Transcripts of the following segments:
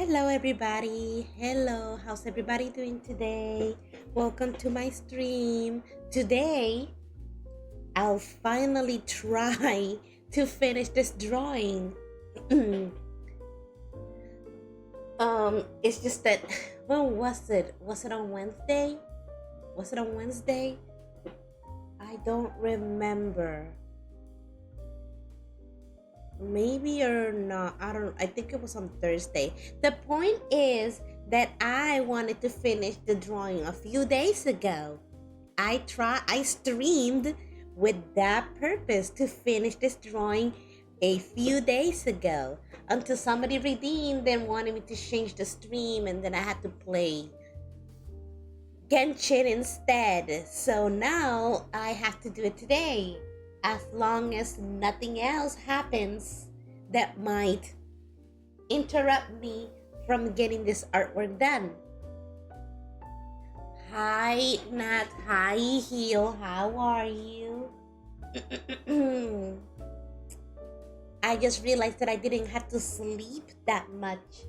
Hello, everybody. Hello, how's everybody doing today? Welcome to my stream. Today, I'll finally try to finish this drawing. it's just that when was it? Was it on Wednesday? Was it on Wednesday? I don't remember. Maybe or not. I think it was on Thursday. The point is that I wanted to finish the drawing a few days ago. I streamed with that purpose to finish this drawing a few days ago until somebody redeemed and wanted me to change the stream, and then I had to play Genshin instead. So now I have to do it today, as long as nothing else happens that might interrupt me from getting this artwork done. Hi, Nat. Hi, Heel. How are you? I just realized that I didn't have to sleep that much.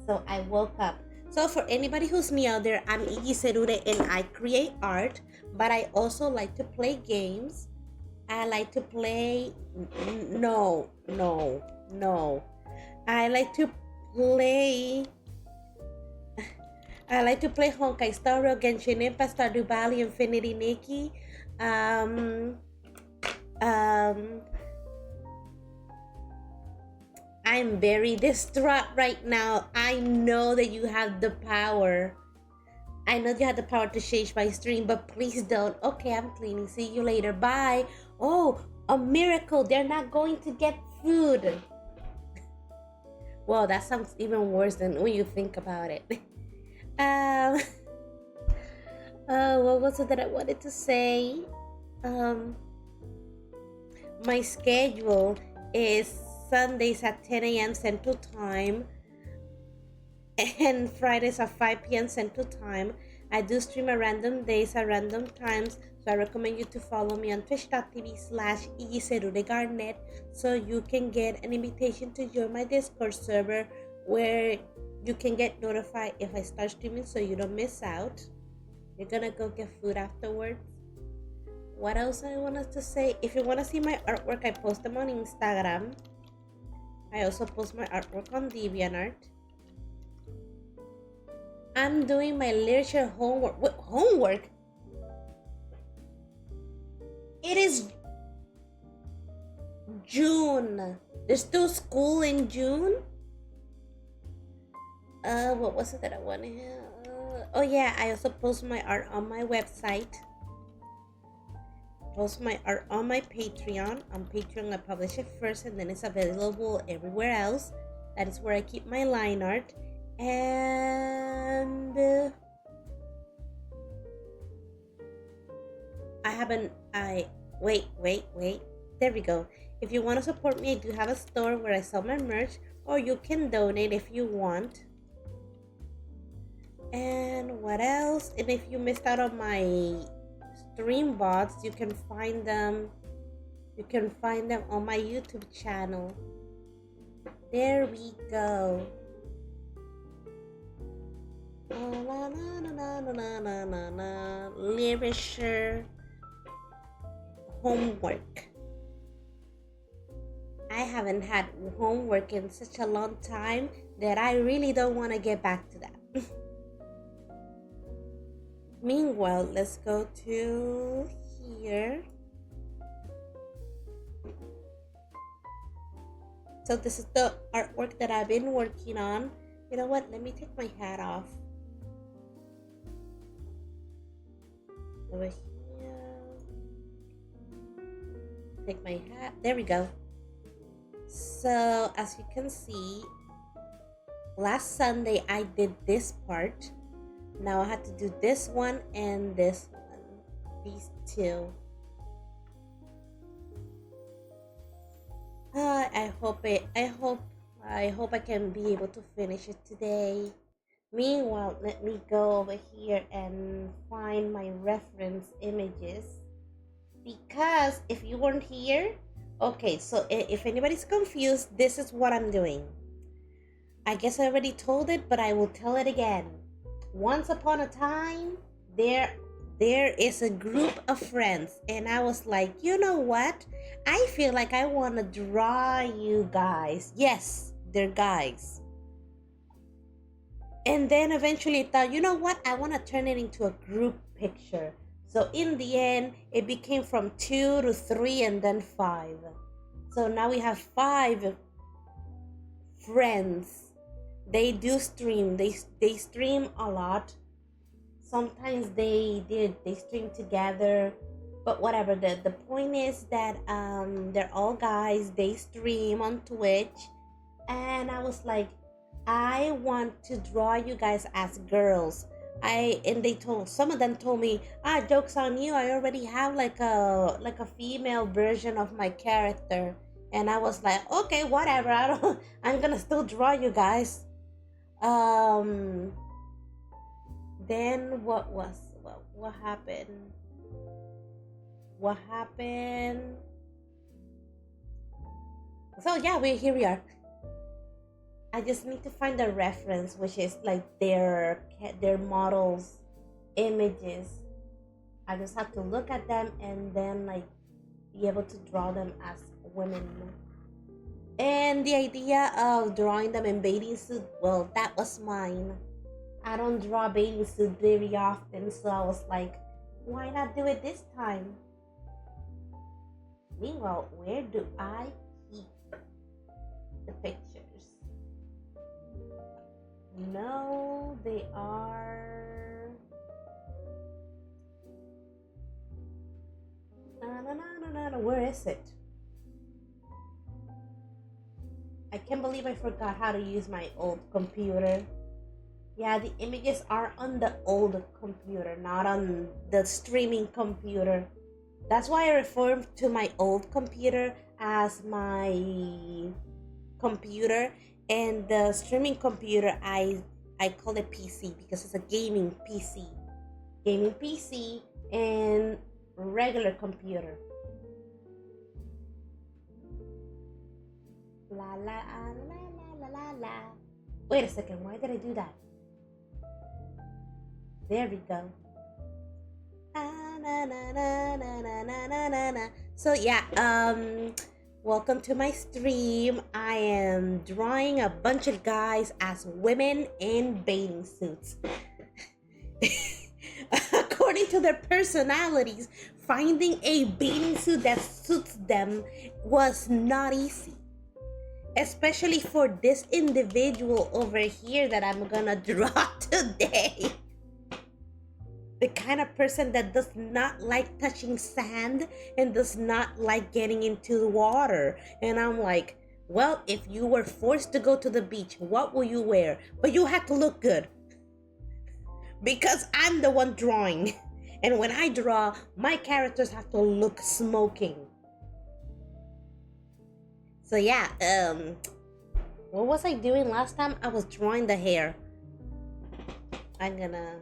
So I woke up. So for anybody who's new out there, I'm Ijiserure and I create art, but I also like to play games. I like to play... No. I like to play... I like to play Honkai Star Rail, Genshin Impact, Stardew Valley, Infinity Nikki. I'm very distraught right now. I know that you have the power. I know you have the power to change my stream, but please don't. Okay, I'm cleaning. See you later. Bye. Oh, a miracle. They're not going to get food. Well, that sounds even worse than when you think about it. What was it that I wanted to say? My schedule is Sundays at 10 a.m. Central Time and Fridays at 5 p.m. Central Time. I do stream at random days at random times, so I recommend you to follow me on twitch.tv/ijiserureart so you can get an invitation to join my Discord server where you can get notified if I start streaming so you don't miss out. You're gonna go get food afterwards. What else I want us to say? If you want to see my artwork, I post them on Instagram. I also post my artwork on DeviantArt. I'm doing my literature homework. What homework? It is June. There's still school in June? What was it that I wanted? Oh yeah, I also post my art on my website. Post my art on my Patreon. On Patreon, I publish it first, and then it's available everywhere else. That is where I keep my line art. And wait. There we go. If you want to support me, I do have a store where I sell my merch, or you can donate if you want. And what else? And if you missed out on my stream bots, you can find them on my YouTube channel. There we go. Literature homework. I haven't had homework in such a long time that I really don't want to get back to that. Meanwhile, let's go to here. So this is the artwork that I've been working on. You know what? Let me take my hat off. Over here. Take my hat. There we go. So as you can see, last Sunday I did this part. Now I had to do this one and this one. These two. I hope I can be able to finish it today. Meanwhile, let me go over here and find my reference images. Because if you weren't here, okay, so if anybody's confused, this is what I'm doing. I guess I already told it, but I will tell it again. Once upon a time, there there is a group of friends, and I was like, you know what? I feel like I want to draw you guys. Yes, they're guys. And then eventually I thought, you know what? I want to turn it into a group picture. So in the end, it became from two to three and then five. So now we have five friends. They do stream. They stream a lot. Sometimes they stream together, but whatever. The point is that they're all guys. They stream on Twitch, and I was like, I want to draw you guys as girls. And they told, some of them told me, jokes on you. I already have like a female version of my character. And I was like, okay, whatever. I don't I'm gonna still draw you guys. Um then what happened? What happened? So yeah, here we are. I just need to find a reference, which is like their models, images. I just have to look at them and then like be able to draw them as women. And the idea of drawing them in bathing suit, well, that was mine. I don't draw bathing suit very often, so I was like, why not do it this time? Meanwhile, where do I keep the pictures? No, they are. No. Where is it? I can't believe I forgot how to use my old computer. Yeah, the images are on the old computer, not on the streaming computer. That's why I refer to my old computer as my computer, and the streaming computer I call it PC because it's a gaming PC, and regular computer. La la la la la la la. Wait a second, why did I do that? There we go. So yeah, welcome to my stream. I am drawing a bunch of guys as women in bathing suits. According to their personalities, finding a bathing suit that suits them was not easy. Especially for this individual over here that I'm gonna draw today. The kind of person that does not like touching sand and does not like getting into the water. And I'm like, well, if you were forced to go to the beach, what will you wear? But you have to look good. Because I'm the one drawing. And when I draw, my characters have to look smoking. So yeah, what was I doing last time? I was drawing the hair. I'm gonna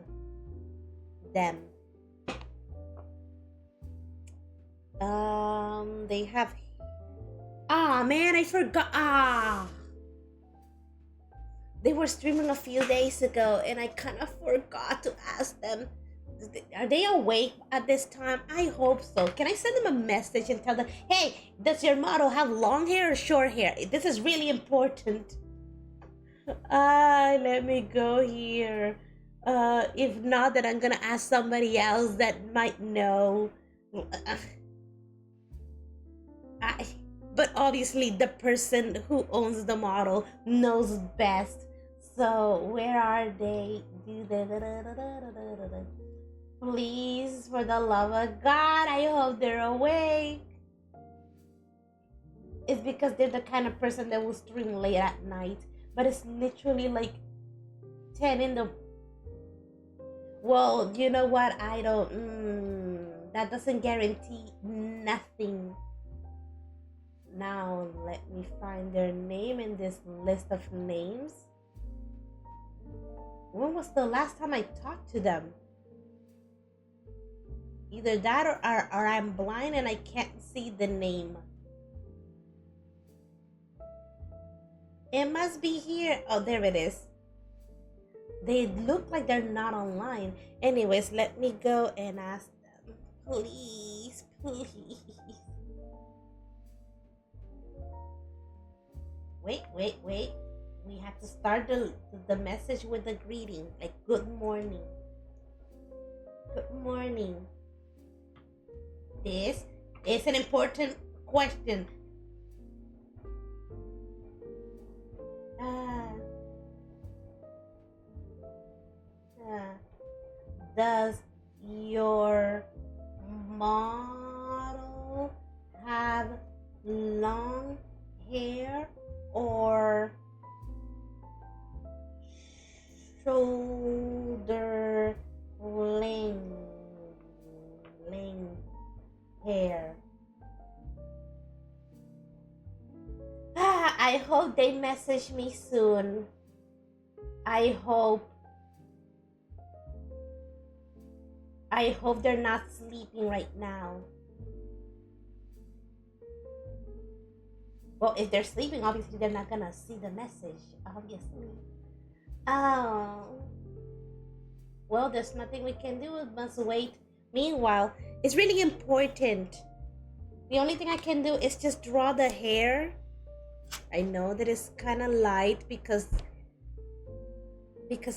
them. They have. Man, I forgot. They were streaming a few days ago, and I kind of forgot to ask them. Are they awake at this time? I hope so. Can I send them a message and tell them, hey, does your model have long hair or short hair? This is really important. Let me go here. If not, then I'm gonna ask somebody else that might know. But obviously, the person who owns the model knows best. So where are they? Please, for the love of God, I hope they're awake. It's because they're the kind of person that will stream late at night. But it's literally like 10 in the. Well, you know what? I don't. That doesn't guarantee nothing. Now, let me find their name in this list of names. When was the last time I talked to them? Either that or I'm blind and I can't see the name. It must be here. Oh, there it is. They look like they're not online. Anyways, let me go and ask them. Please, please. Wait, wait, wait. We have to start the message with a greeting, like good morning. Good morning. This is an important question. Uh, uh, does your model have long hair or shoulder length, length hair? I hope they message me soon. I hope I hope they're not sleeping right now. Well, if they're sleeping, obviously they're not gonna see the message. Obviously. Oh. Well, there's nothing we can do. We must wait. Meanwhile, it's really important. The only thing I can do is just draw the hair. I know that it's kind of light because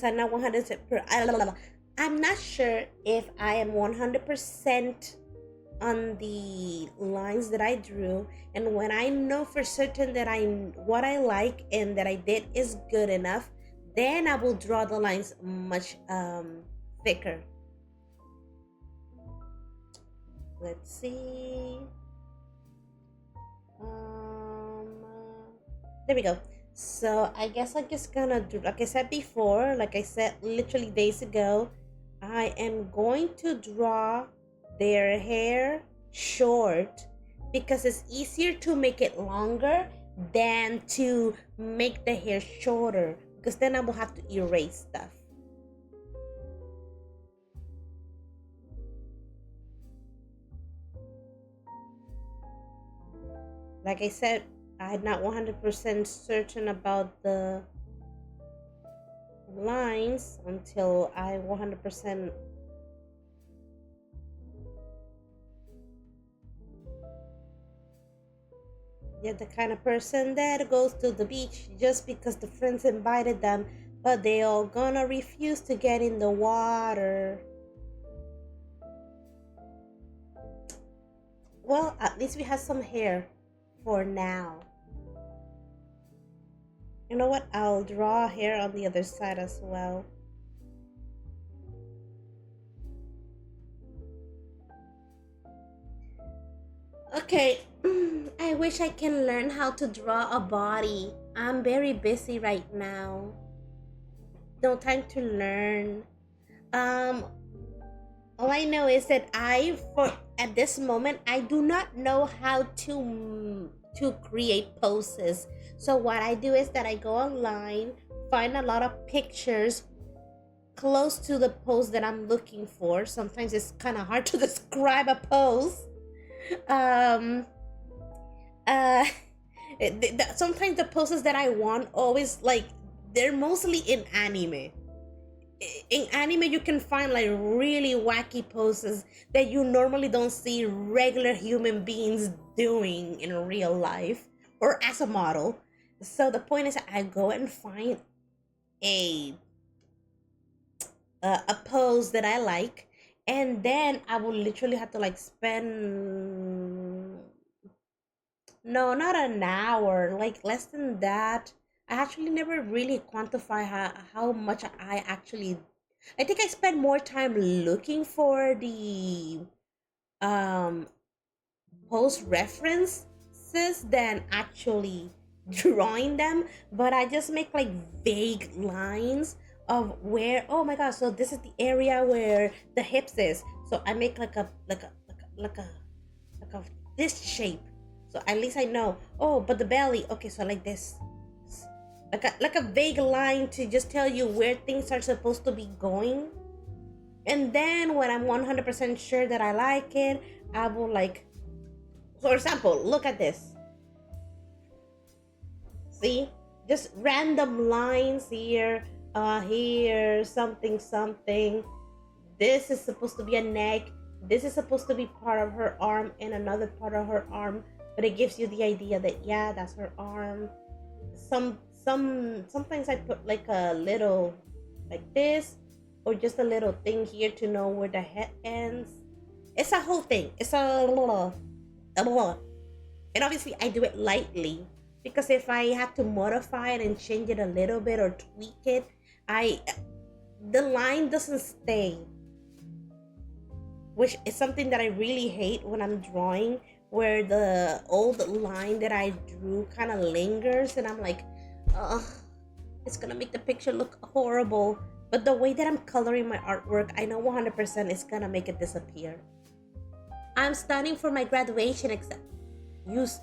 I'm not 100%. I'm not sure if I am 100% on the lines that I drew, and when I know for certain that I what I like and that I did is good enough, then I will draw the lines much thicker. Let's see. Um, there we go. So I guess I'm just gonna do, like I said before, like I said literally days ago, I am going to draw their hair short because it's easier to make it longer than to make the hair shorter, because then I will have to erase stuff. Like I said, I'm not 100% certain about the lines until I 100%. You're the kind of person that goes to the beach just because the friends invited them, but they all gonna refuse to get in the water. Well, at least we have some hair for now. You know what? I'll draw hair on the other side as well. Okay, I wish I can learn how to draw a body. I'm very busy right now. No time to learn. Um, all I know is that I, for at this moment, I do not know how to create poses. So what I do is that I go online, find a lot of pictures close to the pose that I'm looking for. Sometimes it's kind of hard to describe a pose. Um, uh, sometimes the poses that I want always like they're mostly in anime. In anime, you can find like really wacky poses that you normally don't see regular human beings doing in real life or as a model. So the point is, that I go and find a a pose that I like, and then I will literally have to like spend, no, not an hour, like less than that. I actually never really quantify how much I actually. I think I spend more time looking for the um post references than actually drawing them, but I just make like vague lines of where, oh my god, so this is the area where the hips is, so I make like a this shape, so at least I know, oh, but the belly, okay, so like this, like a vague line to just tell you where things are supposed to be going. And then when I'm 100% sure that I like it, I will like, for example, look at this. See? just random lines here, here, something, something. This is supposed to be a neck. This is supposed to be part of her arm and another part of her arm, but it gives you the idea that yeah, that's her arm. Sometimes I put like a little like this or just a little thing here to know where the head ends. It's a whole thing. It's a and obviously I do it lightly because if I have to modify it and change it a little bit or tweak it, I the line doesn't stay, which is something that I really hate when I'm drawing, where the old line that I drew kind of lingers and I'm like, ugh, it's gonna make the picture look horrible. But the way that I'm coloring my artwork, I know 100% it's gonna make it disappear. I'm studying for my graduation exam. Use.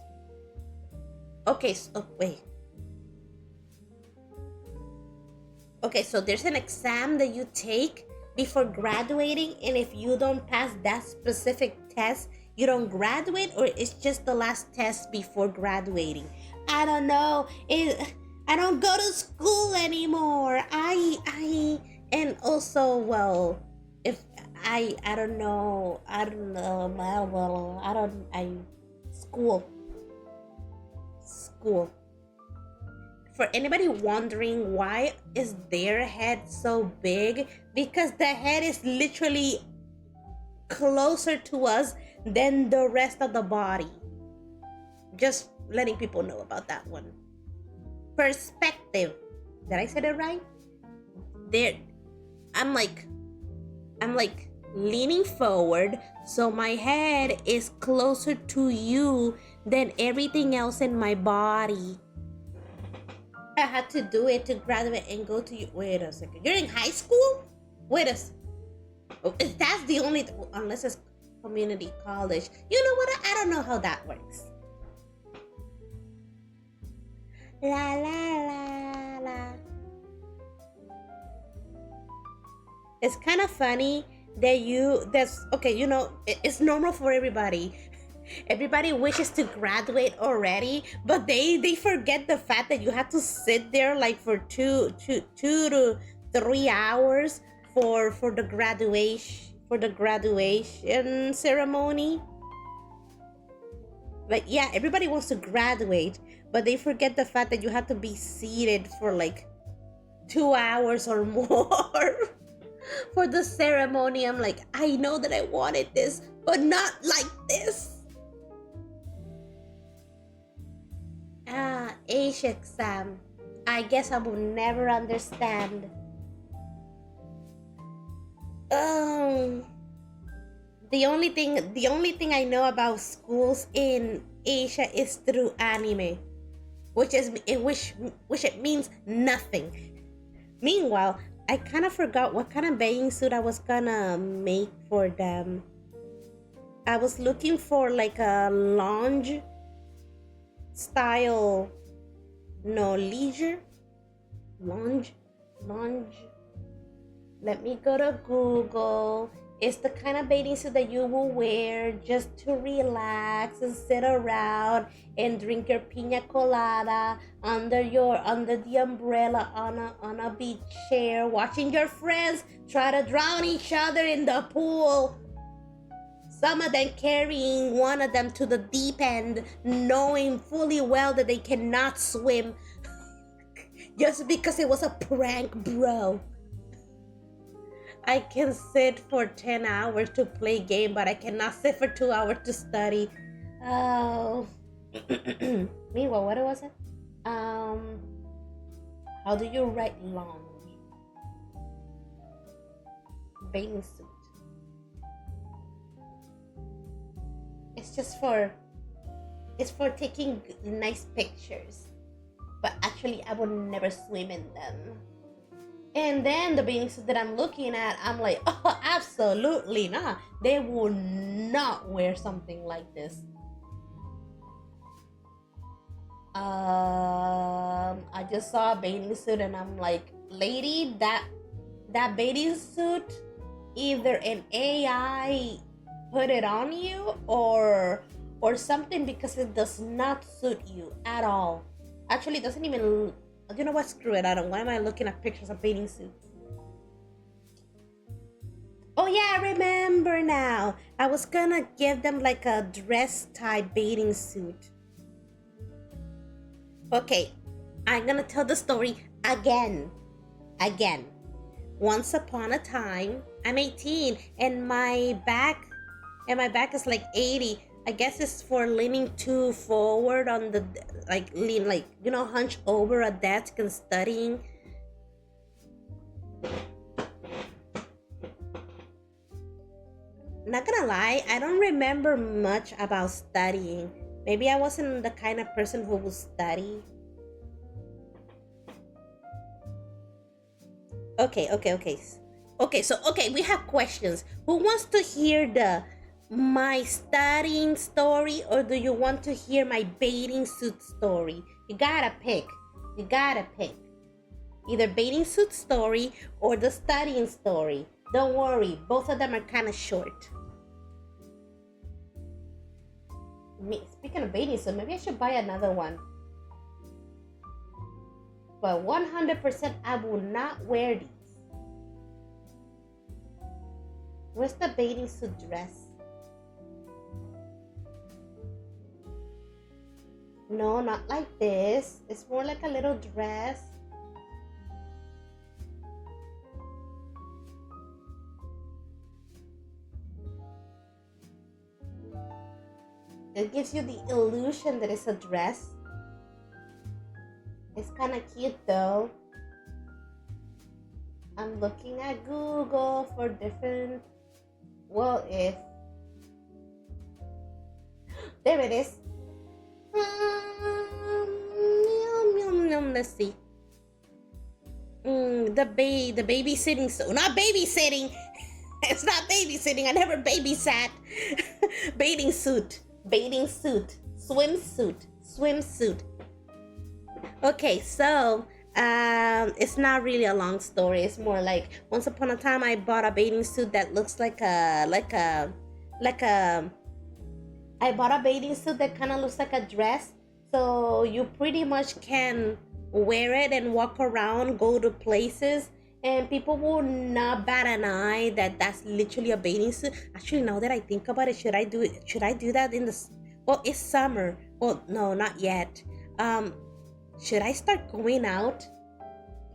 Okay, so wait. Okay, so there's an exam that you take before graduating, and if you don't pass that specific test, you don't graduate, or it's just the last test before graduating. I don't know. I don't go to school anymore. And also, well, if I don't know, school. For anybody wondering why is their head so big, because the head is literally closer to us than the rest of the body. Just letting people know about that one. Perspective. Did I say that right? There, I'm like leaning forward, so my head is closer to you than everything else in my body. I had to do it to graduate and go to you. Wait a second. You're in high school? Wait a second. Oh, that's the only, unless it's community college. You know what? I don't know how that works. La la la la. It's kind of funny that that's okay. You know, it's normal for everybody. Everybody wishes to graduate already, but they forget the fact that you have to sit there like for two to 3 hours for the graduation ceremony. Like yeah, everybody wants to graduate, but they forget the fact that you have to be seated for like 2 hours or more for the ceremony. I'm like, I know that I wanted this, but not like this. Age exam. I guess I will never understand. The only thing I know about schools in Asia is through anime, which it means nothing. Meanwhile, I kind of forgot what kind of bathing suit I was gonna make for them. I was looking for like a lounge style, no, leisure, lounge. Let me go to Google. It's the kind of bathing suit that you will wear just to relax and sit around and drink your pina colada under the umbrella on a beach chair, watching your friends try to drown each other in the pool. Some of them carrying one of them to the deep end, knowing fully well that they cannot swim, just because it was a prank, bro. I can sit for 10 hours to play game, but I cannot sit for 2 hours to study. Oh. Meanwhile, what was it? How do you write long? Bathing suit. It's for taking nice pictures, but actually I would never swim in them. And then the bathing suit that I'm looking at, I'm like, oh, absolutely not. They will not wear something like this. I just saw a bathing suit and I'm like, lady, that bathing suit, either an AI put it on you or something, because it does not suit you at all. Actually, it doesn't even You know what? Screw it. I don't. Why am I looking at pictures of bathing suits? Oh yeah, I remember now. I was gonna give them like a dress type bathing suit. Okay, I'm gonna tell the story again. Again. Once upon a time, I'm 18 and my back is like 80. I guess it's for leaning too forward on the like lean like hunch over a desk and studying. Not gonna lie, I don't remember much about studying. Maybe I wasn't the kind of person who would study. Okay, we have questions. Who wants to hear the my studying story, or do you want to hear my bathing suit story? You gotta pick. You gotta pick. Either bathing suit story or the studying story. Don't worry, both of them are kind of short. Speaking of bathing suit, maybe I should buy another one. But 100% I will not wear these. Where's the bathing suit dress? No, not like this. It's more like a little dress. It gives you the illusion that it's a dress. It's kind of cute though. I'm looking at Google for different. Well, if there it is. Let's see. The babysitting. So not babysitting. It's not babysitting. I never babysat. Bathing suit. Swimsuit. Okay, so it's not really a long story. It's more like once upon a time I bought a bathing suit that looks like a I bought a bathing suit that kind of looks like a dress, so you pretty much can wear it and walk around, go to places, and people will not bat an eye that that's literally a bathing suit. Actually, now that I think about it, should I do it? Should I do that in the? Well, it's summer. Well, no, not yet. Should I start going out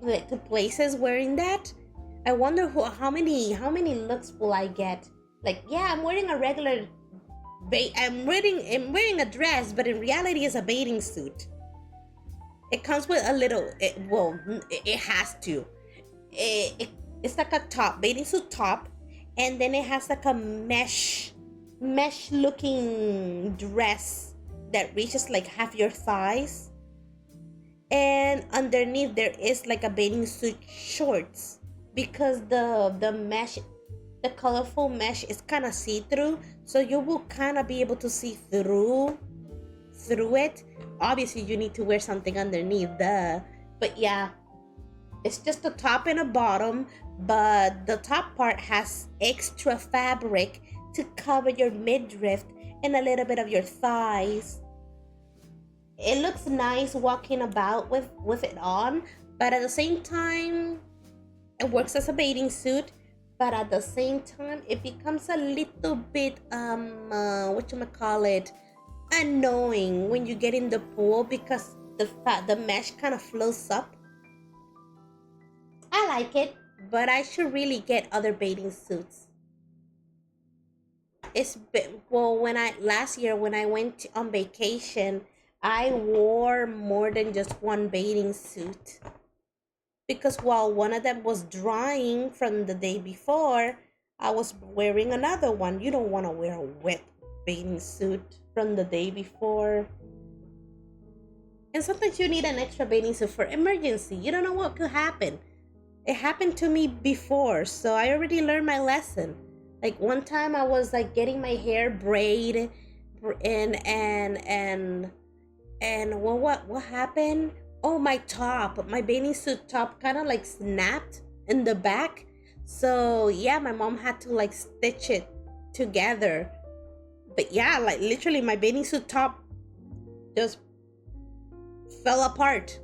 to places wearing that? I wonder how many looks will I get? Like, yeah, I'm wearing a regular. I'm wearing a dress, but in reality, it's a bathing suit. It comes with a little. It has to. It's like a top, bathing suit top, and then it has like a mesh looking dress that reaches like half your thighs, and underneath there is like a bathing suit shorts, because the mesh, the colorful mesh is kind of see-through, so you will kind of be able to see through it. Obviously you need to wear something underneath, but yeah, it's just a top and a bottom, but the top part has extra fabric to cover your midriff and a little bit of your thighs. It looks nice walking about with it on, but at the same time, it works as a bathing suit. But at the same time, it becomes a little bit annoying when you get in the pool, because the mesh kind of flows up. I like it, but I should really get other bathing suits. Last year when I went on vacation, I wore more than just one bathing suit, because while one of them was drying from the day before, I was wearing another one. You don't want to wear a wet bathing suit from the day before. And sometimes you need an extra bathing suit for emergency. You don't know what could happen. It happened to me before, so I already learned my lesson. Like one time I was like getting my hair braided, and what happened? Oh, my bathing suit top kind of like snapped in the back. So yeah, my mom had to like stitch it together. But yeah, like literally my bathing suit top just fell apart.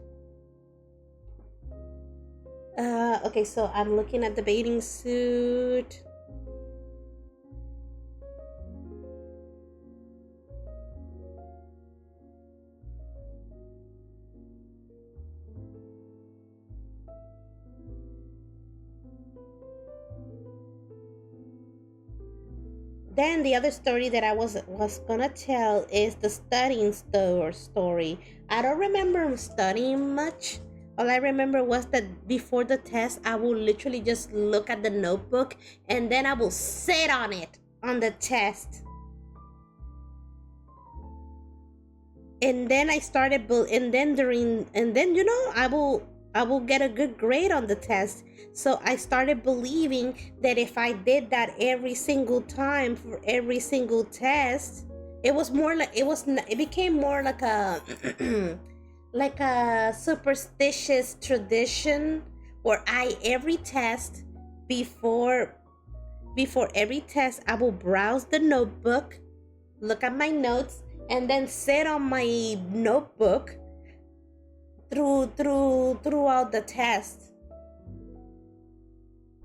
Okay, so I'm looking at the bathing suit. Then the other story that I was gonna tell is the studying story. I don't remember studying much. All I remember was that before the test, I will literally just look at the notebook and then I will sit on it on the test. And then I started and then during and then I will get a good grade on the test. So I started believing that if I did that every single time for every single test, it became more like a like a superstitious tradition where I every test before before every test I will browse the notebook, look at my notes, and then sit on my notebook throughout the test,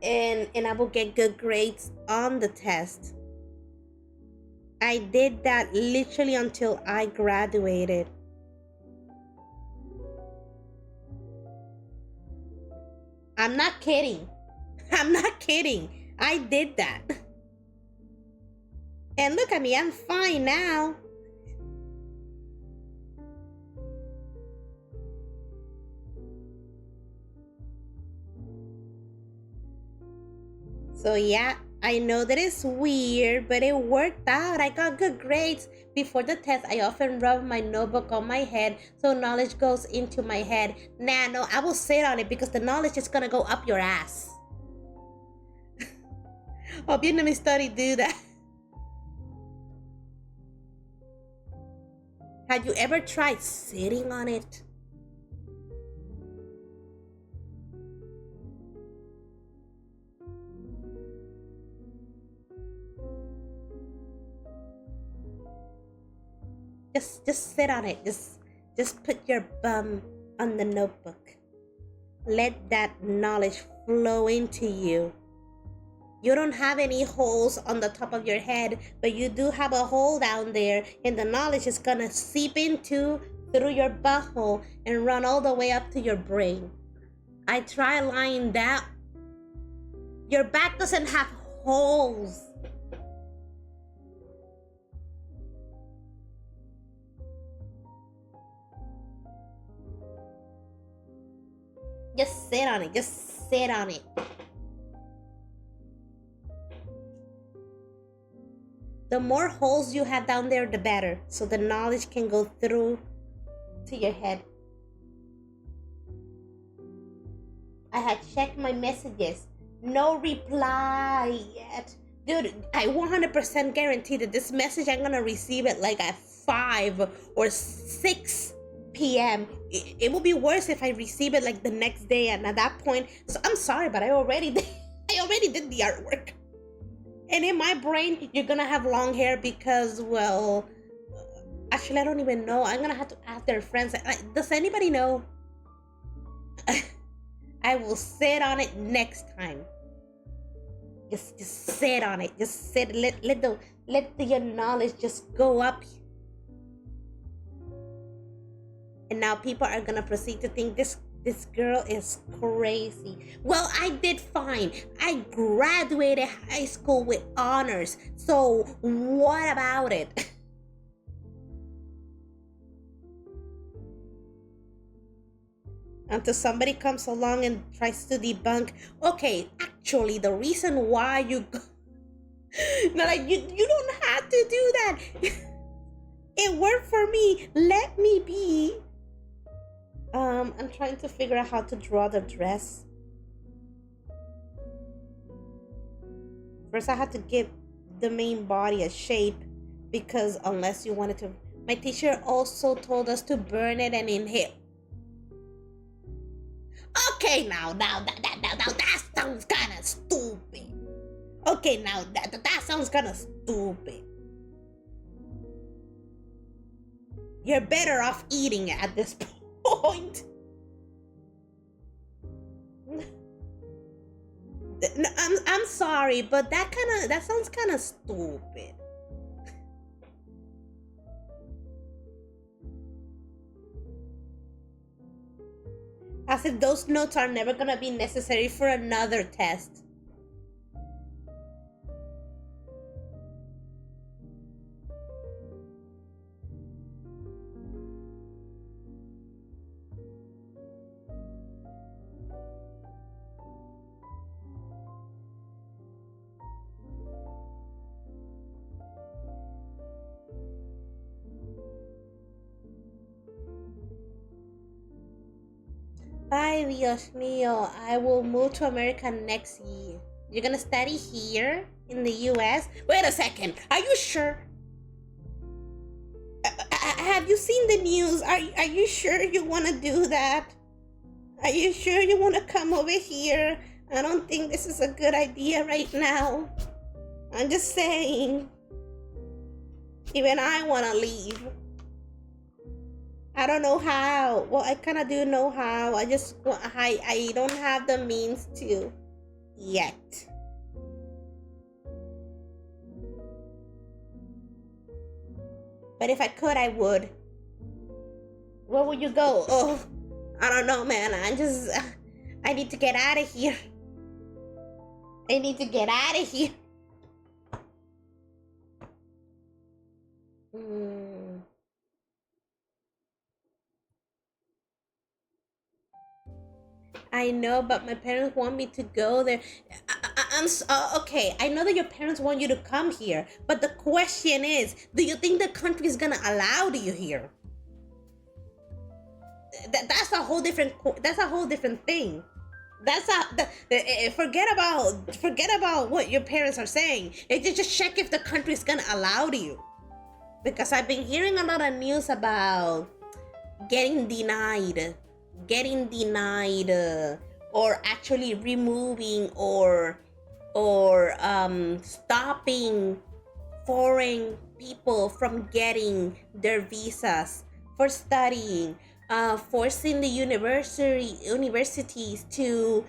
and I will get good grades on the test. I did that literally until I graduated. I'm not kidding. I'm not kidding. I did that. And look at me, I'm fine now. So yeah, I know that it's weird, but it worked out. I got good grades. Before the test, I often rub my notebook on my head so knowledge goes into my head. Nah, no, I will sit on it because the knowledge is gonna go up your ass. Oh, Vietnamese study do that. Had you ever tried sitting on it? Just sit on it. Just put your bum on the notebook. Let that knowledge flow into you. You don't have any holes on the top of your head, but you do have a hole down there, and the knowledge is gonna seep into through your butthole and run all the way up to your brain. I try lying down. Your back doesn't have holes. Just sit on it. Just sit on it. The more holes you have down there, the better. So the knowledge can go through to your head. I had checked my messages. No reply yet. Dude, I 100% guarantee that this message I'm gonna receive it like at 5 or 6 p.m. It will be worse if I receive it like the next day, and at that point, so I'm sorry, but I already did, I already did the artwork. And in my brain, you're gonna have long hair because, well, actually, I don't even know. I'm gonna have to ask their friends. Does anybody know? I will sit on it next time. Just sit on it. Just sit. Let your knowledge just go up. And now people are gonna proceed to think this girl is crazy. Well, I did fine. I graduated high school with honors. So what about it? Until somebody comes along and tries to debunk, okay, actually the reason why you no, like you don't have to do that. It worked for me. Let me be. I'm trying to figure out how to draw the dress. First I had to give the main body a shape, because unless you wanted to, my teacher also told us to burn it and inhale. Okay, now that sounds kind of stupid. Okay, now that sounds kind of stupid. You're better off eating it at this point. No, I'm sorry, but that sounds kind of stupid. As if those notes are never gonna be necessary for another test. Ay, Dios mío, I will move to America next year. You're gonna study here in the US? Wait a second, are you sure? Have you seen the news? Are you sure you wanna do that? Are you sure you wanna come over here? I don't think this is a good idea right now. I'm just saying. Even I wanna leave. I don't know how. Well, I kind of do know how. I don't have the means to yet. But if I could, I would. Where would you go? Oh, I don't know, man. I need to get out of here. I need to get out of here. Hmm. I know, but my parents want me to go there. Okay. I know that your parents want you to come here, but the question is, do you think the country is gonna allow you here? That's a whole different. That's a whole different thing. That's forget about what your parents are saying. Just check if the country is gonna allow you, because I've been hearing a lot of news about getting denied or actually removing or stopping foreign people from getting their visas for studying, forcing the universities to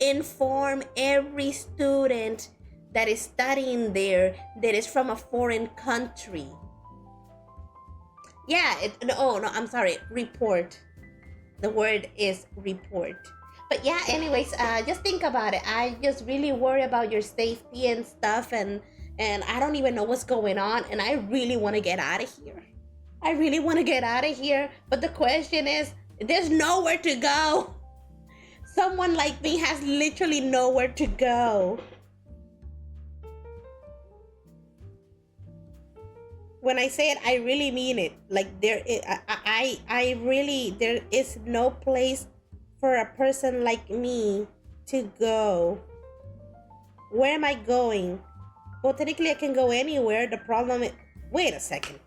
inform every student that is studying there that is from a foreign country. Yeah, no, I'm sorry, report. The word is report. But yeah, anyways, just think about it. I just really worry about your safety and stuff, and I don't even know what's going on, and I really want to get out of here. I really want to get out of here, but the question is, there's nowhere to go. Someone like me has literally nowhere to go. When I say it, I really mean it. Like I really, there is no place for a person like me to go. Where am I going? Well, technically I can go anywhere. The problem is, wait a second.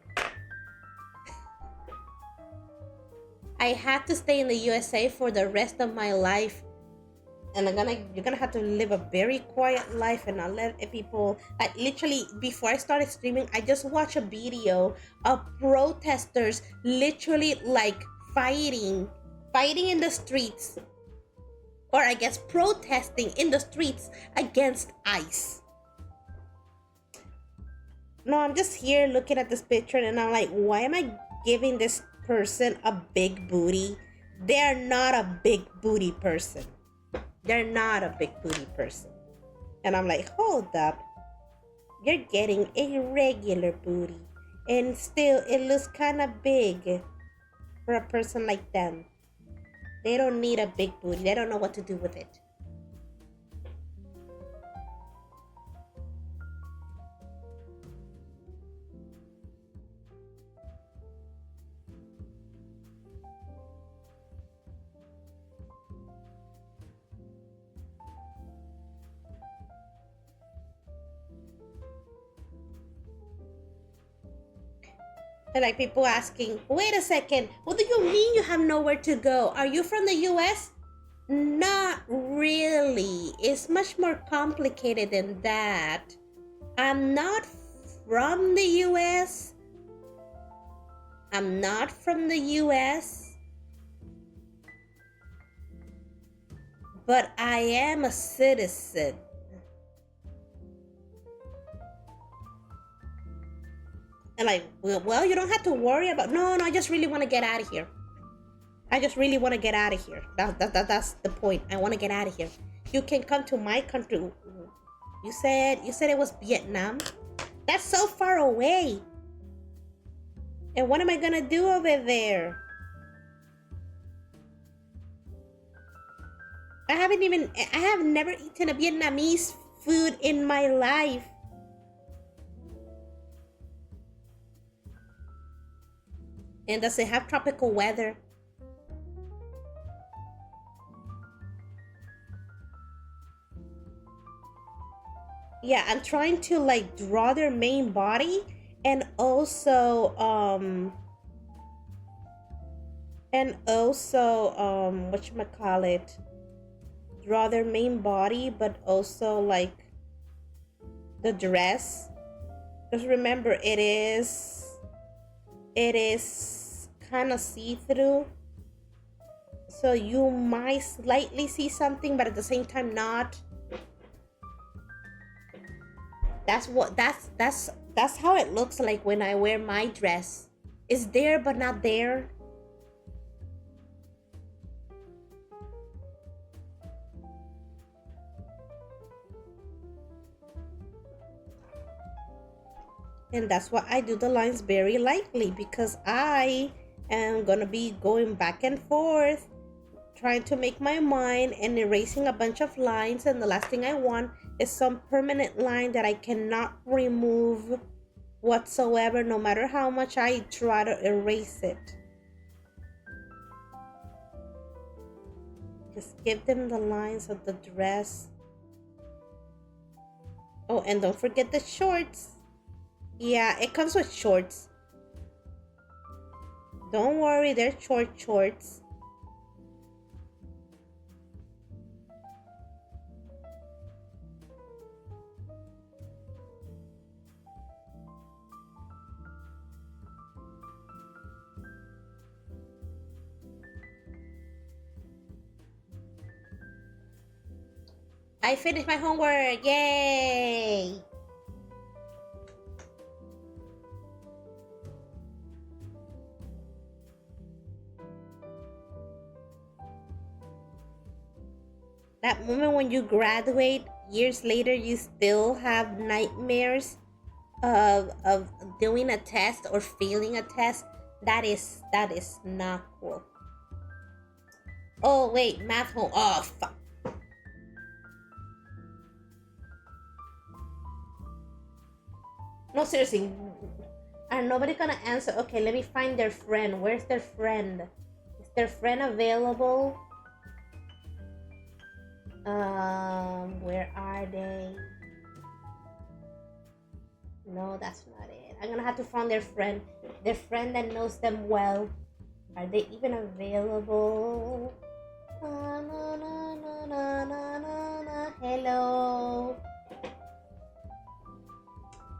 I had to stay in the USA for the rest of my life, and you're gonna have to live a very quiet life and not let people. Like, literally, before I started streaming, I just watched a video of protesters literally like fighting in the streets, or I guess protesting in the streets against ICE. No, I'm just here looking at this picture and I'm like, why am I giving this person a big booty? They're not a big booty person. They're not a big booty person. And I'm like, hold up. You're getting a regular booty. And still, it looks kind of big for a person like them. They don't need a big booty. They don't know what to do with it. And like people asking, wait a second, what do you mean you have nowhere to go? Are you from the US? Not really. It's much more complicated than that. I'm not from the US. I'm not from the US. but I am a citizen. And like, well, you don't have to worry about. No, no, I just really want to get out of here. I just really want to get out of here. That's the point. I want to get out of here. You can come to my country. You said it was Vietnam. That's so far away. And what am I gonna do over there? I have never eaten a Vietnamese food in my life. And does it have tropical weather? Yeah, I'm trying to like draw their main body and also whatchamacallit, draw their main body, but also like the dress. Just remember it is kind of see-through. So you might slightly see something, but at the same time not. That's how it looks like when I wear my dress. It's there but not there. And that's why I do the lines very lightly, because I am gonna be going back and forth trying to make my mind and erasing a bunch of lines, and the last thing I want is some permanent line that I cannot remove whatsoever, no matter how much I try to erase it. Just give them the lines of the dress. Oh, and don't forget the shorts. Yeah, it comes with shorts. Don't worry, they're short shorts. I finished my homework. Yay! That moment when you graduate, years later, you still have nightmares of doing a test or failing a test. That is not cool. Oh wait, math home. Oh fuck. No, seriously. Are nobody gonna answer? Okay, let me find their friend. Where's their friend? Is their friend available? Where are they? No, that's not it. I'm gonna have to find their friend that knows them well. Are they even available? Na, na, na, na, na, na, na, na. Hello.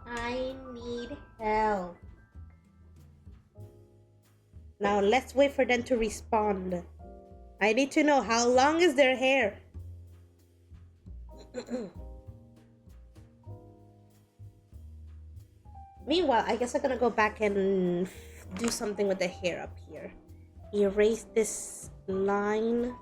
I need help. Now let's wait for them to respond. I need to know, how long is their hair? Meanwhile, I guess I'm gonna go back and do something with the hair up here. Erase this line.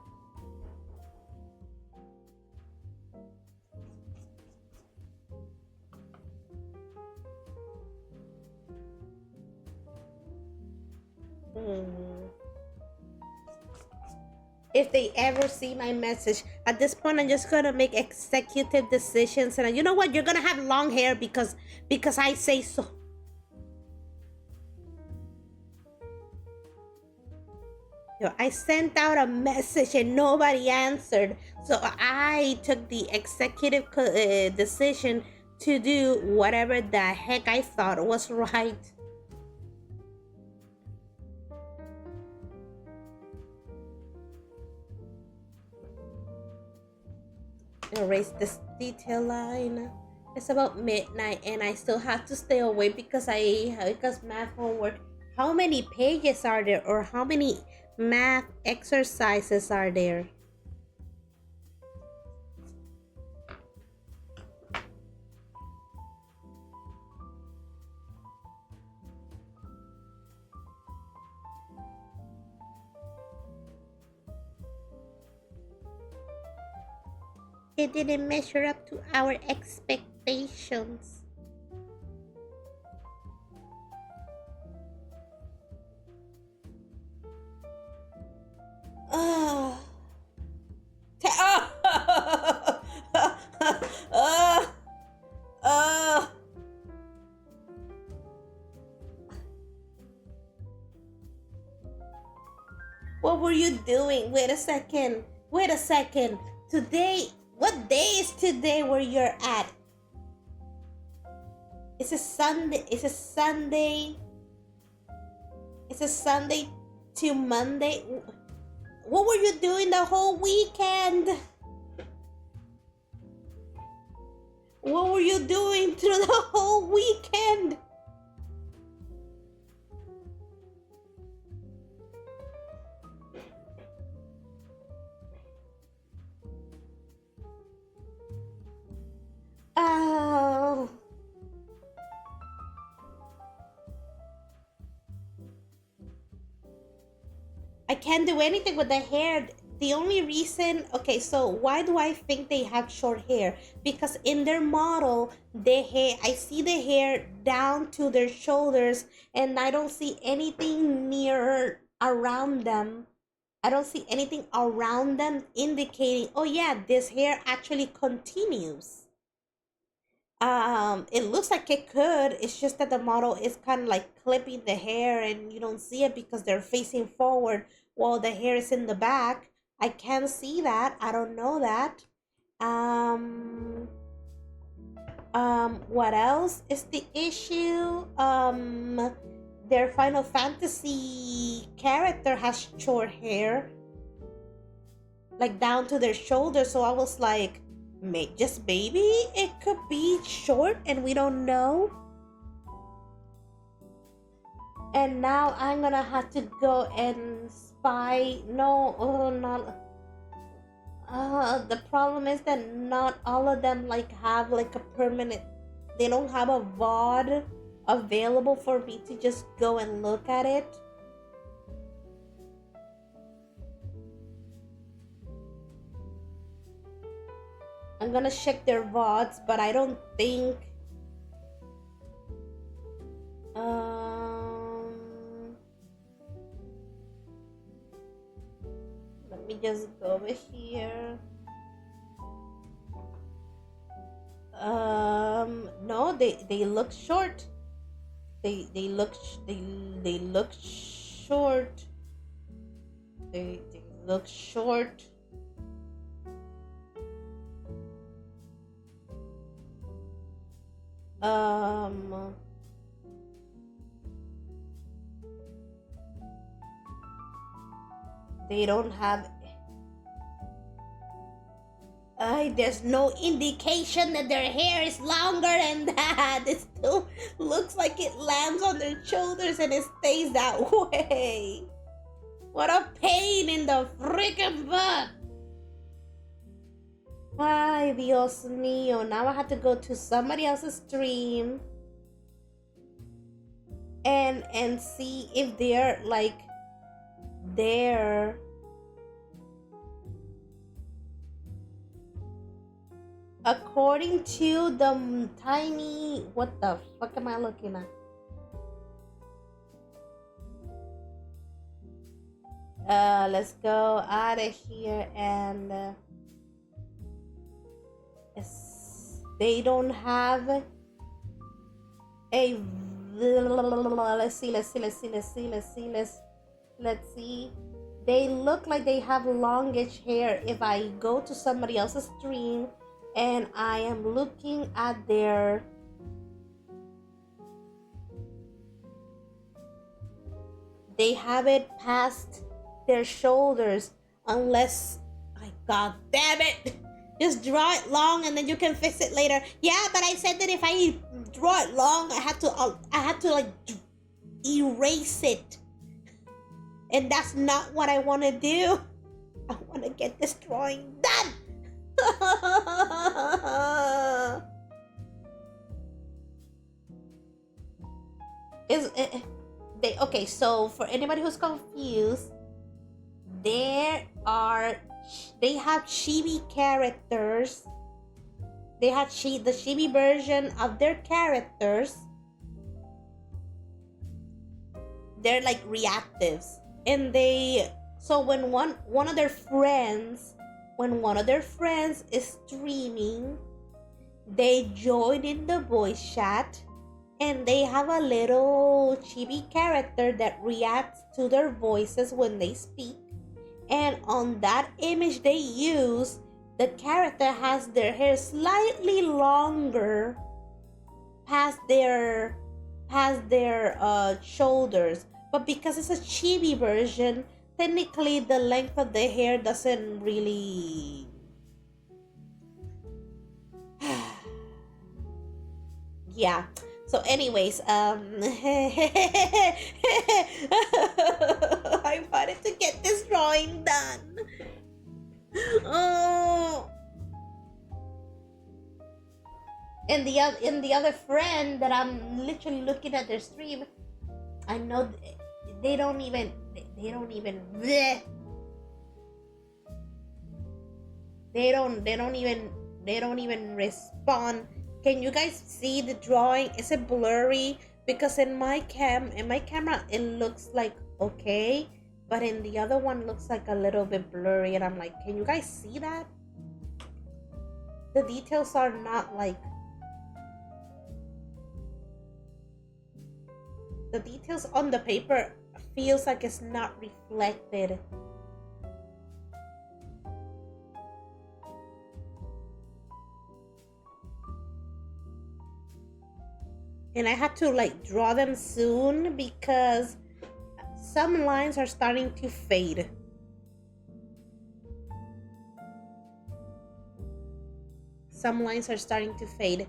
If they ever see my message, at this point I'm just gonna make executive decisions, and you know what, you're gonna have long hair because I say so. I sent out a message and nobody answered, so I took the executive decision to do whatever the heck I thought was right. Erase this detail line. It's about midnight and I still have to stay awake because math homework. How many pages are there, or how many math exercises are there? it didn't measure up to our expectations. Oh. Oh. Oh. Oh. What were you doing? Wait a second. Wait a second. Today, what day is today where you're at? It's a Sunday. It's a Sunday. It's a Sunday to Monday. What were you doing the whole weekend? What were you doing through the whole weekend? Oh. I can't do anything with the hair. The only reason, okay, so why do I think they have short hair? Because in their model, the hair, I see the hair down to their shoulders, and I don't see anything near around them. I don't see anything around them indicating, oh yeah, this hair actually continues. It looks like it could. It's just that the model is kind of like clipping the hair and you don't see it because they're facing forward while the hair is in the back. I can't see that. I don't know that. Um, what else is the issue? Their Final Fantasy character has short hair, like down to their shoulders. So I was like, just maybe it could be short and we don't know. And now I'm gonna have to go and spy. No, oh, not. The problem is that not all of them like have like a permanent. They don't have a VOD available for me to just go and look at it. I'm gonna check their VODs, but I don't think. Let me just go over here. No, they look short. They look they look short. They look short. They don't have. There's no indication that their hair is longer than that. It still looks like it lands on their shoulders and it stays that way. What a pain in the freaking butt. Ay, Dios mío. Now I have to go to somebody else's stream and see if they're like there. According to the tiny, what the fuck am I looking at? Let's go out of here and they don't have a. Let's see. They look like they have longish hair. If I go to somebody else's stream and I am looking at their they have it past their shoulders unless god damn it, just draw it long and then you can fix it later. Yeah, but I said that if I draw it long I had to like erase it, and that's not what I want to do. I want to get this drawing done. Is it okay, so for anybody who's confused, there are They have chibi characters. They have the chibi version of their characters. They're like reactives, and they so when one of their friends when one of their friends is streaming, they join in the voice chat, and they have a little chibi character that reacts to their voices when they speak. And on that image they use, the character has their hair slightly longer past their shoulders, but because it's a chibi version, technically the length of the hair doesn't really yeah. So anyways, I wanted to get this drawing done. Oh, and the other friend that I'm literally looking at their stream, I know they don't even bleh. They don't even respond. Can you guys see the drawing? Is it blurry? Because in my camera it looks like okay, but in the other one looks like a little bit blurry, and I'm like, can you guys see that? The details are not like the details on the paper feels like it's not reflected. And I had to like draw them soon because some lines are starting to fade. Some lines are starting to fade.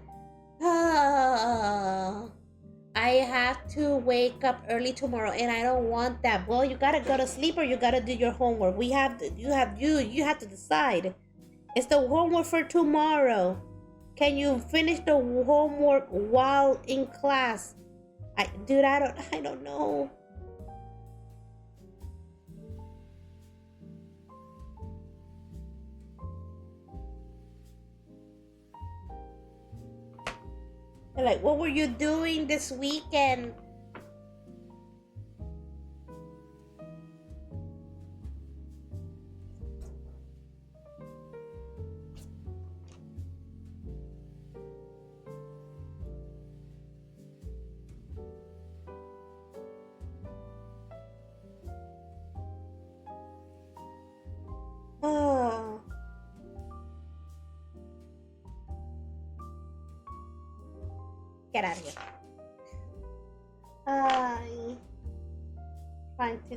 I have to wake up early tomorrow, and I don't want that. Well, you gotta go to sleep or you gotta do your homework. You have to decide. It's the homework for tomorrow. Can you finish the homework while in class? I don't know. Like, what were you doing this weekend? Oh. Get out of here. I trying to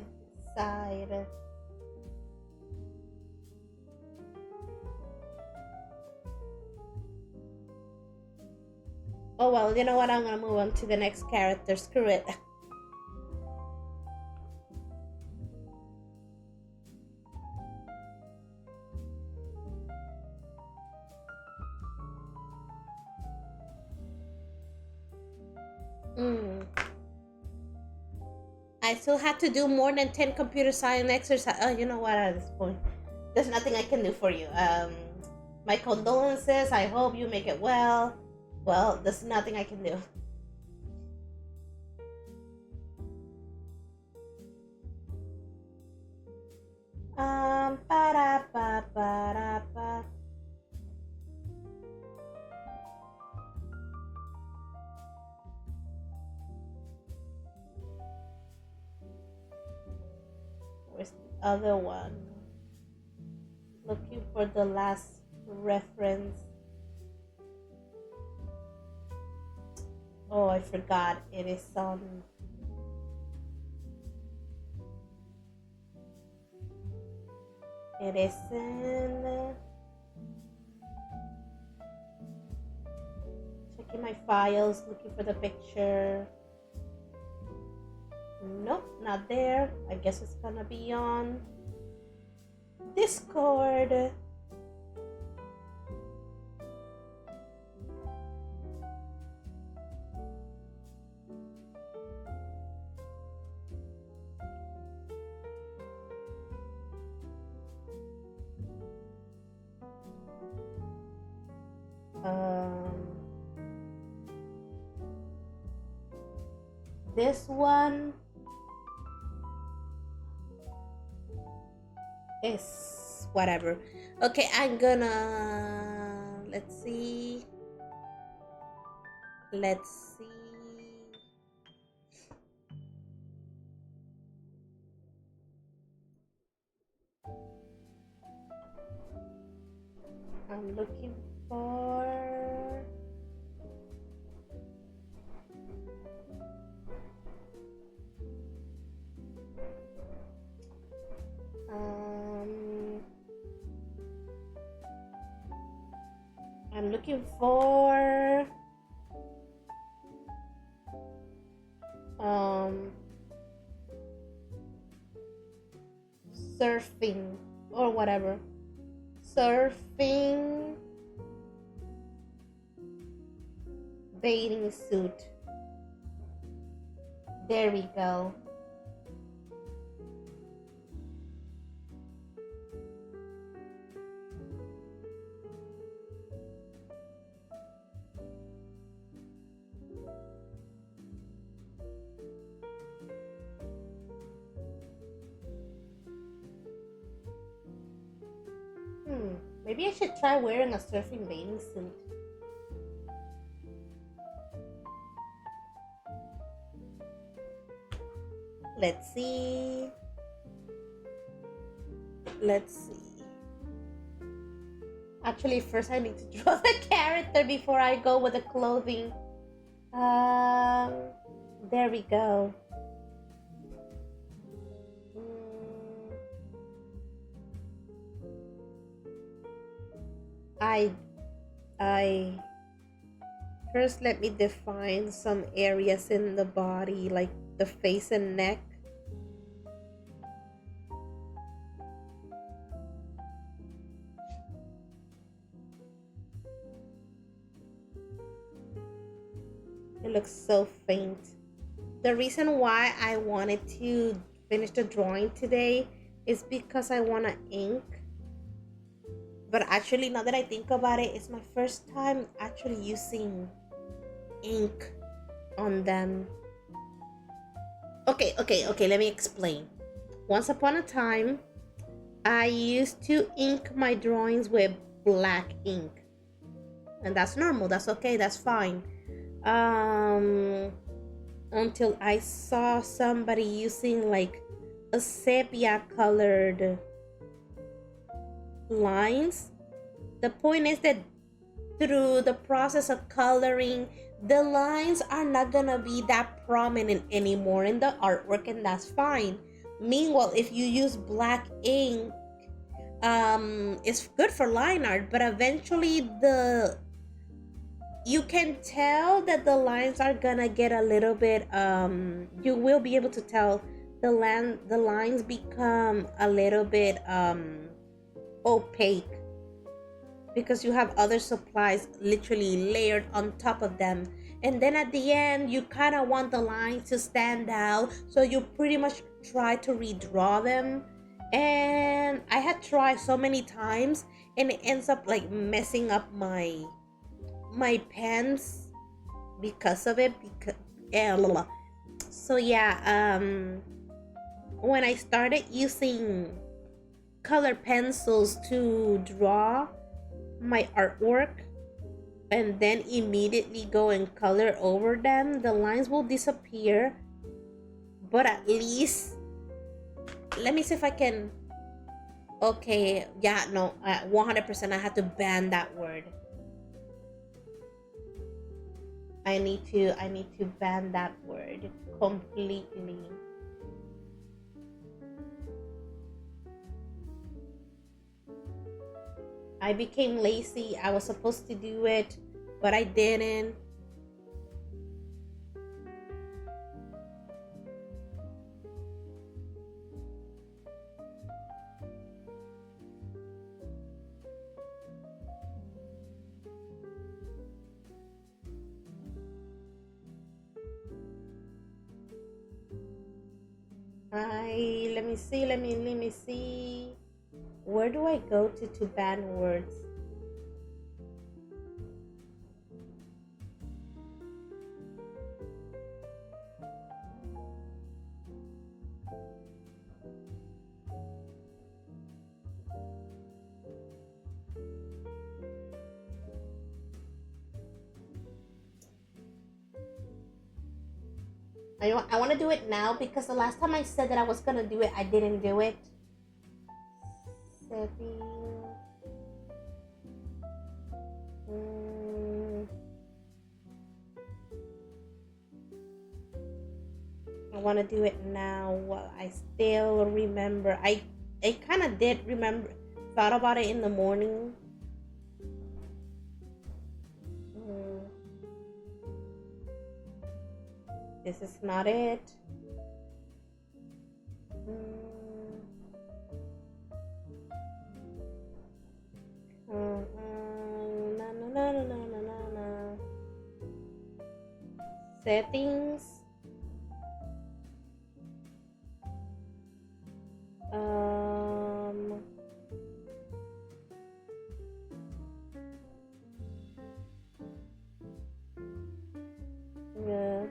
decide. Oh well, you know what? I'm gonna move on to the next character. Screw it. I still had to do more than 10 computer science exercise. Oh, you know what? At this point, there's nothing I can do for you. My condolences. I hope you make it well. Well, there's nothing I can do. Ba ba ba ba. Where's the other one? Looking for the last reference. Oh, I forgot. It is on. It is in. Checking my files, looking for the picture. Nope, not there. I guess it's gonna be on Discord. Um, this one is whatever. Okay, I'm gonna let's see. I'm looking for um I'm looking for um surfing or whatever. Surfing bathing suit. There we go. Hmm. Maybe I should try wearing a surfing bathing suit. Let's see. Let's see. Actually, first I need to draw the character before I go with the clothing. Um, there we go. Mm, I, I first let me define some areas in the body, like the face and neck. It looks so faint. The reason why I wanted to finish the drawing today is because I want to ink. But actually, now that I think about it, it's my first time actually using ink on them. Okay, let me explain. Once upon a time, I used to ink my drawings with black ink. And that's normal, that's okay, that's fine. Um, until I saw somebody using like a sepia colored lines. The point is that through the process of coloring, the lines are not gonna be that prominent anymore in the artwork, and that's fine. Meanwhile, if you use black ink, it's good for line art, but eventually you can tell that the lines are gonna get a little bit you will be able to tell the lines become a little bit opaque because you have other supplies literally layered on top of them. And then at the end, you kind of want the lines to stand out, so you pretty much try to redraw them. And I had tried so many times, and it ends up like messing up my pens because of it. Because so yeah, when I started using color pencils to draw my artwork and then immediately go and color over them, the lines will disappear. But at least, let me see if I can. Okay, yeah, no, 100% I had to ban that word. I need to ban that word completely. I became lazy. I was supposed to do it, but I didn't. I let me see. Where do I go to ban words? I want to do it now because the last time I said that I was gonna do it, I didn't do it. Setting. I want to do it now while I still remember. I kind of did remember, thought about it in the morning. This is not it. Na, na, na, na, na, na, na. Settings. Yeah.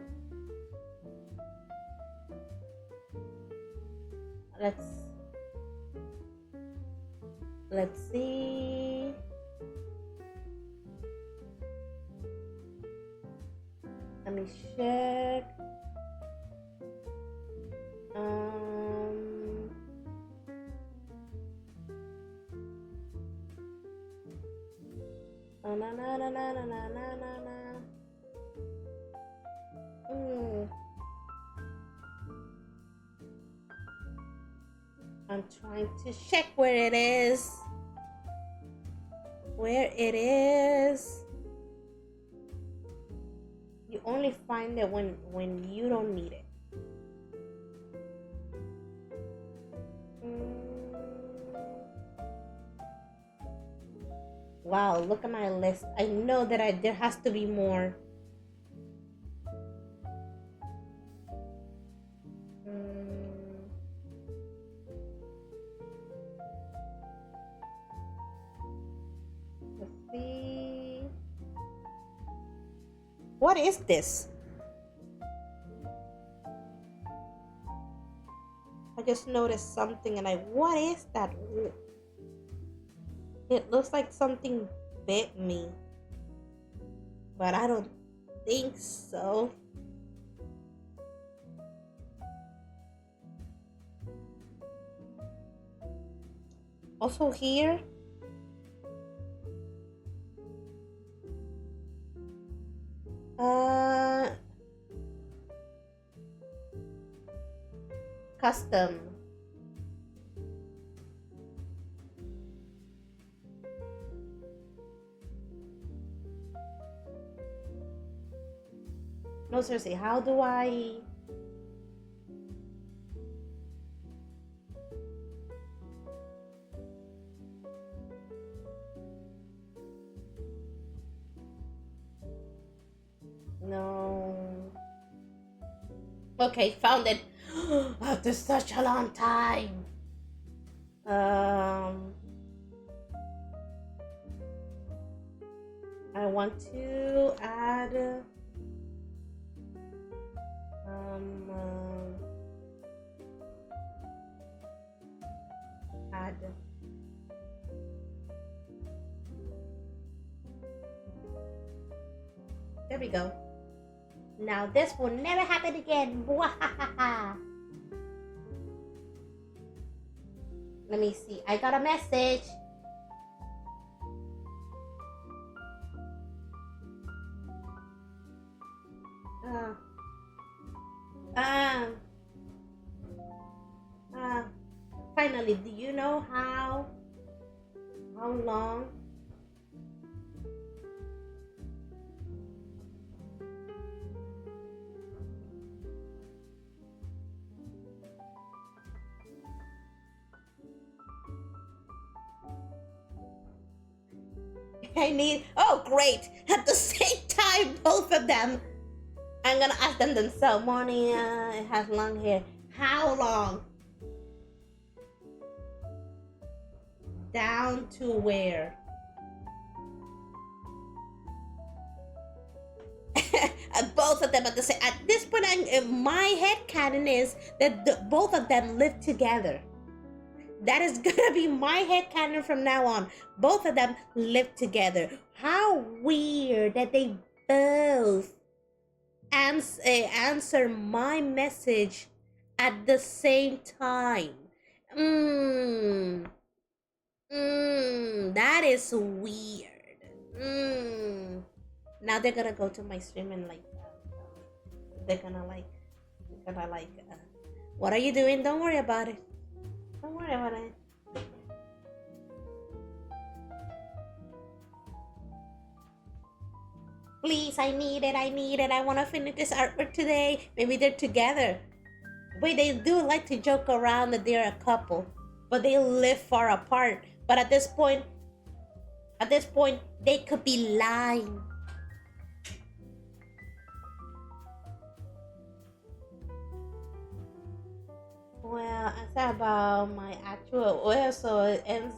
Let's see. Let me check. Na na na na na na na na na. I'm trying to check where it is. Where it is. You only find it when you don't need it. Wow, look at my list. I know that there has to be more. Let's see. What is this? I just noticed something and what is that? It looks like something bit me, but I don't think so. Also here, custom. No, seriously, how do I? No. Okay, found it. After such a long time. I want to add add there we go. Now this will never happen again. Let me see. I got a message. Finally, do you know how long? I need, oh great, at the same time, both of them. I'm gonna ask them themselves. Monia, it has long hair. How long? Down to where? Both of them at the same. At this point, my head canon is that both of them live together. That is gonna be my head canon from now on. Both of them live together. How weird that they both answer my message at the same time. Mm, that is weird. Now they're gonna go to my stream and like, they're gonna like, what are you doing? Don't worry about it. Don't worry about it. Please, I need it. I need it. I want to finish this artwork today. Maybe they're together. Wait, they do like to joke around that they're a couple, but they live far apart. But at this point, they could be lying. Well, I said about my actual oil, so it ends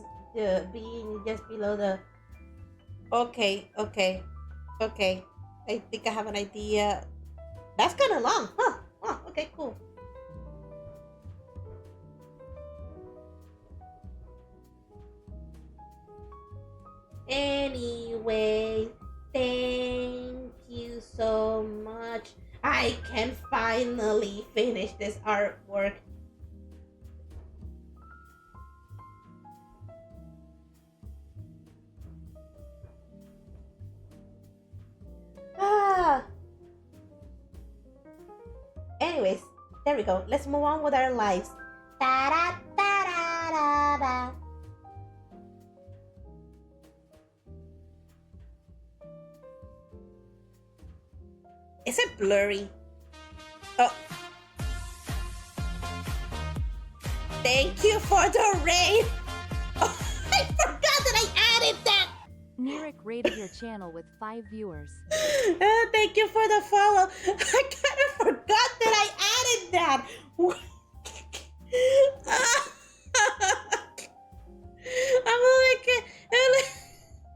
being just below the. Okay. I think I have an idea. That's kind of long, huh? Oh, okay, cool. Anyway, thank you so much. I can finally finish this artwork. Anyways, there we go. Let's move on with our lives. Da-da-da-da-da-da. Is it blurry? Oh. Thank you for the raid. Oh, I forgot that I added that. Nirik rated your channel with 5 viewers. Thank you for the follow. I kind of forgot that I added that. I'm like,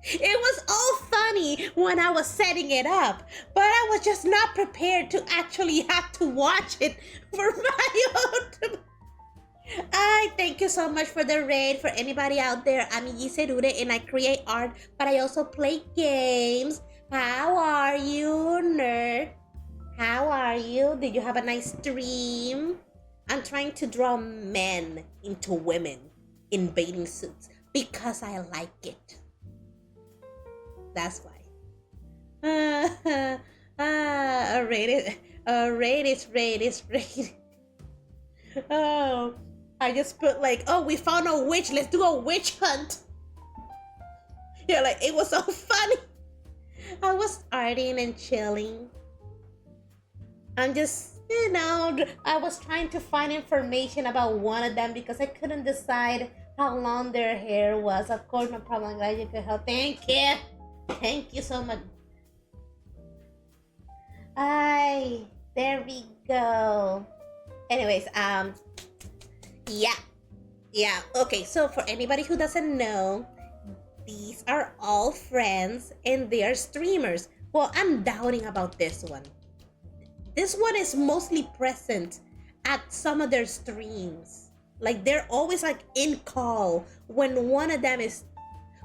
it was all funny when I was setting it up, but I was just not prepared to actually have to watch it for my own. I thank you so much for the raid. For anybody out there, I'm ijiserureart and I create art, but I also play games. How are you, nerd? How are you? Did you have a nice stream? I'm trying to draw men into women in bathing suits because I like it. That's why. Rated. Oh, I just put like, oh, we found a witch. Let's do a witch hunt. Yeah, like it was so funny. I was arting and chilling. I'm just, I was trying to find information about one of them because I couldn't decide how long their hair was. Of course, no problem. I'm glad you could help. Thank you. Thank you so much. Ay, there we go. Anyways, yeah. Okay, so for anybody who doesn't know, these are all friends and they are streamers. Well, I'm doubting about this one. This one is mostly present at some of their streams. Like they're always like in call when one of them is,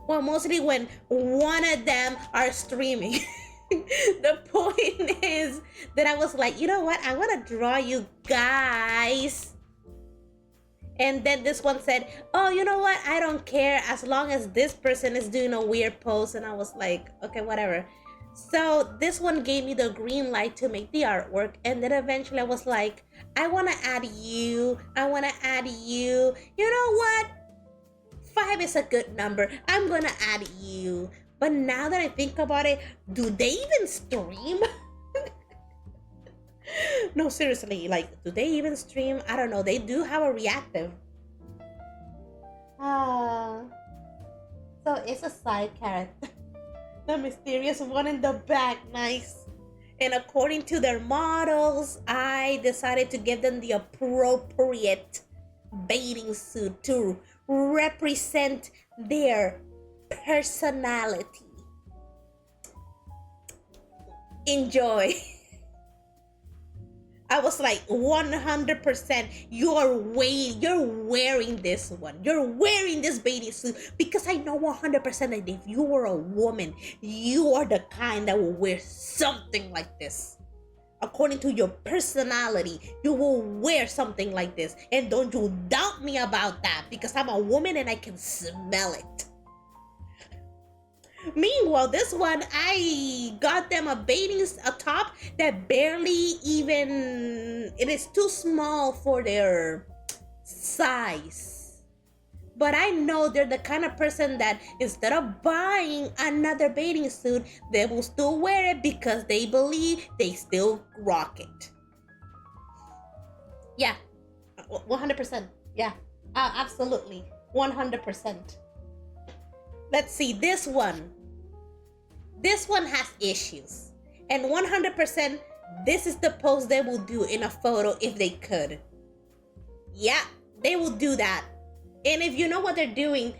well, mostly when one of them are streaming. The point is that I was like, you know what? I want to draw you guys. And then this one said, oh, you know what? I don't care as long as this person is doing a weird pose. And I was like, okay, whatever. So this one gave me the green light to make the artwork. And then eventually I was like, I want to add you. You know what? 5 is a good number. I'm going to add you. But now that I think about it, do they even stream? No, seriously, like, do they even stream? I don't know. They do have a reactive. So it's a side character. The mysterious one in the back, nice. And according to their models, I decided to give them the appropriate bathing suit to represent their personality. Enjoy. I was like 100%. You're wearing this one. You're wearing this bathing suit because I know 100% that if you were a woman, you are the kind that will wear something like this. according to your personality, you will wear something like this. And don't you doubt me about that, because I'm a woman and I can smell it. Meanwhile, this one, I got them a top that barely even, it is too small for their size. But I know they're the kind of person that instead of buying another bathing suit, they will still wear it because they believe they still rock it. Yeah, 100%. Yeah, absolutely. 100%. Let's see, this one. This one has issues. And 100%, this is the pose they will do in a photo if they could. Yeah, they will do that. And if you know what they're doing,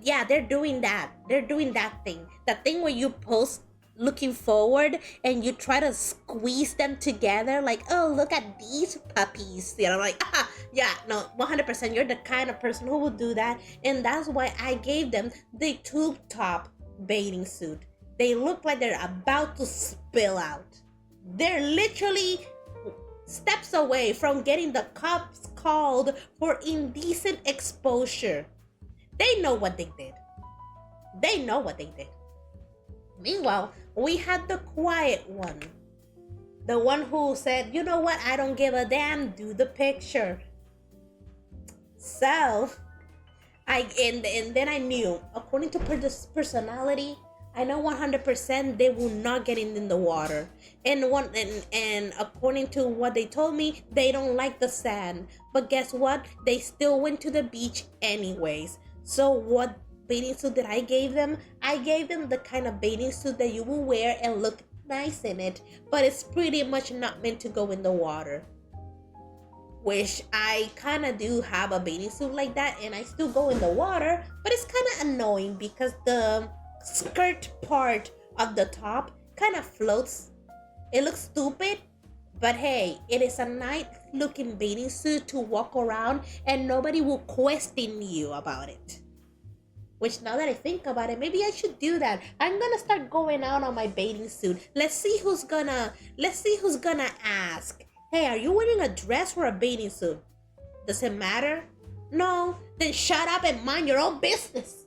yeah, they're doing that. They're doing that thing. That thing where you pose looking forward and you try to squeeze them together like, oh, look at these puppies. You know, like, yeah, no, 100%. You're the kind of person who will do that. And that's why I gave them the tube top bathing suit. They look like they're about to spill out. They're literally steps away from getting the cops called for indecent exposure. They know what they did. They know what they did. Meanwhile, we had the quiet one. The one who said, you know what, I don't give a damn, do the picture. So, and then I knew, according to personality, I know 100% they will not get in the water. And according to what they told me, they don't like the sand. But guess what? They still went to the beach anyways. So what bathing suit that I gave them? I gave them the kind of bathing suit that you will wear and look nice in it, but it's pretty much not meant to go in the water. Which I kind of do have a bathing suit like that, and I still go in the water, but it's kind of annoying because the skirt part of the top kind of floats. It looks stupid, but hey, it is a nice looking bathing suit to walk around and nobody will question you about it. Which, now that I think about it, maybe I should do that. I'm gonna start going out on my bathing suit. Let's see who's gonna ask, hey, are you wearing a dress or a bathing suit? Does it matter? No? Then shut up and mind your own business.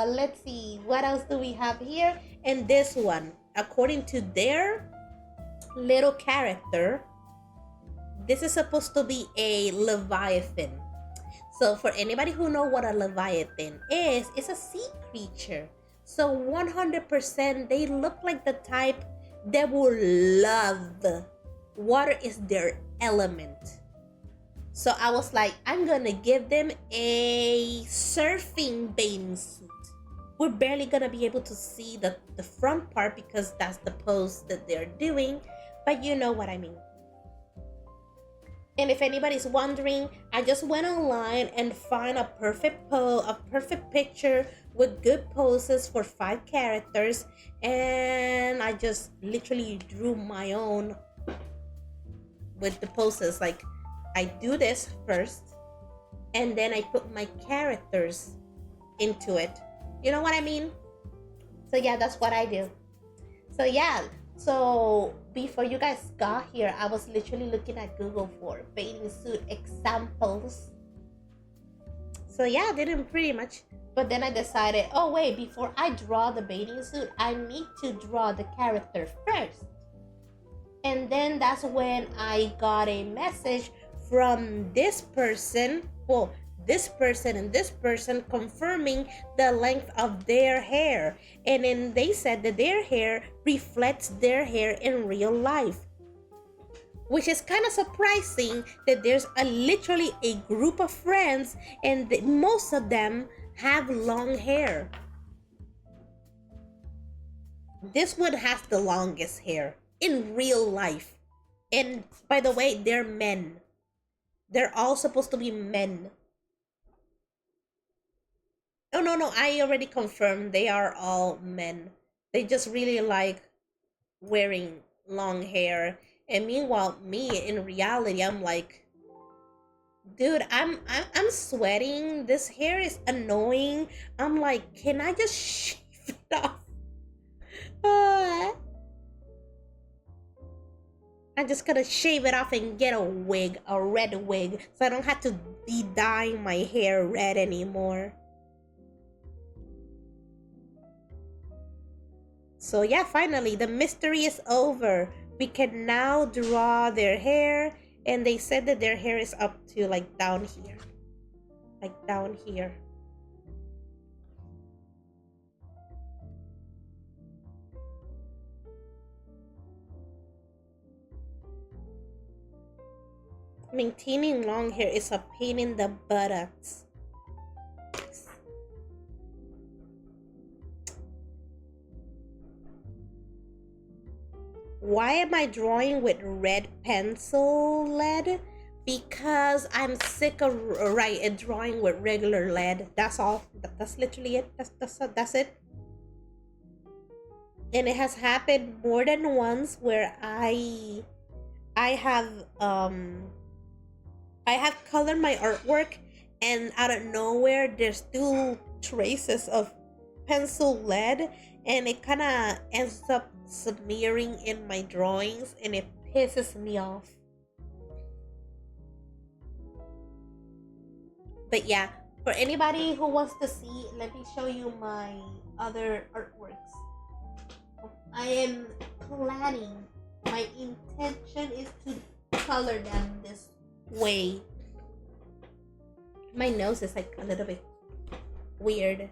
Let's see, what else do we have here? And this one, according to their little character, this is supposed to be a leviathan. So for anybody who know what a leviathan is, it's a sea creature. So 100% they look like the type that will love water, is their element. So I was like, I'm gonna give them a surfing bathing suit. We're barely gonna be able to see the front part because that's the pose that they're doing, but you know what I mean. And if anybody's wondering, I just went online and found a perfect picture with good poses for 5 characters, and I just literally drew my own with the poses. Like, I do this first, and then I put my characters into it. You know what I mean? So yeah, that's what I do. So yeah, so before you guys got here, I was literally looking at Google for bathing suit examples. So yeah, I did pretty much. But then I decided, oh wait, before I draw the bathing suit, I need to draw the character first. And then that's when I got a message from this person, well, this person and this person, confirming the length of their hair. And then they said that their hair reflects their hair in real life. Which is kind of surprising that there's literally a group of friends and most of them have long hair. This one has the longest hair in real life. And by the way, they're men. They're all supposed to be men. Oh, no, I already confirmed they are all men. They just really like wearing long hair. And meanwhile, me, in reality, I'm like, dude, I'm sweating. This hair is annoying. I'm like, can I just shave it off? just gonna shave it off and get a wig, a red wig, so I don't have to be dyeing my hair red anymore. So yeah, finally, the mystery is over. We can now draw their hair, and they said that their hair is up to like down here. Like down here. Maintaining long hair is a pain in the buttocks. Why am I drawing with red pencil lead? Because I'm sick of drawing with regular lead. That's all. That's literally it. That's it. And it has happened more than once where I have colored my artwork, and out of nowhere there's still traces of pencil lead, and it kind of ends up smearing in my drawings, and it pisses me off. But yeah, for anybody who wants to see, let me show you my other artworks. I am planning, my intention is to color them this way. My nose is like a little bit weird.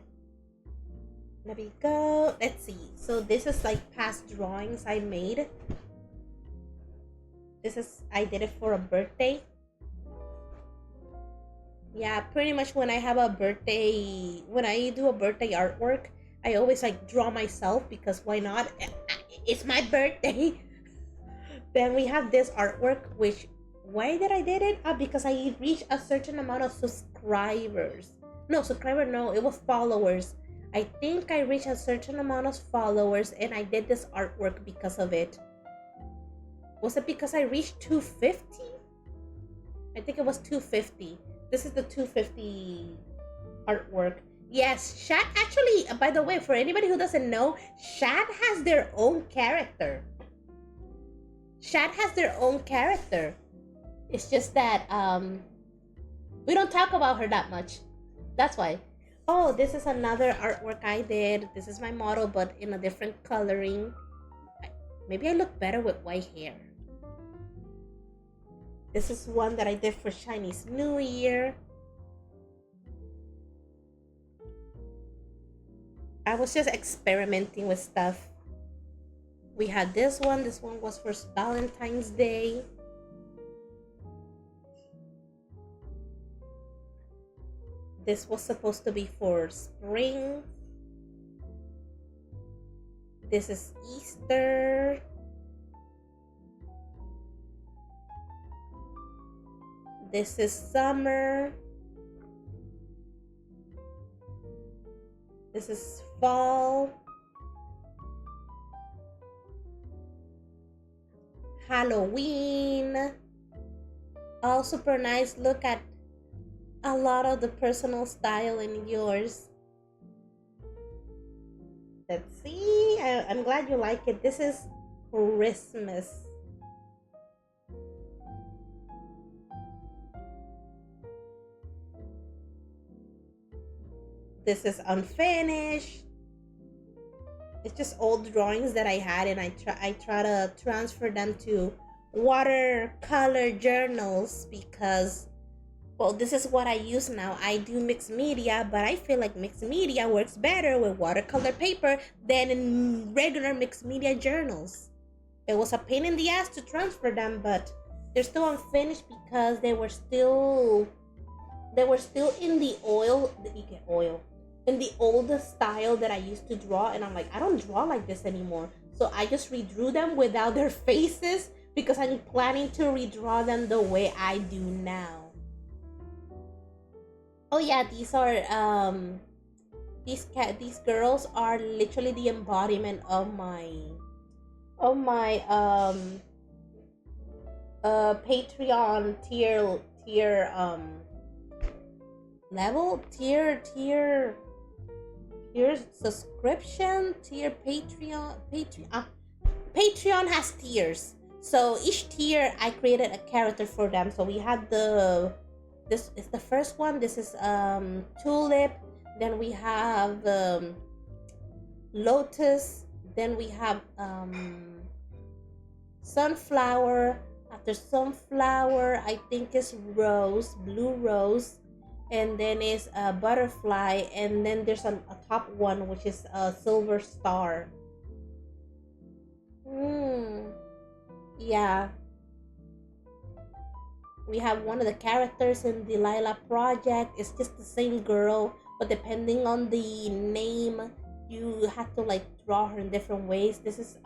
There we go. Let's see. So this is like past drawings I made. I did it for a birthday. Yeah, pretty much when I have a birthday, when I do a birthday artwork, I always like draw myself, because why not? It's my birthday. Then we have this artwork, which, why did I did it? Because I reached a certain amount of subscribers. No, it was followers. I think I reached a certain amount of followers, and I did this artwork because of it. Was it because I reached 250? I think it was 250. This is the 250 artwork. Yes, Shat actually, by the way, for anybody who doesn't know, Shat has their own character. Shat has their own character. It's just that we don't talk about her that much. That's why. Oh, this is another artwork I did. This is my model, but in a different coloring. Maybe I look better with white hair. This is one that I did for Chinese New Year. I was just experimenting with stuff. We had this one. This one was for Valentine's Day. This was supposed to be for spring. This is Easter. This is summer. This is fall. Halloween. All super nice. Look at a lot of the personal style in yours. Let's see. I'm glad you like it. This is Christmas. This is unfinished. It's just old drawings that I had, and I try to transfer them to watercolor journals, because, well, this is what I use now. I do mixed media, but I feel like mixed media works better with watercolor paper than in regular mixed media journals. It was a pain in the ass to transfer them, but they're still unfinished because they were still in the in the old style that I used to draw, and I'm like, I don't draw like this anymore. So I just redrew them without their faces, because I'm planning to redraw them the way I do now. Oh yeah, these are these girls are literally the embodiment of my Patreon tier level tier subscription tier Patreon has tiers. So each tier I created a character for them. So we had this is the first one. This is tulip. Then we have lotus. Then we have sunflower. After sunflower, I think it's rose, blue rose, and then is a butterfly, and then there's a top one which is a silver star. Hmm. Yeah, we have one of the characters in the Lila project. It's just the same girl, but depending on the name, you have to like draw her in different ways. This is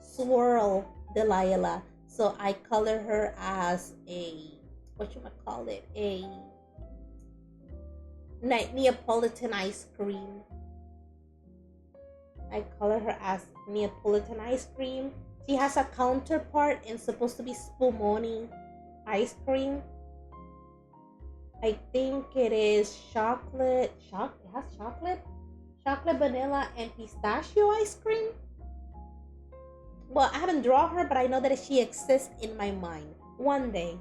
Swirl Delilah. So I color her as a, what you might call it, a Neapolitan ice cream. I color her as Neapolitan ice cream. She has a counterpart and supposed to be Spumoni ice cream. I think it is chocolate. It has chocolate, vanilla, and pistachio ice cream. Well, I haven't drawn her, but I know that she exists in my mind. One day,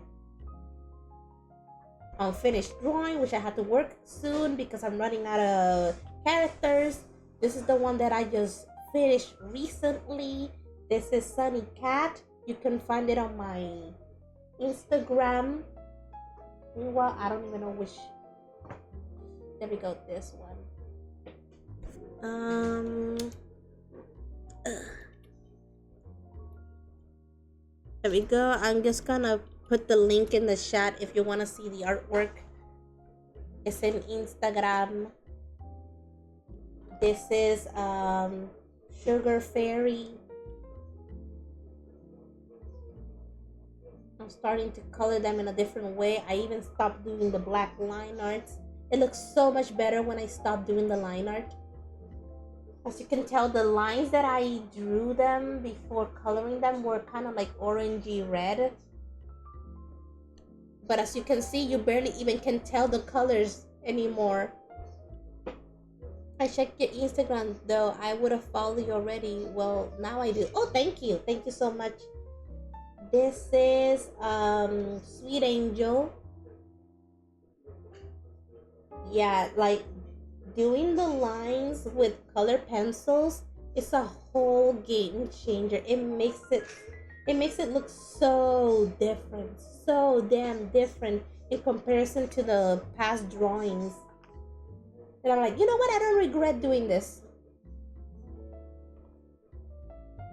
I'll finish drawing, which I have to work soon because I'm running out of characters. This is the one that I just finished recently. This is Sunny Cat. You can find it on my Instagram. Well, I don't even know which. There we go. This one. There we go. I'm just gonna put the link in the chat if you want to see the artwork. It's in Instagram. This is Sugar Fairy. I'm starting to color them in a different way. I even stopped doing the black line arts. It looks so much better when I stop doing the line art. As you can tell, the lines that I drew them before coloring them were kind of like orangey red. But as you can see, you barely even can tell the colors anymore. I checked your Instagram though. I would have followed you already. Well, now I do. Oh, thank you. Thank you so much. This is Sweet Angel. Yeah, like doing the lines with color pencils is a whole game changer. It makes it look so different, so damn different in comparison to the past drawings. And I'm like, you know what? I don't regret doing this.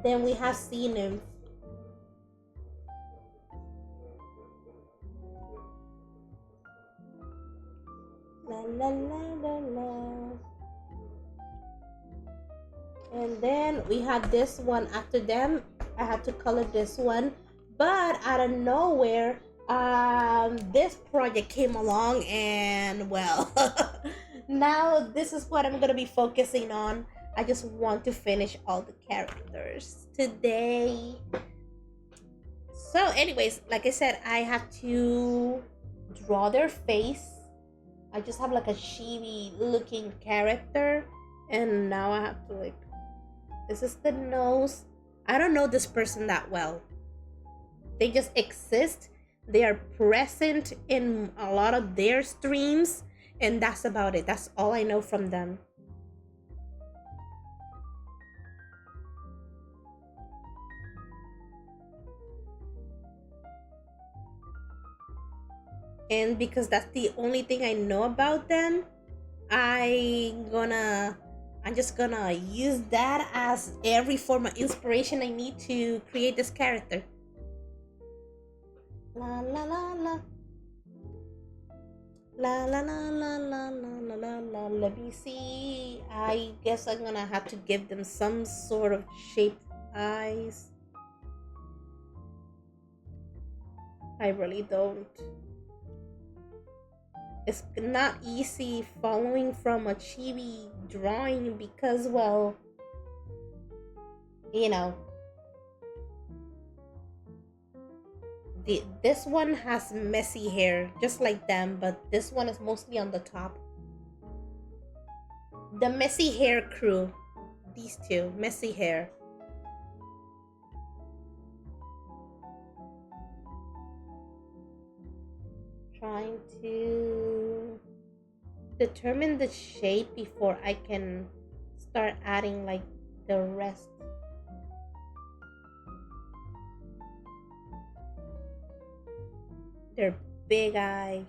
Then we have Sea Nymph. La la la la la. And then we had this one after them. I had to color this one, but out of nowhere, this project came along, and well, now this is what I'm gonna be focusing on. I just want to finish all the characters today. So, anyways, like I said, I have to draw their face. I just have like a chibi looking character, and now I have to like, this is the nose. I don't know this person that well. They just exist. They are present in a lot of their streams, and that's about it. That's all I know from them. And because that's the only thing I know about them, I'm just gonna use that as every form of inspiration I need to create this character. La la la la. La la la la la la la la la. Let me see. I guess I'm gonna have to give them some sort of shaped eyes. I really don't. It's not easy following from a chibi drawing because, well, you know, this one has messy hair just like them, but this one is mostly on the top. The messy hair crew, these two, messy hair. Trying to determine the shape before I can start adding like the rest. Their big eye.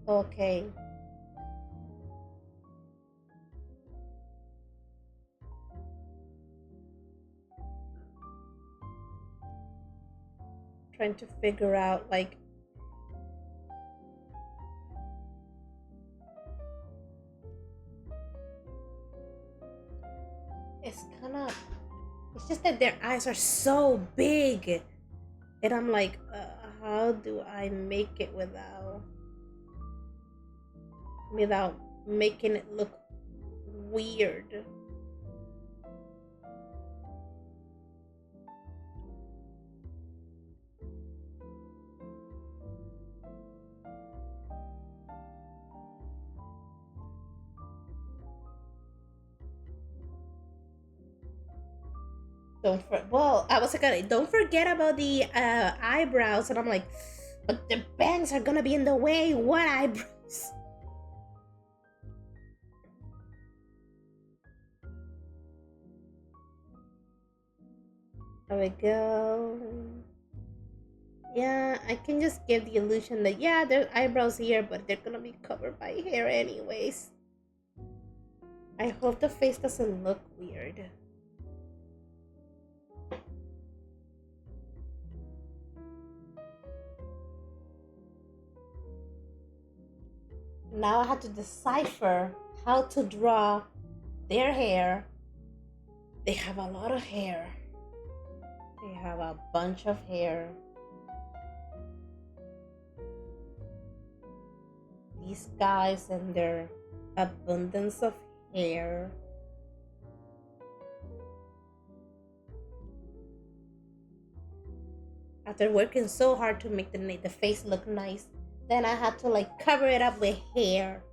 Okay. Trying to figure out like it's kind of, it's just that their eyes are so big, and I'm like, how do I make it without making it look weird? Well, I was like, don't forget about the eyebrows, and I'm like, but the bangs are gonna be in the way. What eyebrows? There we go. Yeah, I can just give the illusion that yeah, there's eyebrows here, but they're gonna be covered by hair anyways. I hope the face doesn't look weird. Now I have to decipher how to draw their hair. They have a lot of hair. They have a bunch of hair. These guys and their abundance of hair. After working so hard to make the face look nice, then I had to like cover it up with hair.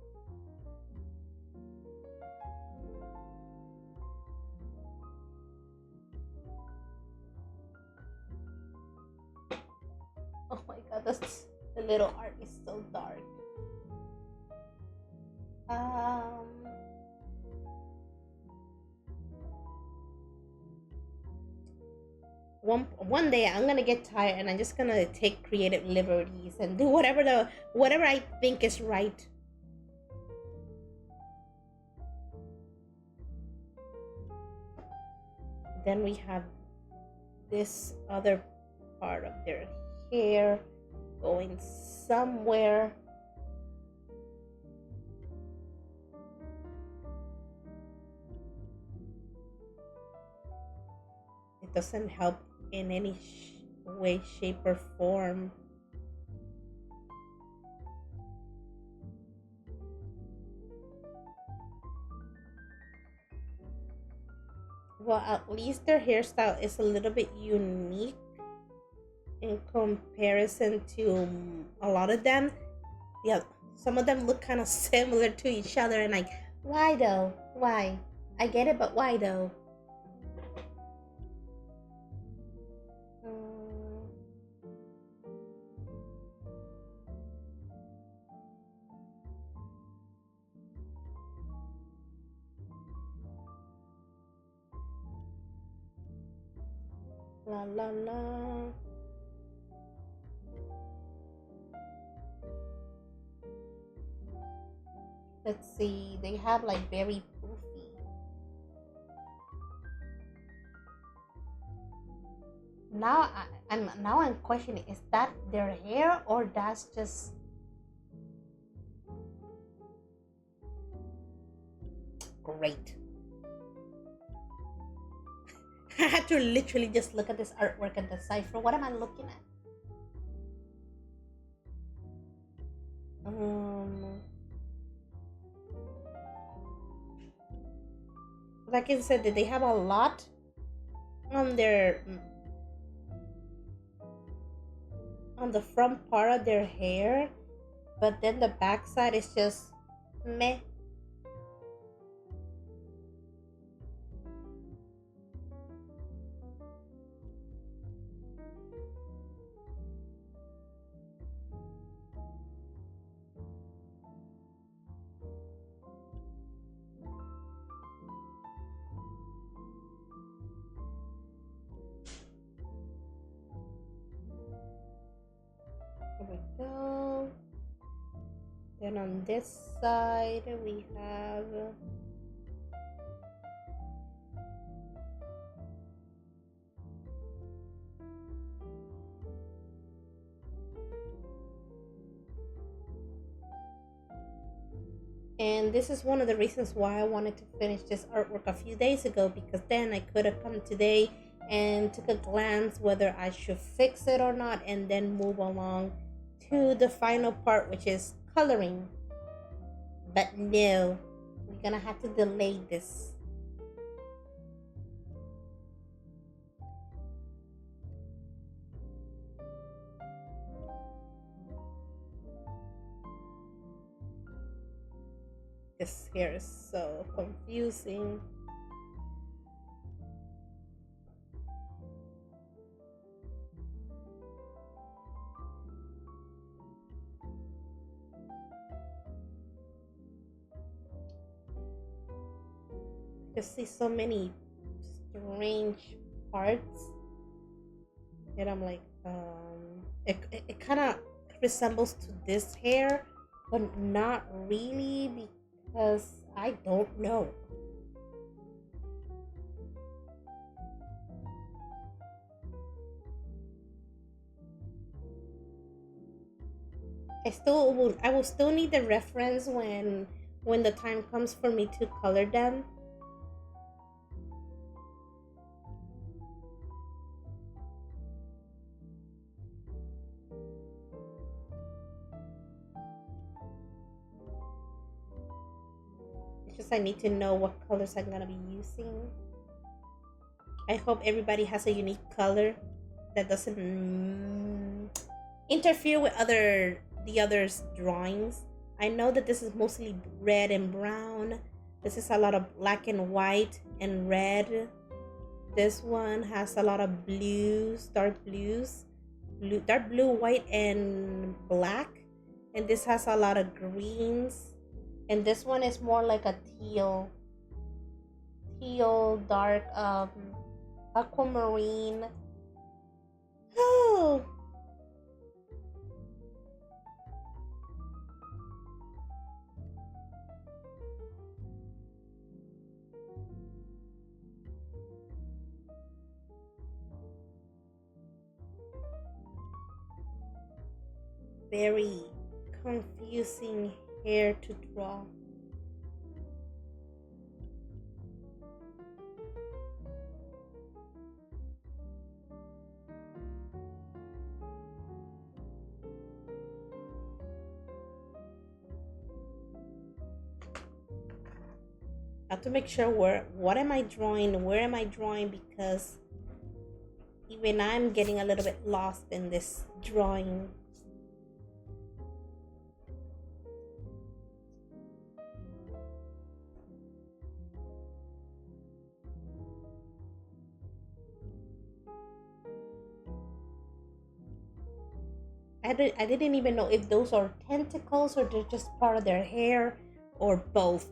Oh my god, the little art is so dark. One day I'm gonna get tired and I'm just gonna take creative liberties and do whatever I think is right. Then we have this other part of their hair going somewhere. It doesn't help in any way, shape, or form. Well, at least their hairstyle is a little bit unique in comparison to a lot of them. Yeah, some of them look kind of similar to each other, and like, why though? Why? I get it, but why though? La la la. Let's see. They have like very poofy. I'm questioning, is that their hair or that's just great? I had to literally just look at this artwork and decipher what am I looking at. Like I said, they have a lot on their on the front part of their hair, but then the back side is just meh. Here we go. Then on this side we have and this is one of the reasons why I wanted to finish this artwork a few days ago, because then I could have come today and took a glance whether I should fix it or not, and then move along to the final part, which is coloring. But no, we're gonna have to delay this. This hair is so confusing. I see so many strange parts that I'm like, it kind of resembles to this hair, but not really, because I don't know. I will still need the reference when the time comes for me to color them. It's just I need to know what colors I'm gonna be using. I hope everybody has a unique color that doesn't interfere with the others' drawings. I know that this is mostly red and brown. This is a lot of black and white and red. This one has a lot of blues, dark blues, dark blue, white, and black. And this has a lot of greens. And this one is more like a teal, dark, aquamarine. Oh, very confusing hair to draw. I have to make sure what am I drawing, where am I drawing, because even I'm getting a little bit lost in this drawing. I didn't even know if those are tentacles or they're just part of their hair or both.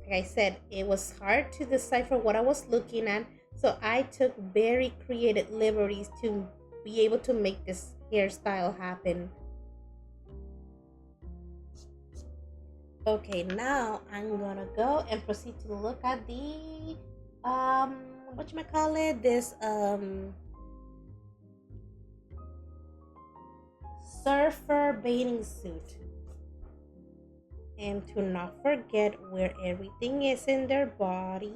Like I said, it was hard to decipher what I was looking at, so I took very creative liberties to be able to make this hairstyle happen. Okay, now I'm gonna go and proceed to look at the what you call it, this surfer bathing suit, and to not forget where everything is in their body.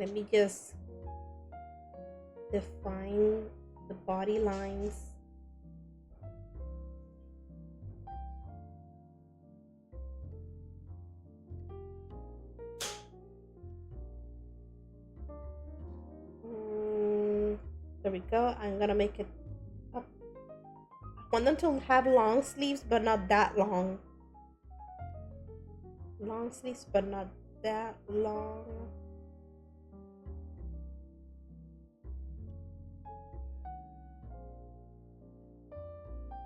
Let me just define the body lines. There we go. I'm gonna make it up. I want them to have long sleeves, but not that long. Long sleeves, but not that long.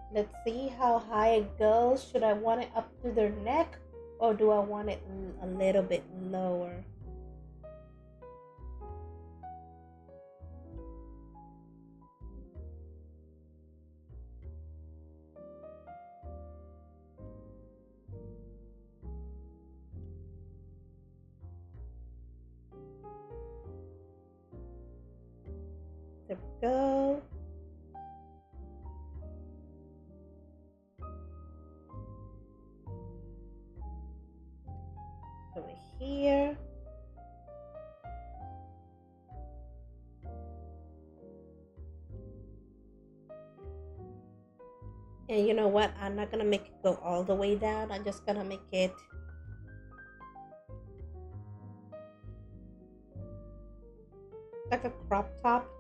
Let's see how high it goes. Should I want it up to their neck, or do I want it a little bit lower? There we go. Over here. And you know what? I'm not gonna make it go all the way down. I'm just gonna make it like a crop top.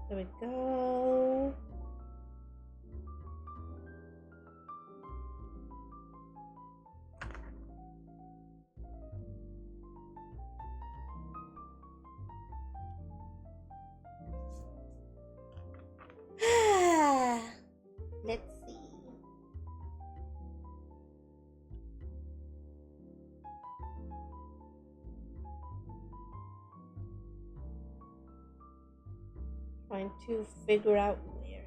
There we go. Let's see. Trying to figure out where.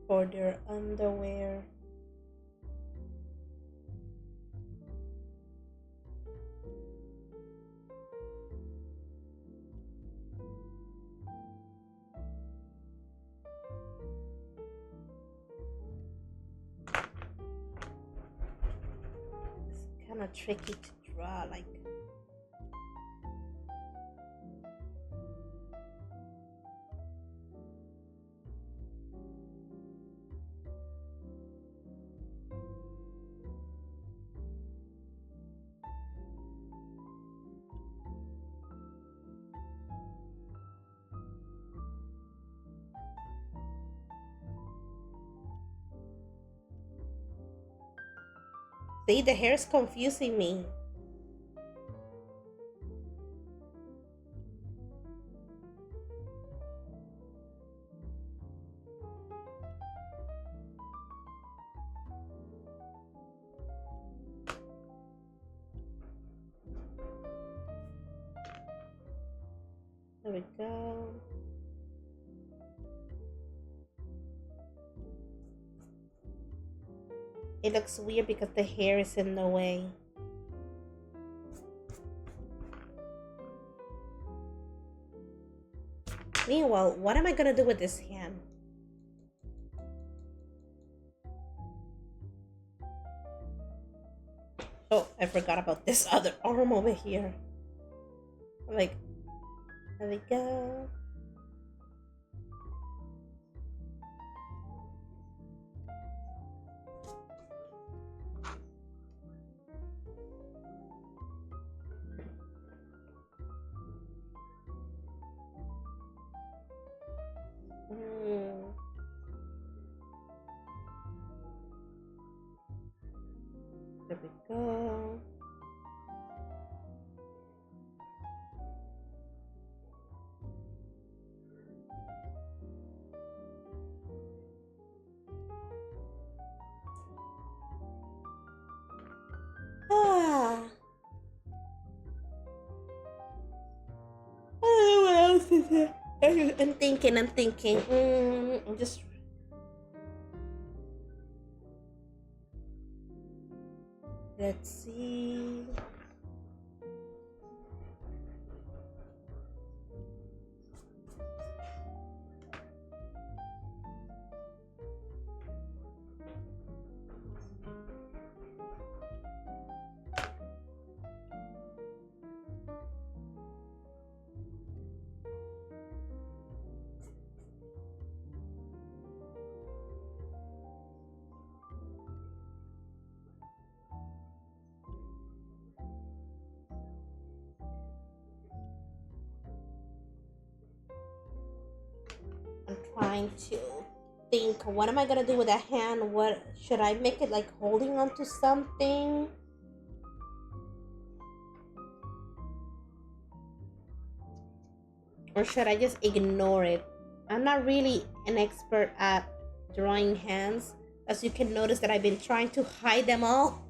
For their underwear. It's kind of tricky to draw, like. See, the hair is confusing me. There we go. It looks weird because the hair is in the way. Meanwhile, what am I gonna do with this hand? Oh, I forgot about this other arm over here. Like, there we go. There we go. I'm thinking. I'm just let's see. I'm trying to think. What am I gonna do with that hand? What should I make it like holding onto something? Or should I just ignore it? I'm not really an expert at drawing hands. As you can notice that I've been trying to hide them all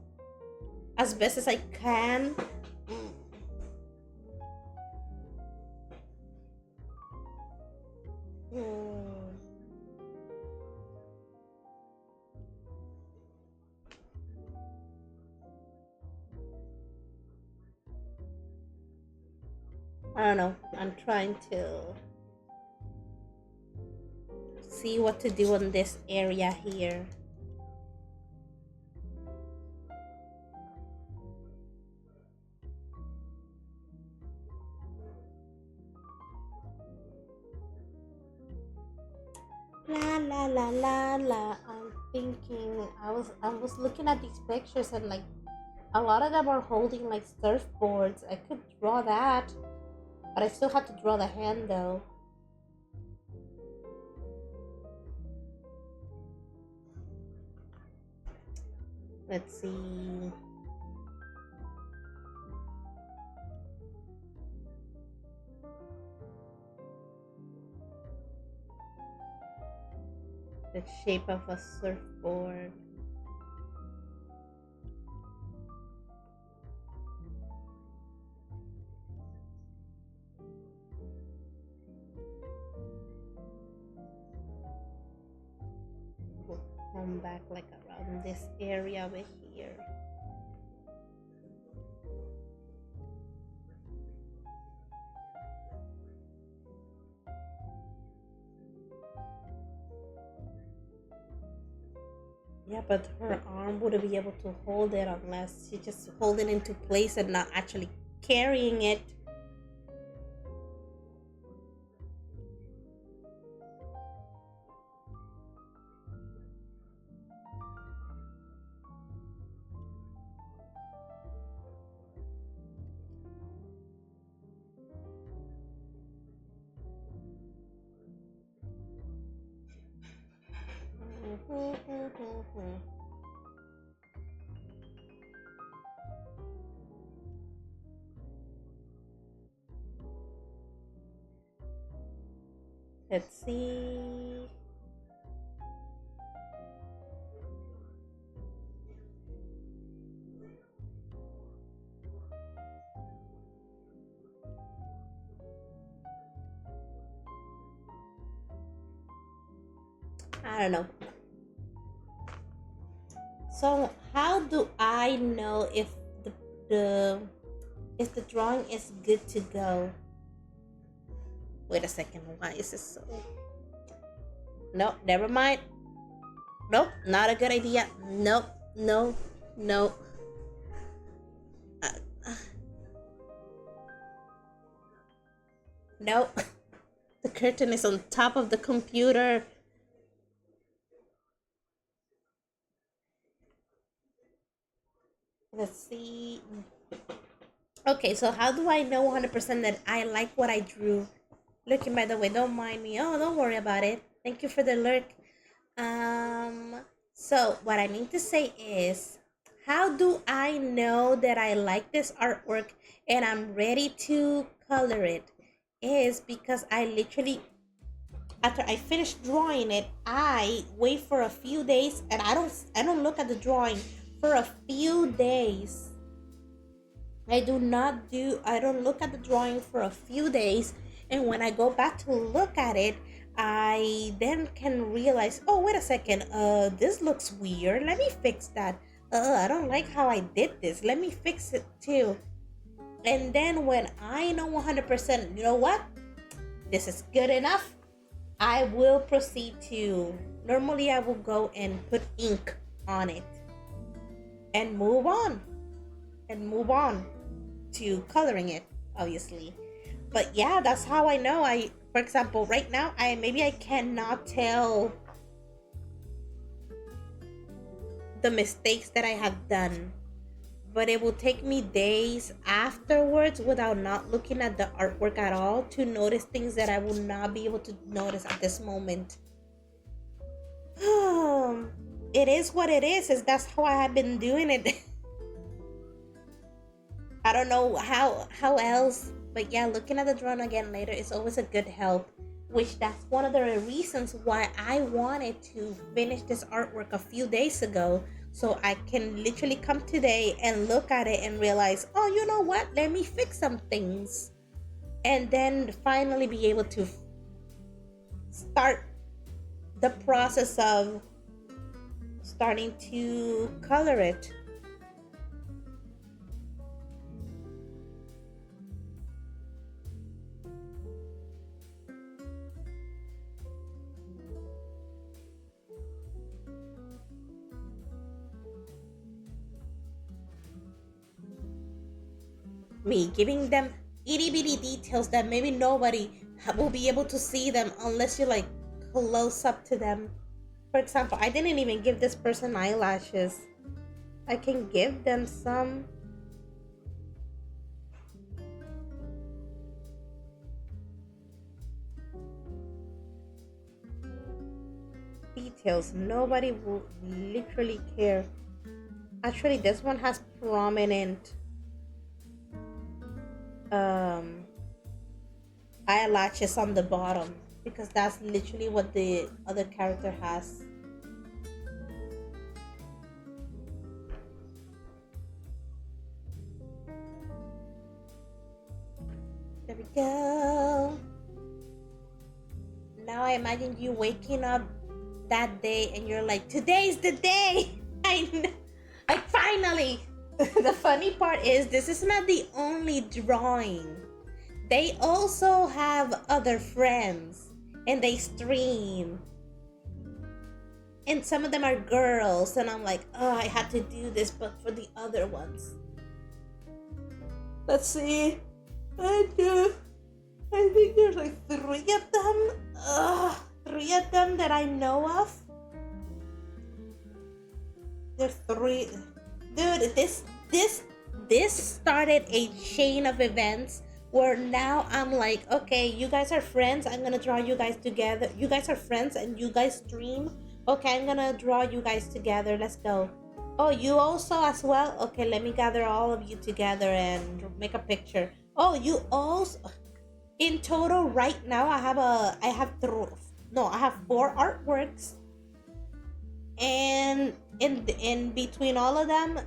as best as I can. Hmm. I don't know. I'm trying to see what to do in this area here. La la la la la. I'm thinking. I was looking at these pictures and like a lot of them are holding like surfboards. I could draw that, but I still have to draw the hand though. Let's see. The shape of a surfboard. We'll come back like around this area over here. Yeah, but her arm wouldn't be able to hold it unless she just hold it into place and not actually carrying it. Let's see. I don't know. So how do I know the if the drawing is good to go? Wait a second. Why is this so? Nope. Never mind. Nope. Not a good idea. Nope. No. No. Uh, uh, nope. The curtain is on top of the computer. Let's see. Okay, so how do I know 100% that I like what I drew? Looking, by the way, don't mind me. Oh, don't worry about it. Thank you for the lurk. So what I mean to say is, how do I know that I like this artwork and I'm ready to color it? Is because I literally, after I finish drawing it, I wait for a few days and I don't look at the drawing for a few days. I don't look at the drawing for a few days, And when I go back to look at it, I then can realize, oh, wait a second, this looks weird. Let me fix that. I don't like how I did this. Let me fix it too. And then when I know 100%, you know what? This is good enough. I will proceed to, normally I will go and put ink on it and move on to coloring it, obviously. But yeah, that's how I know. For example, right now, I cannot tell the mistakes that I have done, but it will take me days afterwards without not looking at the artwork at all to notice things that I will not be able to notice at this moment. It is what it is that's how I have been doing it. I don't know how else, but yeah, looking at the drawing again later is always a good help. Which that's one of the reasons why I wanted to finish this artwork a few days ago, so I can literally come today and look at it and realize, oh, you know what? Let me fix some things, and then finally be able to start the process of starting to color it. Me giving them itty bitty details that maybe nobody will be able to see them unless you like close up to them. For example, I didn't even give this person eyelashes. I can give them some. Details. Nobody will literally care. Actually, this one has prominent eyelashes on the bottom because that's literally what the other character has. There we go. Now I imagine you waking up that day and you're like, today's the day. I finally. The funny part is this is not the only drawing. They also have other friends and they stream. And some of them are girls, and I'm like, oh, I had to do this, but for the other ones. Let's see. I think there's like 3 of them. 3 of them that I know of. There's 3. Dude, this started a chain of events where now I'm like, okay, you guys are friends. I'm gonna draw you guys together. You guys are friends and you guys stream. Okay, I'm gonna draw you guys together. Let's go. Oh, you also as well? Okay, let me gather all of you together and make a picture. Oh, you also. In total, right now, I have 4 artworks, and in between all of them,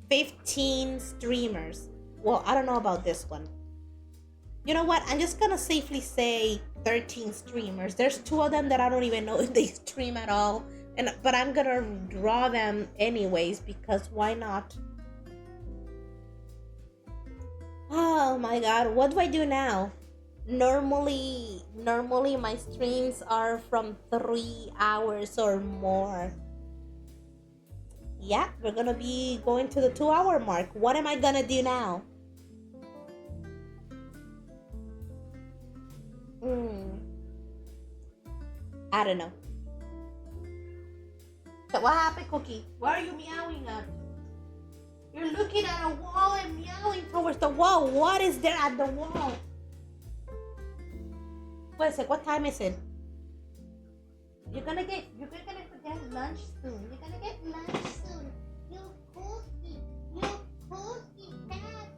15 streamers. Well, I don't know about this one. You know what? I'm just gonna safely say 13 streamers. There's 2 of them that I don't even know if they stream at all, but I'm gonna draw them anyways because why not? Oh my god, what do I do now? Normally my streams are from 3 hours or more. Yeah, we're gonna be going to the 2-hour mark. What am I gonna do now? I don't know. So what happened, Cookie? Why are you meowing at? You're looking at a wall and meowing towards the wall. What is there at the wall? Wait a sec, what time is it? You're gonna get lunch soon. You're gonna get lunch soon. You cookie cat.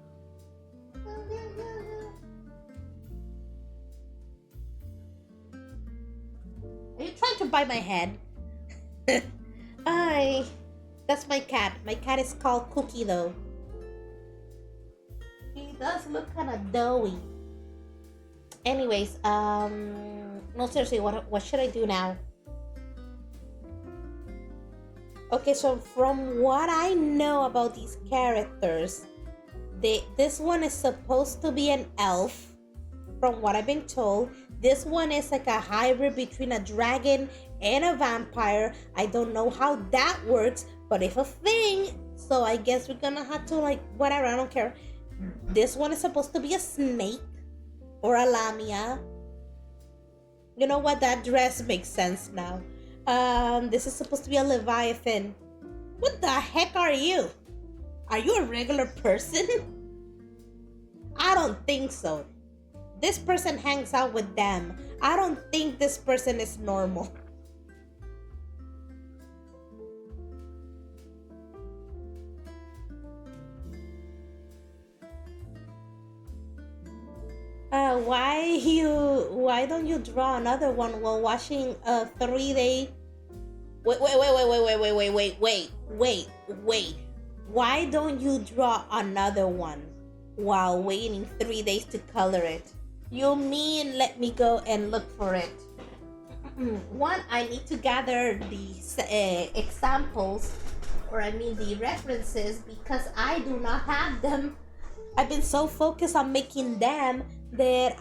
Are you trying to bite my head? That's my cat. My cat is called Cookie though. He does look kind of doughy. Anyways, no, seriously, what should I do now? Okay, so from what I know about these characters, this one is supposed to be an elf, from what I've been told. This one is like a hybrid between a dragon and a vampire. I don't know how that works, but if a thing, so I guess we're gonna have to, like, whatever, I don't care. This one is supposed to be a snake or a lamia. You know what? That dress makes sense now. This is supposed to be a leviathan. What the heck are you? Are you a regular person? I don't think so. This person hangs out with them. I don't think this person is normal. Why don't you draw another one while watching a 3-day? Wait. Why don't you draw another one while waiting 3 days to color it? You mean let me go and look for it? One, I need to gather the examples, or I mean the references, because I do not have them. I've been so focused on making them that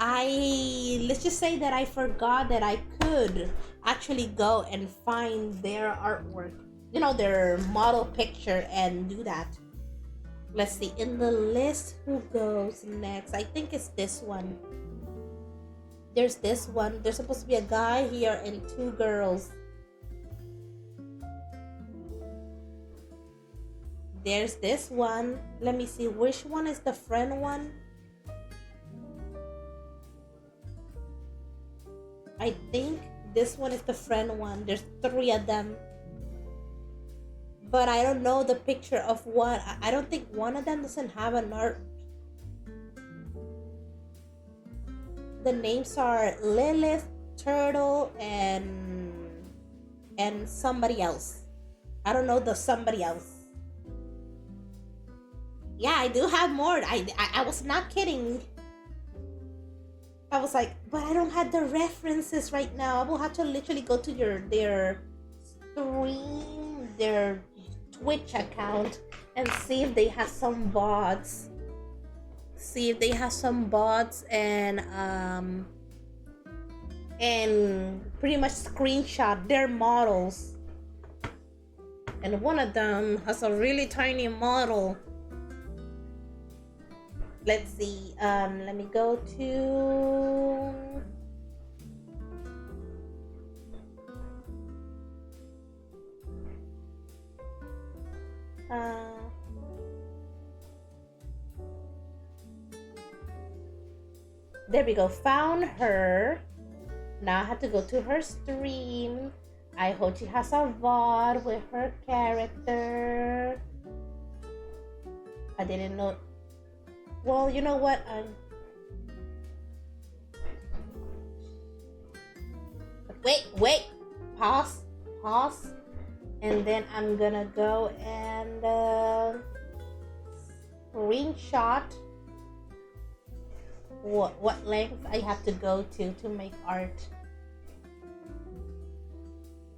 let's just say that I forgot that I could actually go and find their artwork, their model picture, and do that. Let's see, in the list, who goes next? I think it's this one. There's this one. There's supposed to be a guy here and two girls. There's this one. Let me see, which one is the friend one? I think this one is the friend one. There's 3 of them. But I don't know the picture of one. I don't think one of them doesn't have an art. The names are Lilith, Turtle, and somebody else. I don't know the somebody else. Yeah, I do have more. I was not kidding. I was like, but I don't have the references right now. I will have to literally go to their stream, their Twitch account, and see if they have some bots. And pretty much screenshot their models. And one of them has a really tiny model. Let's see. Let me go to. There we go. Found her. Now I have to go to her stream. I hope she has a VOD with her character. I didn't know. Well, you know what? Wait. Pause. And then I'm gonna go and screenshot what length I have to go to make art.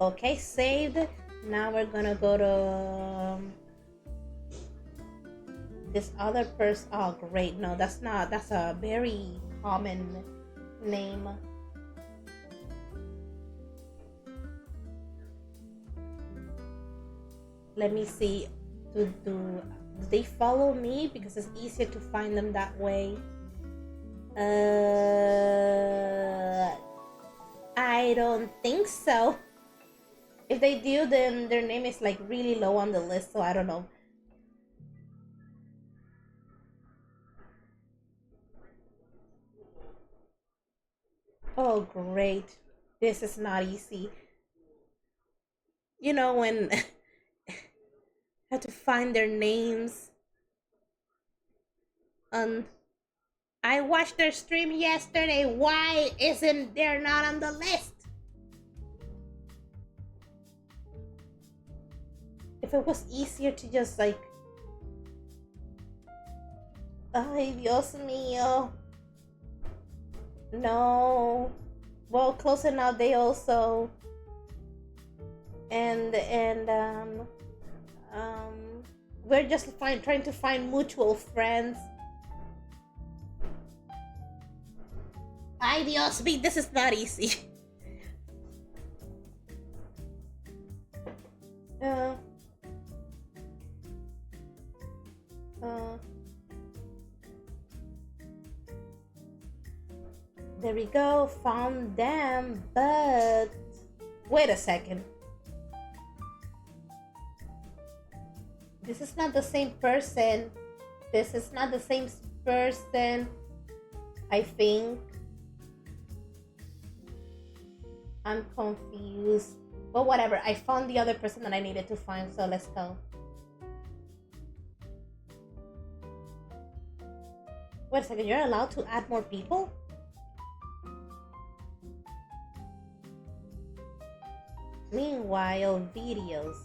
Okay, saved. Now we're gonna go to this other person. Oh great, no, that's not. That's a very common name. Let me see. Do they follow me? Because it's easier to find them that way. I don't think so. If they do, then their name is like really low on the list, so I don't know. Oh great, this is not easy. You know, when had to find their names. I watched their stream yesterday. Why isn't they're not on the list? If it was easier to just like, ay Dios mío. No. Well, close enough. They also and um we're just trying to find mutual friends. Ay Dios, this is not easy. uh, uh, there we go, found them, but wait a second. This is not the same person. This is not the same person, I think. I'm confused. But whatever, I found the other person that I needed to find, so let's go. Wait a second, you're allowed to add more people? Meanwhile, videos.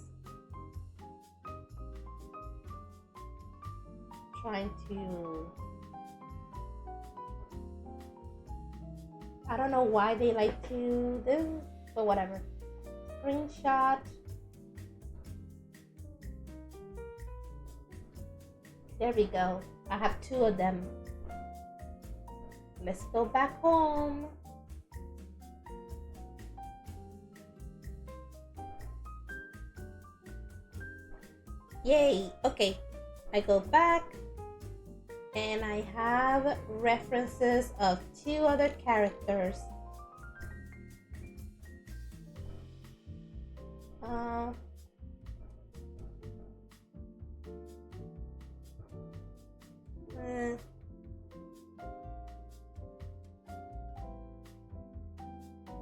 Trying to... I don't know why they like to do, but whatever. Screenshot. There we go. I have 2 of them. Let's go back home. Yay. Okay. I go back and I have references of 2 other characters.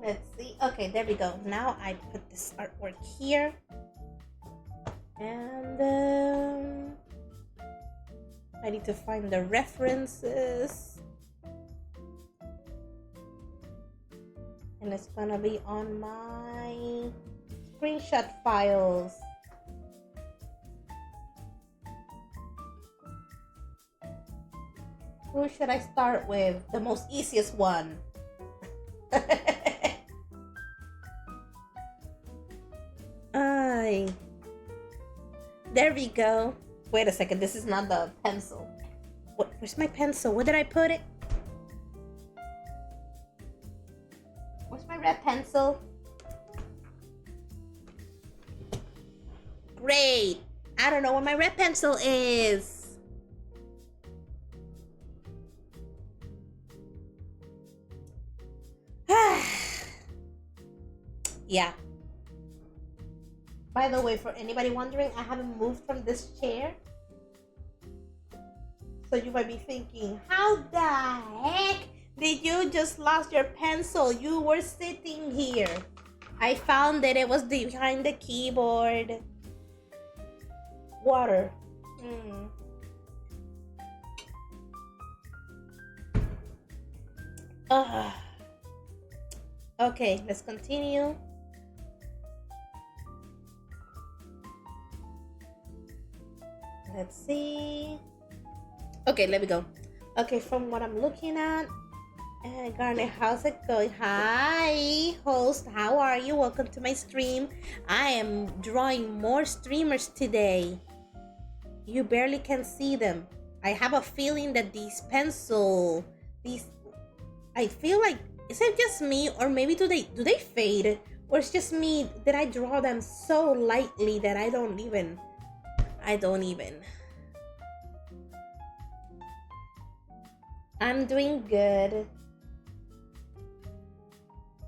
Let's see. Okay, there we go. Now I put this artwork here. And I need to find the references. And it's gonna be on my screenshot files. Who should I start with? The most easiest one. Ay. There we go. Wait a second, this is not the pencil. Where's my pencil? Where did I put it? Where's my red pencil? Great. I don't know where my red pencil is. Yeah. By the way, for anybody wondering, I haven't moved from this chair. So you might be thinking, how the heck did you just lost your pencil? You were sitting here. I found that it was behind the keyboard. Water. Okay, let's continue. Let's see. Okay, let me go. Okay, from what I'm looking at, Garnet, how's it going? Hi, host. How are you? Welcome to my stream. I am drawing more streamers today. You barely can see them. I have a feeling that I feel like, is it just me, or maybe do they fade, or it's just me that I draw them so lightly that I don't even. I'm doing good.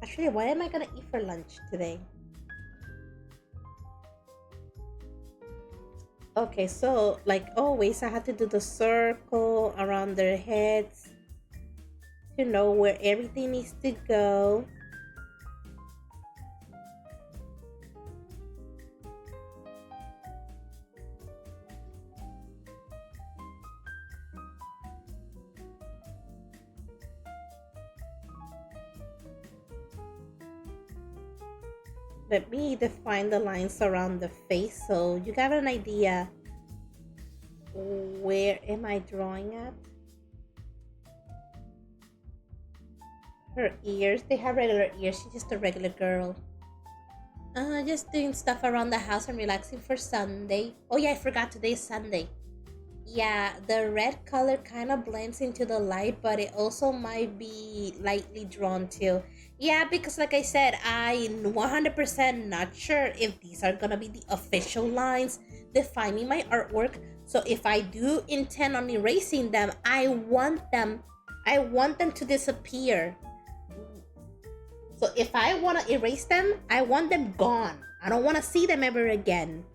Actually, what am I gonna eat for lunch today? Okay, so like always, I have to do the circle around their heads to know where everything needs to go. Let me define the lines around the face so you got an idea where am I drawing at. Her ears, they have regular ears. She's just a regular girl. Just doing stuff around the house and relaxing for Sunday. Oh yeah, I forgot today's Sunday. Yeah, the red color kind of blends into the light, but it also might be lightly drawn too. Yeah, because like I said, I'm 100% not sure if these are gonna be the official lines defining my artwork. So if I do intend on erasing them, I want them to disappear. So if I want to erase them, I want them gone. I don't want to see them ever again.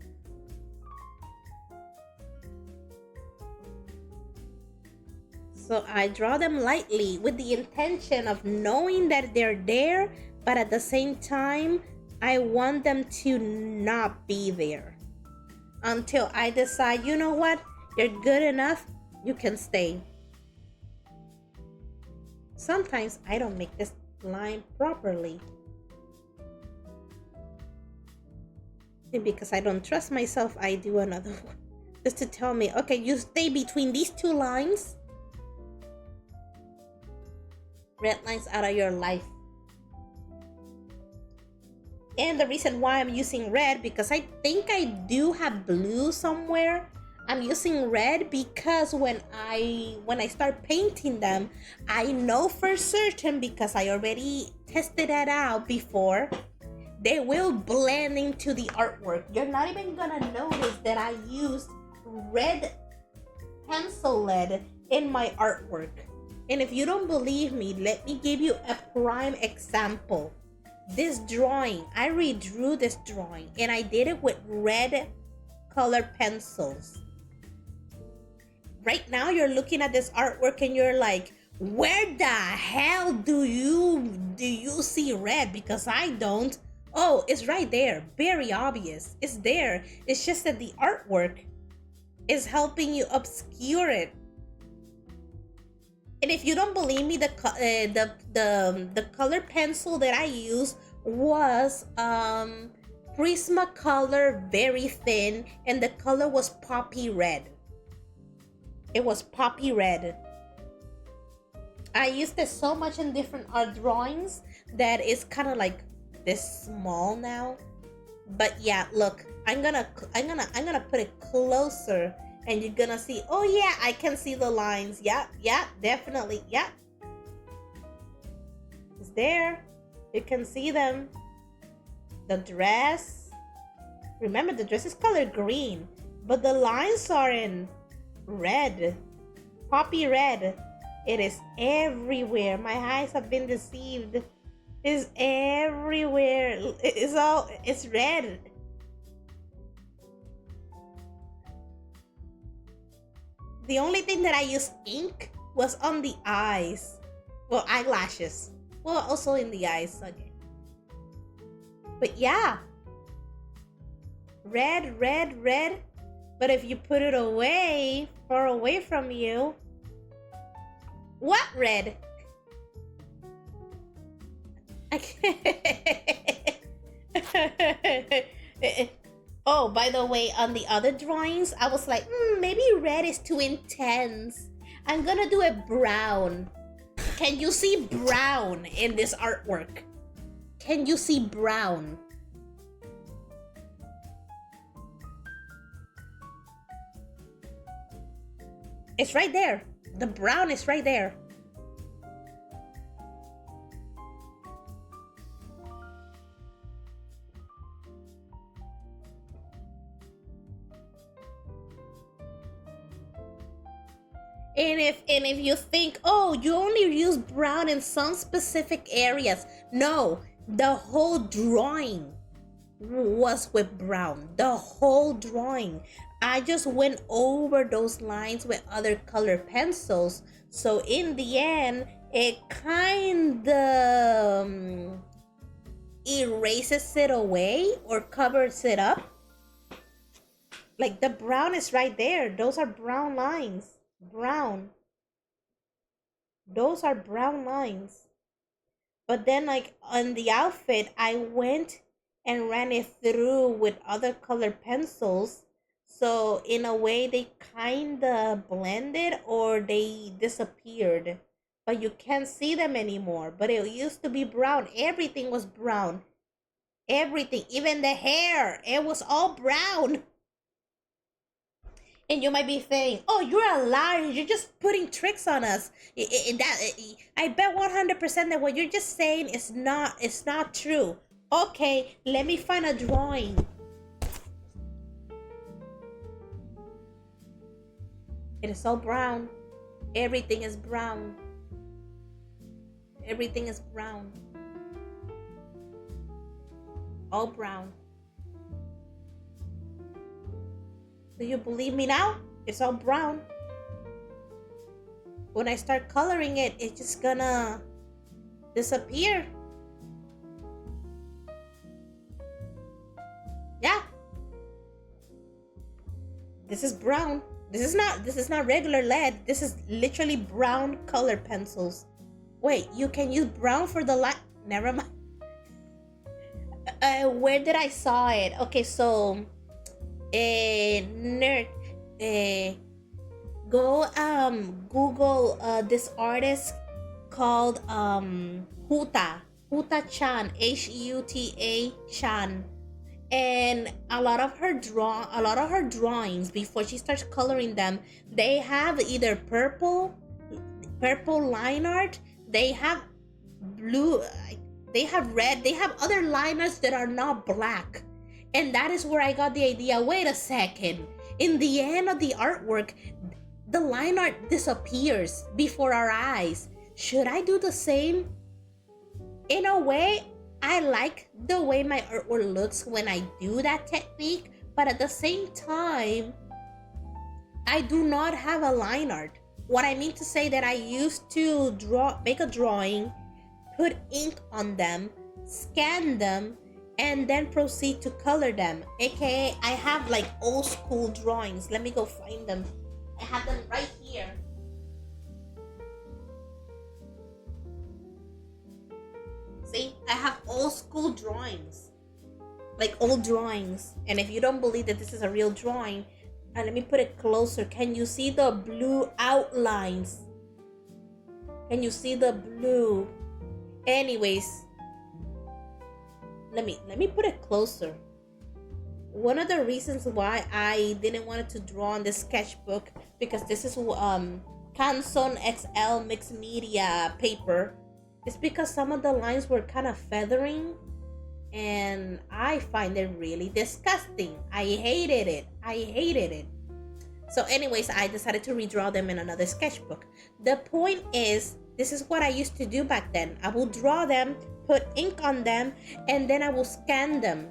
So I draw them lightly with the intention of knowing that they're there, but at the same time, I want them to not be there until I decide, you know what, you're good enough, you can stay. Sometimes I don't make this line properly. And because I don't trust myself, I do another one. Just to tell me, okay, you stay between these two lines. Red lines out of your life. And the reason why I'm using red, because I think I do have blue somewhere. I'm using red because when I start painting them, I know for certain, because I already tested that out before, they will blend into the artwork. You're not even gonna notice that I used red pencil lead in my artwork. And if you don't believe me, let me give you a prime example. This drawing, I redrew this drawing and I did it with red color pencils. Right now you're looking at this artwork and you're like, where the hell do you see red? Because I don't. Oh, it's right there. Very obvious. It's there. It's just that the artwork is helping you obscure it. And if you don't believe me, the color pencil that I used was Prismacolor, very thin, and the color was poppy red. It was poppy red. I used it so much in different art drawings that it's kind of like this small now. But yeah, look, I'm gonna put it closer. And you're gonna see, oh yeah, I can see the lines. Yeah, definitely. Yeah. It's there. You can see them. The dress. Remember, the dress is colored green, but the lines are in red. Poppy red. It is everywhere. My eyes have been deceived. It's everywhere. It's red. The only thing that I used ink was on the eyes. Well, eyelashes. Well, also in the eyes again. But yeah. Red, red, red. But if you put it away, far away from you. What red? I can't. Oh, by the way, on the other drawings, I was like, maybe red is too intense. I'm gonna do a brown. Can you see brown in this artwork? Can you see brown? It's right there. The brown is right there. And if you think, oh, you only use brown in some specific areas, no, the whole drawing was with brown. The whole drawing. I just went over those lines with other color pencils. So in the end, it kind of erases it away or covers it up. Like the brown is right there. Those are brown lines. Brown. Those are brown lines. But then like on the outfit, I went and ran it through with other color pencils. So in a way they kind of blended or they disappeared. but you can't see them anymore. But it used to be brown. Everything was brown. Everything, even the hair, it was all brown. And you might be saying, "Oh, you're a liar. You're just putting tricks on us." I bet 100% that what you're just saying is not. It's not true. Okay, let me find a drawing. It is all brown. Everything is brown. Everything is brown. All brown. Do you believe me now? It's all brown. When I start coloring it, it's just gonna disappear. Yeah. This is brown. This is not regular lead. This is literally brown color pencils. Wait, you can use brown for the light. Never mind. Where did I saw it? Okay, so nerd, go Google this artist called Huta Chan, Huta Chan. And a lot of her drawings, before she starts coloring them, they have either purple line art, they have blue, they have red, they have other line arts that are not black. And that is where I got the idea. Wait a second. In the end of the artwork, the line art disappears before our eyes. Should I do the same? In a way, I like the way my artwork looks when I do that technique, but at the same time, I do not have a line art. What I mean to say that I used to make a drawing, put ink on them, scan them, and then proceed to color them. AKA, I have like old school drawings. Let me go find them. I have them right here. See, I have old school drawings, like old drawings. And if you don't believe that this is a real drawing, let me put it closer. Can you see the blue outlines? Can you see the blue? Anyways, let me put it closer. One of the reasons why I didn't want to draw on this sketchbook, because this is Canson XL mixed media paper, is because some of the lines were kind of feathering, and I find it really disgusting. I hated it. So anyways, I decided to redraw them in another sketchbook. The point is, this is what I used to do back then. I will draw them, put ink on them, and then I will scan them.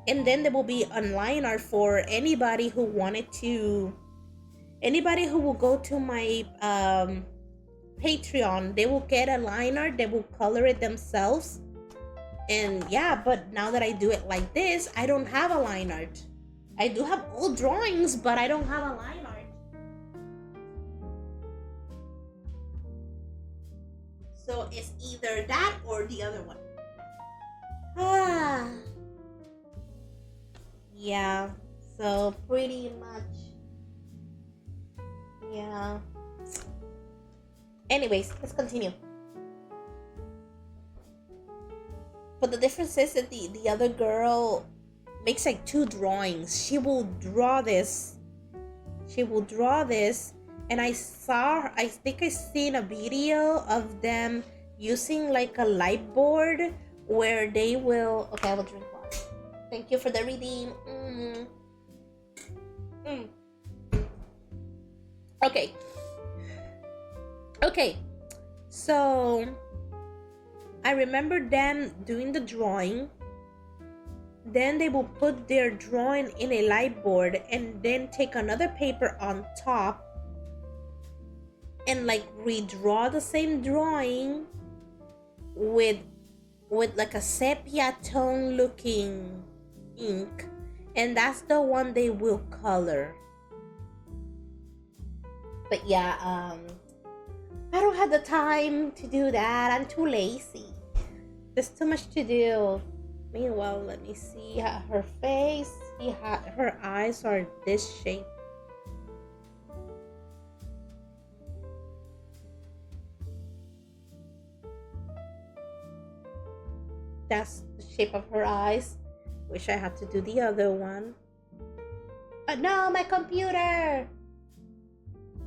And then there will be a line art for anybody who wanted to, anybody who will go to my Patreon, they will get a line art, they will color it themselves. And yeah, but now that I do it like this, I don't have a line art. I do have old drawings, but I don't have a line art. So it's either that or the other one. Yeah, so pretty much. Yeah. Anyways, let's continue. But the difference is that the other girl makes like two drawings. She will draw this. And I think I seen a video of them using like a light board where they will, okay, I will drink water. Thank you for the redeem. Okay, so I remember them doing the drawing. Then they will put their drawing in a light board and then take another paper on top and like redraw the same drawing with like a sepia tone looking ink, and that's the one they will color. But yeah, I don't have the time to do that. I'm too lazy. There's too much to do. Meanwhile, let me see her face. Her eyes are this shape. That's the shape of her eyes. Wish I had to do the other one. No, my computer!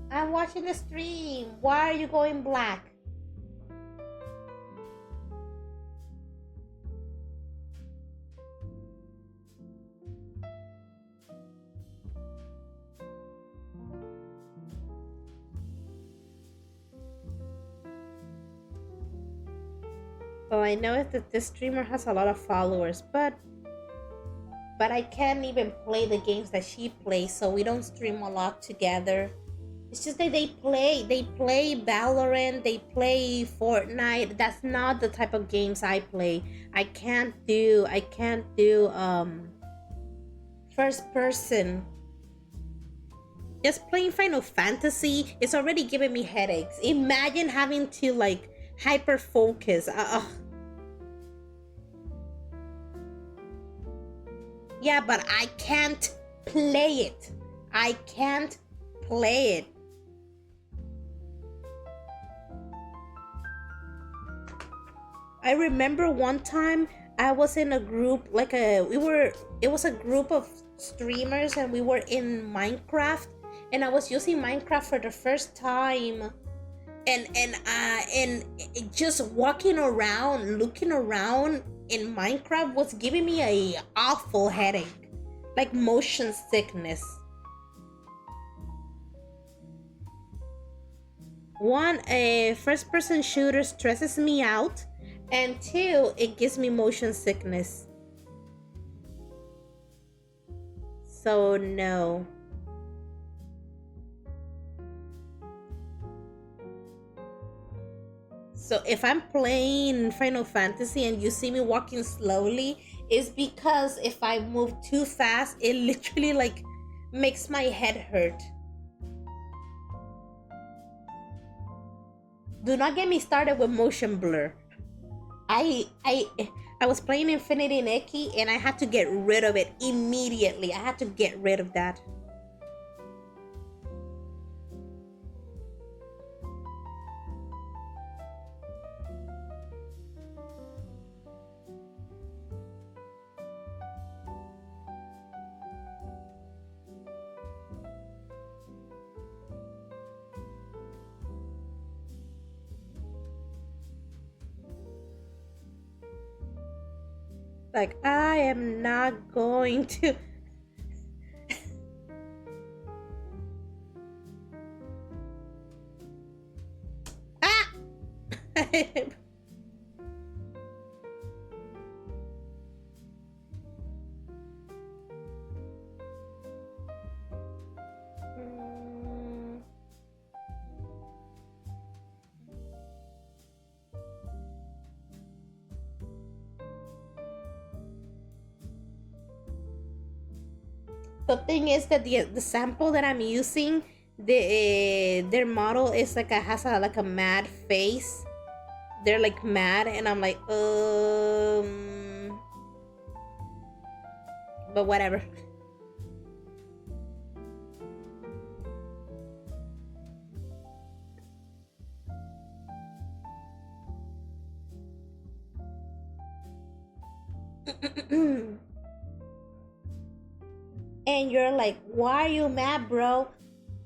I'm watching the stream. Why are you going black? Oh, I know that this streamer has a lot of followers, but I can't even play the games that she plays, so we don't stream a lot together. It's just that they play Valorant, they play Fortnite. That's not the type of games I play. I can't do first person. Just playing Final Fantasy is already giving me headaches. Imagine having to like hyper focus. Yeah, but I can't play it. I can't play it. I remember one time I was in a group, like it was a group of streamers and we were in Minecraft and I was using Minecraft for the first time and just walking around, looking around in Minecraft was giving me a awful headache, like motion sickness. One, a first person shooter stresses me out, and two, it gives me motion sickness. So, no. So, if I'm playing Final Fantasy and you see me walking slowly, it's because if I move too fast, it literally like makes my head hurt. Do not get me started with motion blur. I I I was playing Infinity Nikki and I had to get rid of it immediately. I had to get rid of that. Like I am not going to. Ah. Mm, the thing is that the sample that I'm using, their model is like a has a like a mad face. They're like mad, and I'm like, but whatever. And you're like, why are you mad, bro?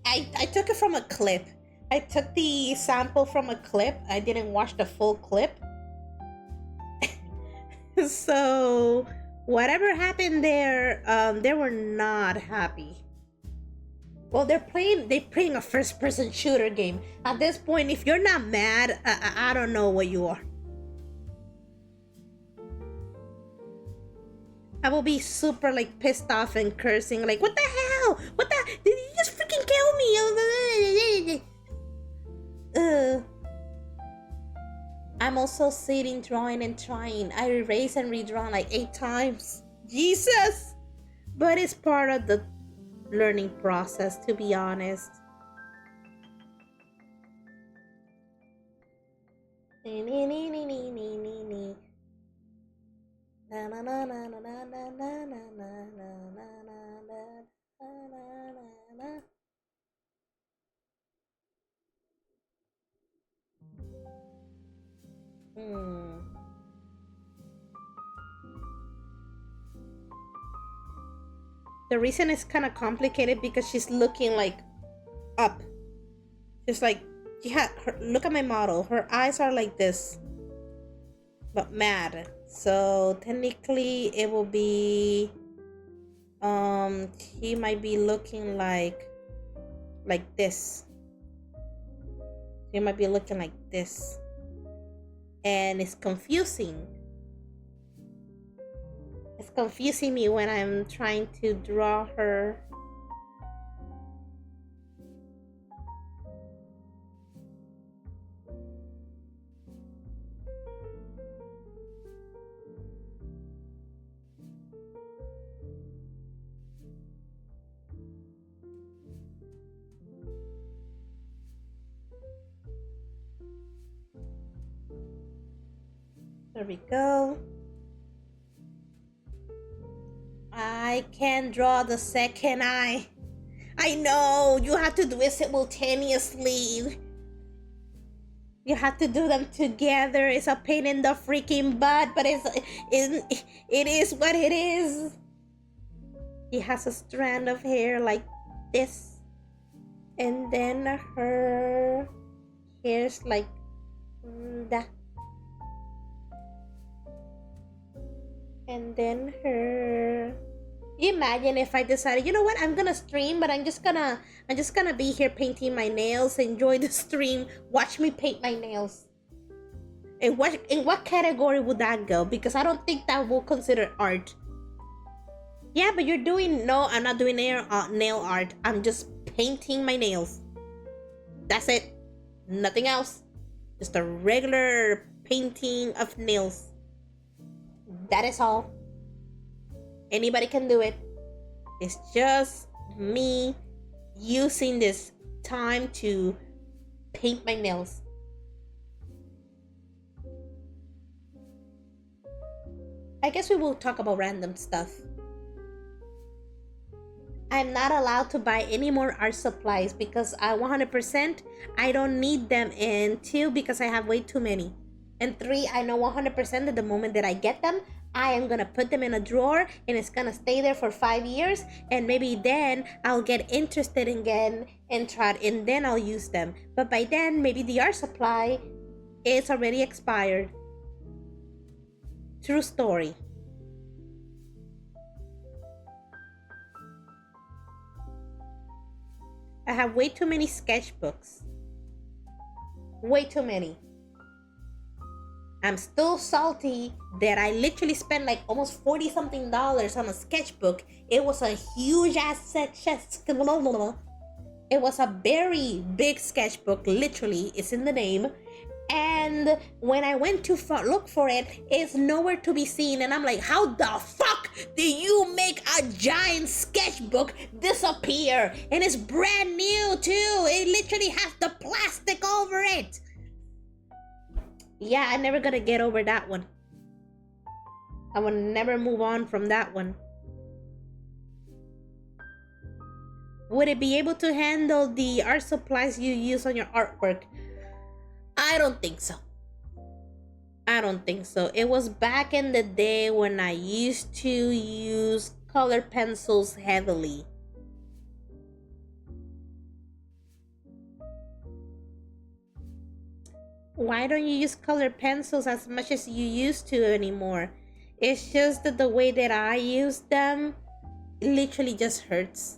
I took it from a clip. I took the sample from a clip. I didn't watch the full clip. So whatever happened there, they were not happy. Well, they're playing a first person shooter game. At this point, if you're not mad, I don't know what you are. I will be super like pissed off and cursing, like, what the hell? What the? Did you just freaking kill me? I'm also sitting, drawing, and trying. I erase and redrawn like 8 times. Jesus! But it's part of the learning process, to be honest. Hmm. The reason it's kind of complicated because she's looking like up. Just like look at my model. Her eyes are like this, but mad. So technically, it will be he might be looking like this. He might be looking like this, and it's confusing. It's confusing me when I'm trying to draw her. There we go. I can draw the second eye. I know, you have to do it simultaneously. You have to do them together. It's a pain in the freaking butt, but it is what it is. He has a strand of hair like this. And then her hair's like that. And then her. You imagine if I decided, you know what, I'm gonna stream, but I'm just gonna be here painting my nails, enjoy the stream, watch me paint my nails. In what category would that go? Because I don't think that will consider art. Yeah, but you're doing no, I'm not doing nail art. I'm just painting my nails. That's it. Nothing else. Just a regular painting of nails. That is all. Anybody can do it. It's just me using this time to paint my nails. I guess we will talk about random stuff. I'm not allowed to buy any more art supplies because I 100% I don't need them, and 2 because I have way too many, and 3 I know 100% that the moment that I get them I am gonna put them in a drawer and it's gonna stay there for 5 years, and maybe then I'll get interested again and try, and then I'll use them. But by then, maybe the art supply is already expired. True story. I have way too many sketchbooks. Way too many. I'm still salty that I literally spent like almost $40 something on a sketchbook. It was a huge ass It was a very big sketchbook, literally, it's in the name. And when I went to look for it, it's nowhere to be seen. And I'm like, how the fuck do you make a giant sketchbook disappear? And it's brand new too. It literally has the plastic over it. Yeah, I'm never gonna get over that one. I will never move on from that one. Would it be able to handle the art supplies you use on your artwork? I don't think so. I don't think so. It was back in the day when I used to use color pencils heavily. Why don't you use color pencils as much as you used to anymore? It's just that the way that I use them literally just hurts.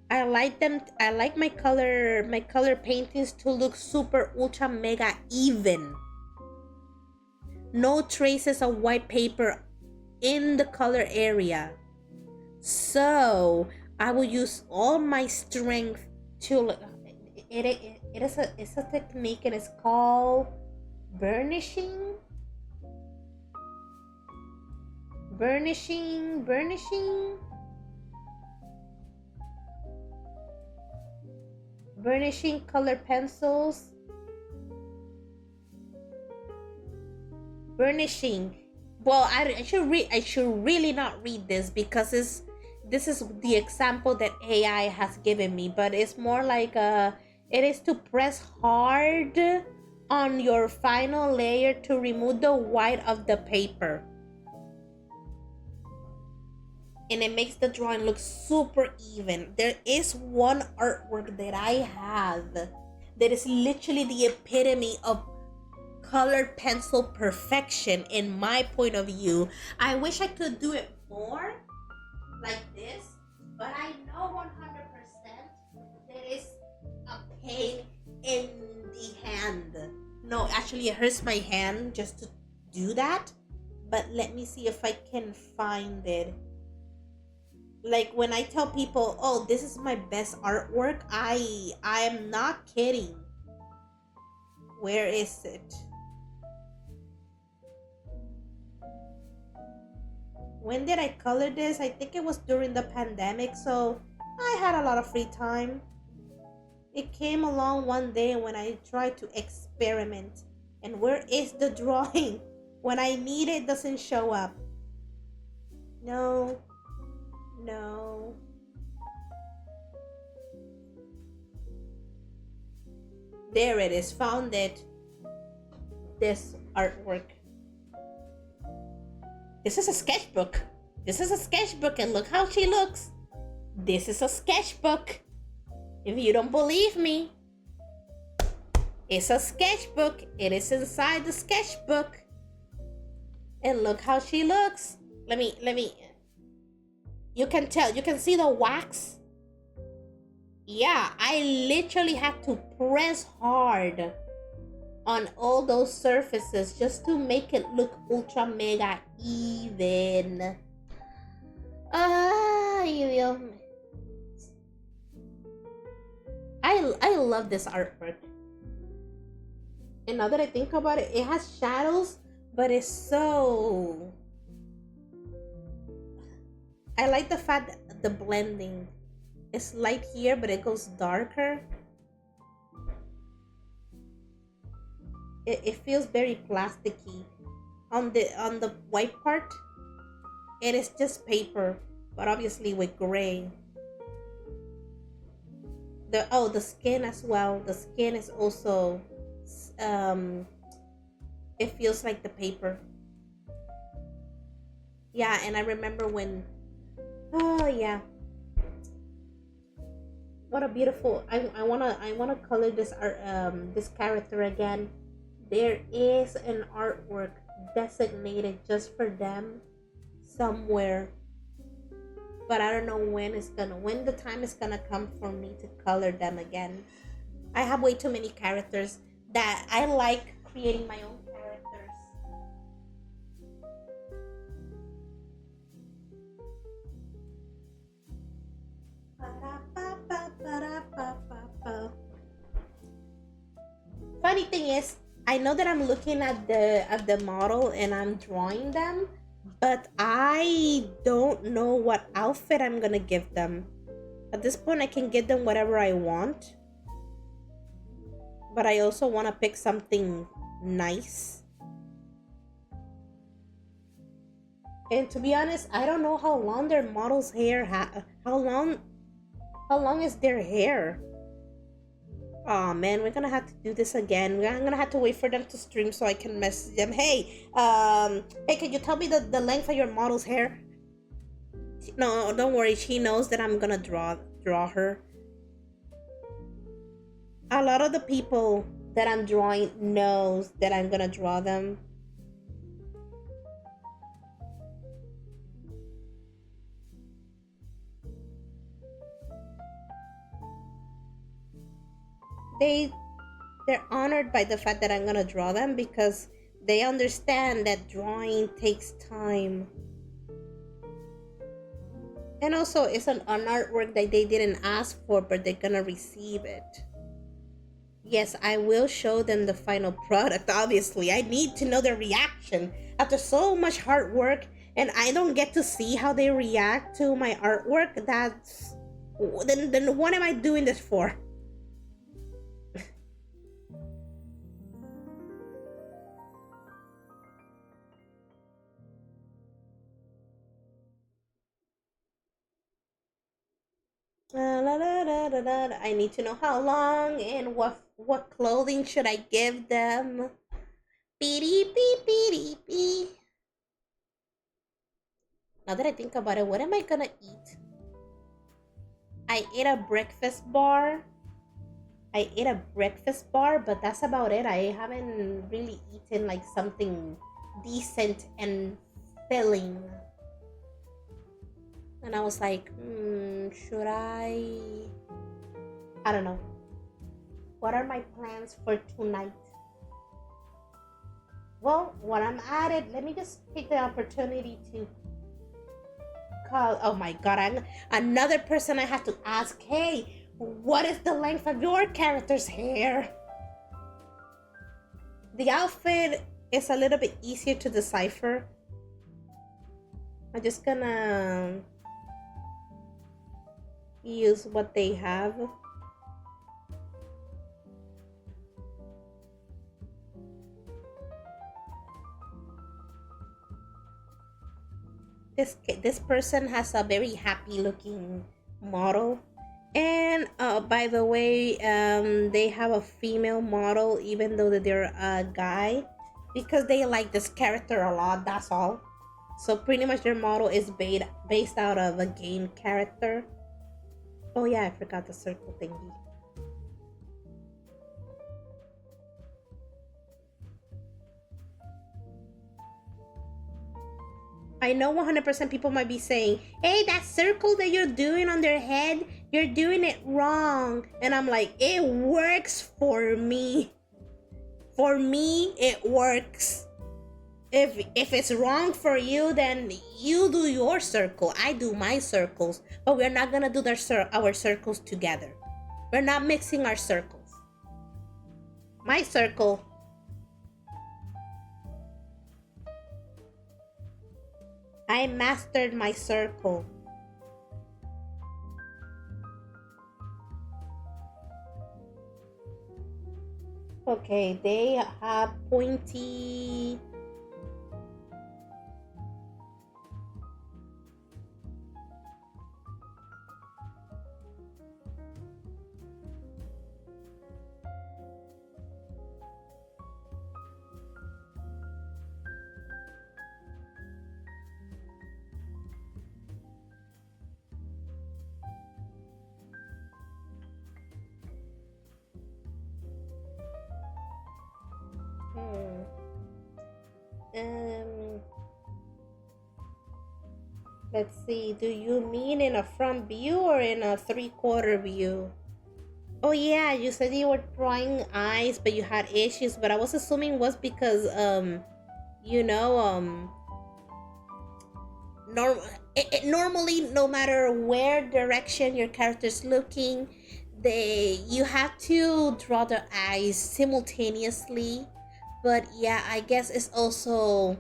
I like them. I like my color paintings to look super ultra mega even. No traces of white paper in the color area. So I will use all my strength to it's a technique, and it's called burnishing. Burnishing color pencils. Burnishing. Well, I should really not read this because this is the example that AI has given me, but it's more like it is to press hard on your final layer to remove the white of the paper. and it makes the drawing look super even. There is one artwork that I have that is literally the epitome of colored pencil perfection in my point of view. I wish I could do it more like this, but I know 100% that is a pain in the hand. No, actually, it hurts my hand just to do that. But let me see if I can find it. Like when I tell people, "Oh, this is my best artwork," I am not kidding. Where is it? When did I color this? I think it was during the pandemic, so I had a lot of free time. It came along one day when I tried to experiment. And where is the drawing? When I need it, doesn't show up. No, no. There it is. Found it. This artwork. This is a sketchbook. This is a sketchbook, and look how she looks. This is a sketchbook. If you don't believe me, it's a sketchbook. It is inside the sketchbook. And look how she looks. Let me. You can tell. You can see the wax. Yeah, I literally had to press hard on all those surfaces just to make it look ultra mega even. Dios. I love this artwork. And now that I think about it, it has shadows, but it's so. I like the fact that the blending is light here, but it goes darker. It feels very plasticky. On the white part, it is just paper, but obviously with gray. The skin as well. The skin is also um it feels like the paper. Yeah, and I remember when. Oh yeah, what a beautiful. I wanna color this art this character again. There is an artwork designated just for them somewhere, but I don't know when the time is gonna come for me to color them again. I have way too many characters that I like creating my own characters. Funny thing is, I know that I'm looking at the model and I'm drawing them, but I don't know what outfit I'm gonna give them. At this point, I can give them whatever I want, but I also want to pick something nice. And to be honest, I don't know how long their model's hair how long is their hair. Oh man, we're gonna have to do this again. I'm gonna have to wait for them to stream so I can message them. Hey, can you tell me the length of your model's hair? No, don't worry. She knows that I'm gonna draw her. A lot of the people that I'm drawing knows that I'm gonna draw them. They they're honored by the fact that I'm gonna draw them because they understand that drawing takes time. And also it's an artwork that they didn't ask for, but they're gonna receive it. Yes, I will show them the final product, obviously. I need to know their reaction. After so much hard work and I don't get to see how they react to my artwork, then what am I doing this for? I need to know how long and what clothing should I give them. Beep beep beep beep. Now that I think about it, what am I gonna eat? I ate a breakfast bar. I ate a breakfast bar, but that's about it. I haven't really eaten like something decent and filling. And I was like, should I? I don't know. What are my plans for tonight? Well, while I'm at it, let me just take the opportunity to call. Oh my god, another person I have to ask. Hey, what is the length of your character's hair? The outfit is a little bit easier to decipher. I'm just gonna use what they have. This person has a very happy looking model, and by the way, they have a female model even though that they're a guy, because they like this character a lot. That's all. So pretty much their model is based out of a game character. Oh yeah, I forgot the circle thingy. I know 100% people might be saying, hey, that circle that you're doing on their head, you're doing it wrong. And I'm like, it works for me. For me, it works. If it's wrong for you, then you do your circle. I do my circles. But we're not going to do our circles together. We're not mixing our circles. My circle. I mastered my circle. Okay, they have pointy. Um, let's see. Do you mean in a front view or in a 3/4 view? Oh yeah, you said you were drawing eyes, but you had issues. But I was assuming it was because you know normally no matter where direction your character's looking, you have to draw the eyes simultaneously. But yeah, I guess it's also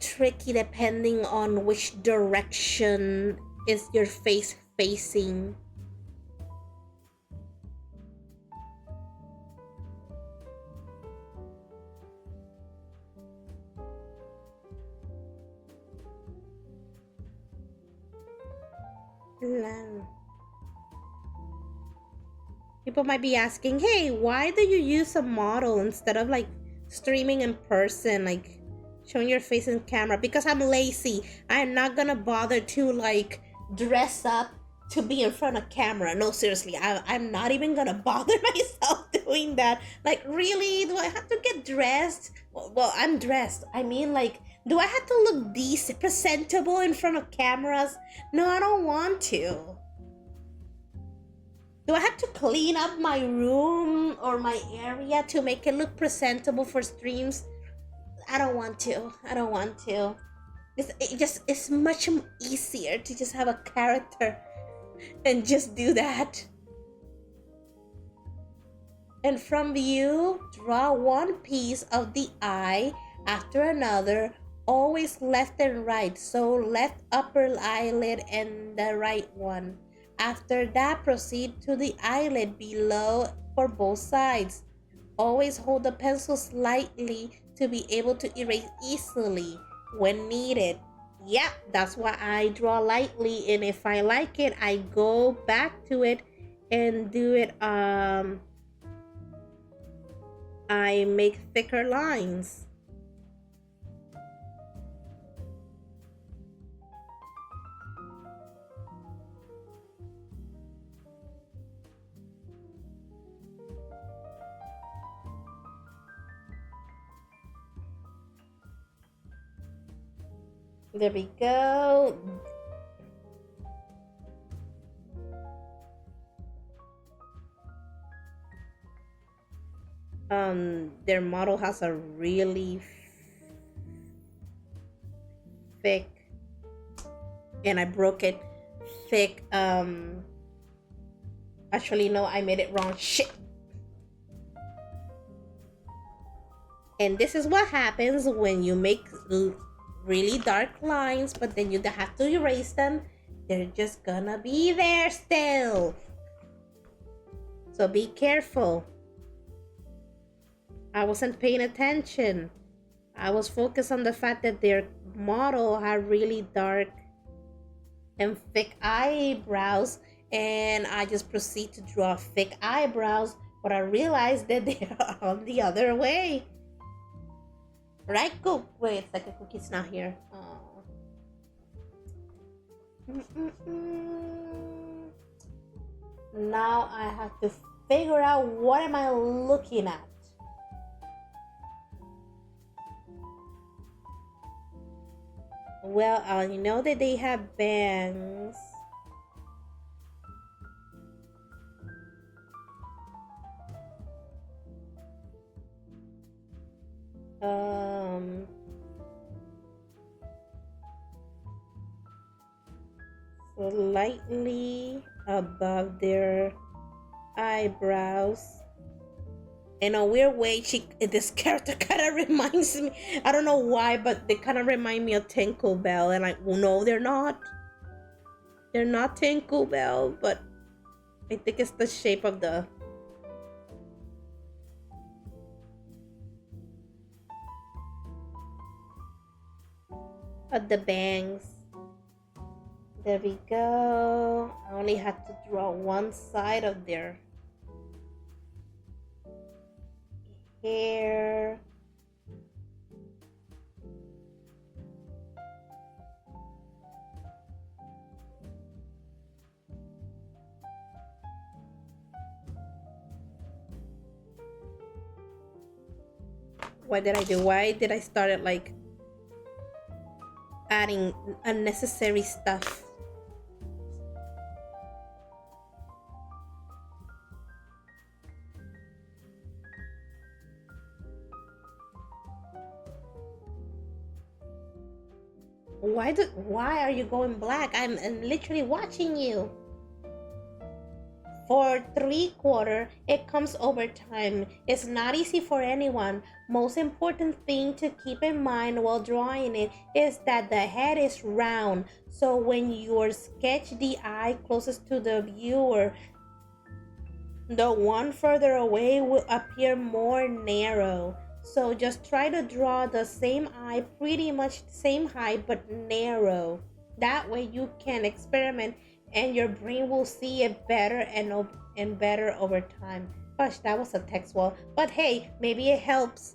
tricky depending on which direction is your face facing. People might be asking, hey, why do you use a model instead of like streaming in person, like showing your face in camera? Because I'm lazy. I'm not gonna bother to like dress up to be in front of camera. No, seriously, I'm not even gonna bother myself doing that. Like, really? Do I have to get dressed? Well, I'm dressed. I mean, like, do I have to look decent, presentable in front of cameras? No, I don't want to. Do I have to clean up my room or my area to make it look presentable for streams? I don't want to. I don't want to. It's much easier to just have a character and just do that. And from view, draw one piece of the eye after another, always left and right. So left upper eyelid and the right one. After that, proceed to the eyelid below for both sides. Always hold the pencil slightly to be able to erase easily when needed. Yeah, that's why I draw lightly, and if I like it, I go back to it and do it. I make thicker lines. There we go. Their model has a really thick, and I broke it, thick, actually no, I made it wrong, shit. And this is what happens when you make really dark lines, but then you have to erase them. They're just gonna be there still. So be careful. I wasn't paying attention. I was focused on the fact that their model had really dark and thick eyebrows, and I just proceed to draw thick eyebrows, but I realized that they are on the other way. Right, Cook? Wait, it's like a cookie's not here. Oh. Now I have to figure out what am I looking at. Well, I know that they have bangs. Slightly above their eyebrows. In a weird way, this character kind of reminds me. I don't know why, but they kind of remind me of Tinkle Bell, and no, they're not. They're not Tinkle Bell, but I think it's the shape of the bangs. There we go. I only had to draw one side of their hair. Why did I start it like adding unnecessary stuff? Why are you going black? I'm literally watching you. For 3/4, it comes over time. It's not easy for anyone. Most important thing to keep in mind while drawing it is that the head is round. So when you sketch the eye closest to the viewer, the one further away will appear more narrow. So just try to draw the same eye, pretty much the same height, but narrow. That way you can experiment and your brain will see it better and better over time. Gosh, that was a text wall. But hey, maybe it helps.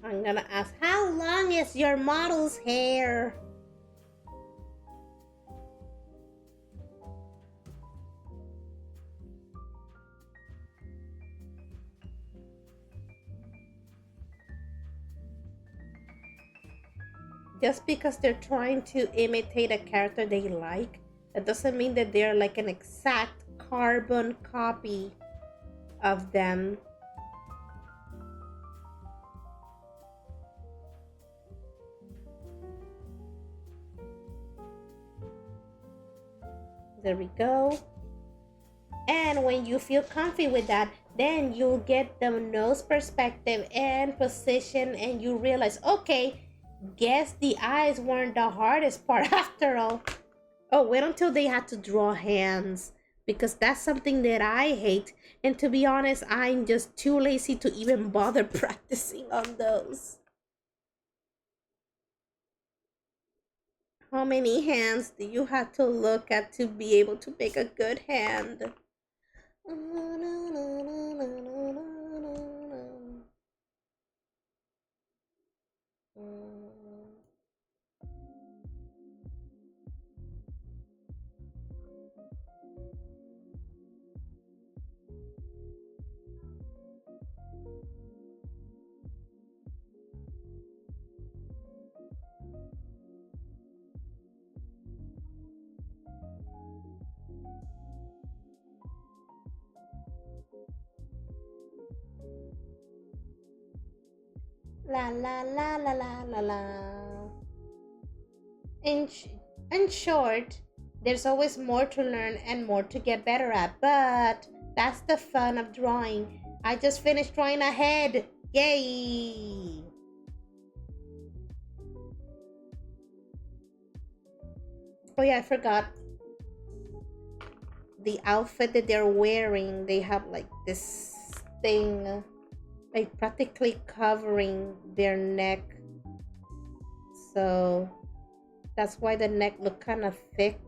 I'm gonna ask, how long is your model's hair? Just because they're trying to imitate a character they like, that doesn't mean that they're like an exact carbon copy of them. There we go. And when you feel comfy with that, then you'll get the nose perspective and position, and you realize, okay, guess the eyes weren't the hardest part after all. Oh, wait until they had to draw hands, because that's something that I hate. And to be honest, I'm just too lazy to even bother practicing on those. How many hands do you have to look at to be able to make a good hand? La la la la la la la. In, sh- in short, there's always more to learn and more to get better at, but that's the fun of drawing. I just finished drawing a head. Yay! Oh yeah, I forgot. The outfit that they're wearing, they have like this thing like practically covering their neck, so that's why the neck look kind of thick.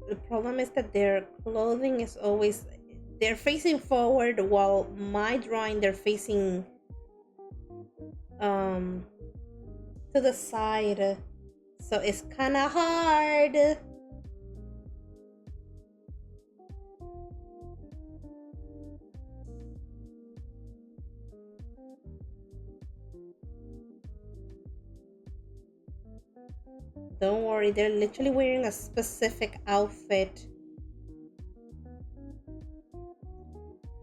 The problem is that their clothing is always, they're facing forward, while my drawing they're facing um to the side, so it's kind of hard. Don't worry, they're literally wearing a specific outfit.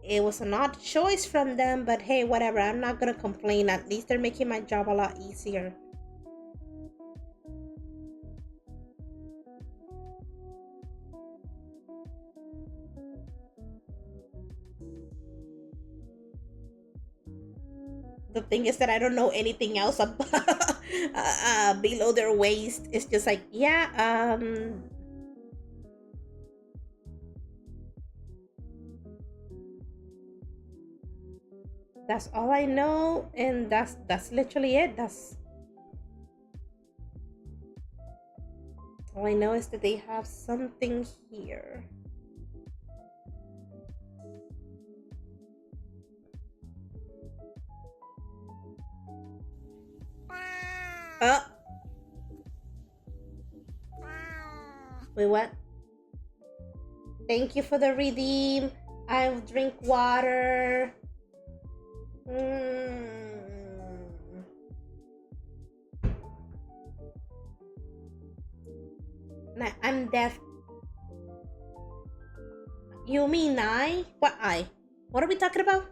It was an odd choice from them, but hey, whatever, I'm not gonna complain. At least they're making my job a lot easier. The thing is that I don't know anything else about below their waist. It's just like, yeah, that's all I know, and that's literally it. That's all I know, is that they have something here. Uh, wait, what? Thank you for the redeem. I'll drink water. I'm deaf. You mean I? What I? What are we talking about?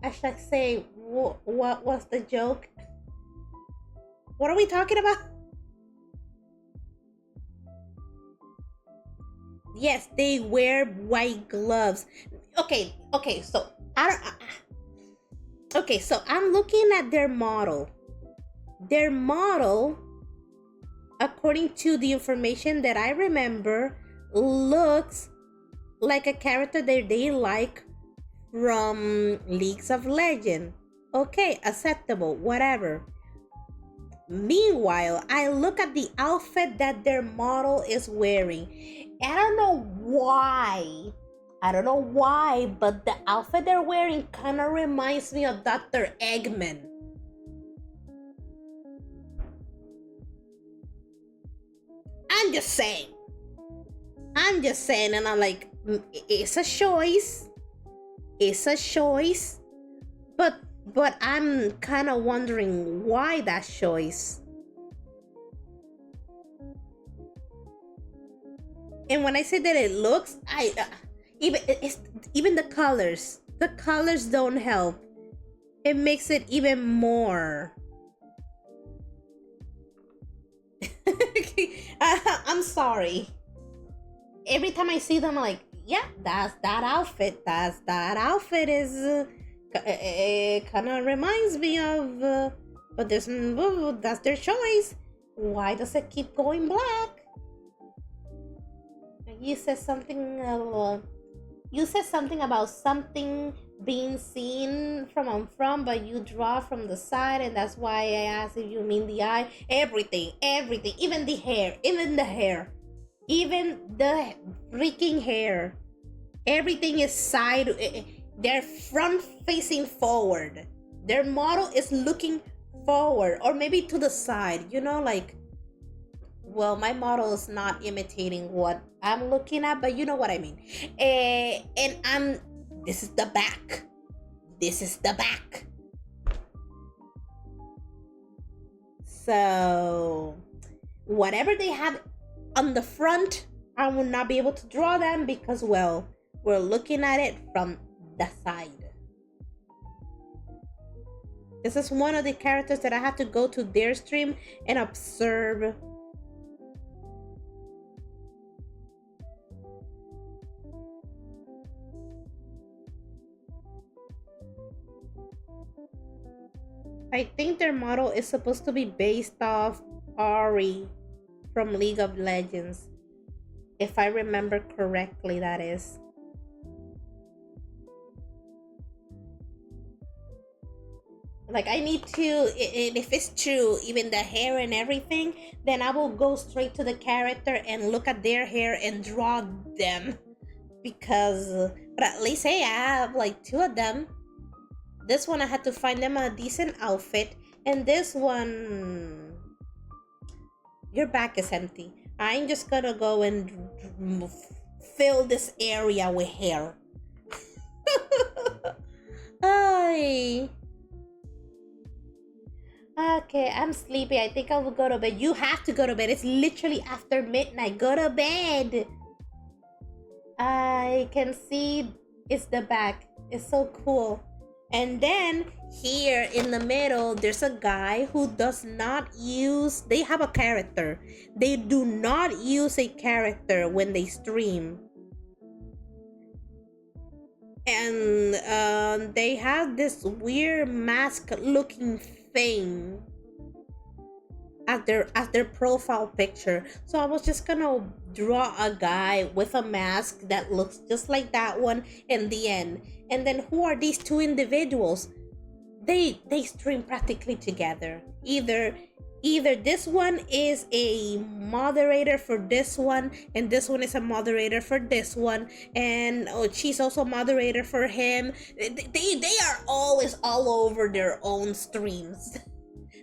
I should say, what was the joke? What are we talking about? Yes, they wear white gloves. Okay, so I don't. Okay, so I'm looking at their model. Their model, according to the information that I remember, looks like a character that they like from Leagues of Legend. Okay, acceptable, whatever. Meanwhile, I look at the outfit that their model is wearing. I don't know why. I don't know why, but the outfit they're wearing kind of reminds me of Dr. Eggman. I'm just saying. And I'm like, it's a choice. It's a choice. But I'm kind of wondering why that choice. And when I say that it looks, even the colors. The colors don't help. It makes it even more. I'm sorry. Every time I see them, I'm like, Yeah, that's that outfit. That outfit is it kind of reminds me of, but there's that's their choice. Why does it keep going black? You said something. You said something about something being seen from on front, but you draw from the side, and that's why I asked if you mean the eye. Everything, everything, even the hair, even the hair, even the freaking hair. Everything is side. They're front facing forward. Their model is looking forward, or maybe to the side. You know, like, well, my model is not imitating what I'm looking at, but you know what I mean. And I'm. This is the back. This is the back. So, whatever they have on the front, I will not be able to draw them because, well, we're looking at it from the side. This is one of the characters that I have to go to their stream and observe. I think their model is supposed to be based off Ari from League of Legends. If I remember correctly, that is. Like, I need to, if it's true, even the hair and everything, then I will go straight to the character and look at their hair and draw them. Because, but at least, hey, I have like two of them. This one I had to find them a decent outfit, and this one, your back is empty. I'm just gonna go and fill this area with hair. Ay. Okay, I'm sleepy. I think I will go to bed. You have to go to bed. It's literally after midnight. Go to bed. I can see it's the back. It's so cool. And then here in the middle, there's a guy who does not use, they have a character. They do not use a character when they stream. And they have this weird mask looking thing as their profile picture. So I was just gonna draw a guy with a mask that looks just like that one in the end. And then who are these two individuals? They stream practically together. Either this one is a moderator for this one, and this one is a moderator for this one, and she's also a moderator for him. They are always all over their own streams.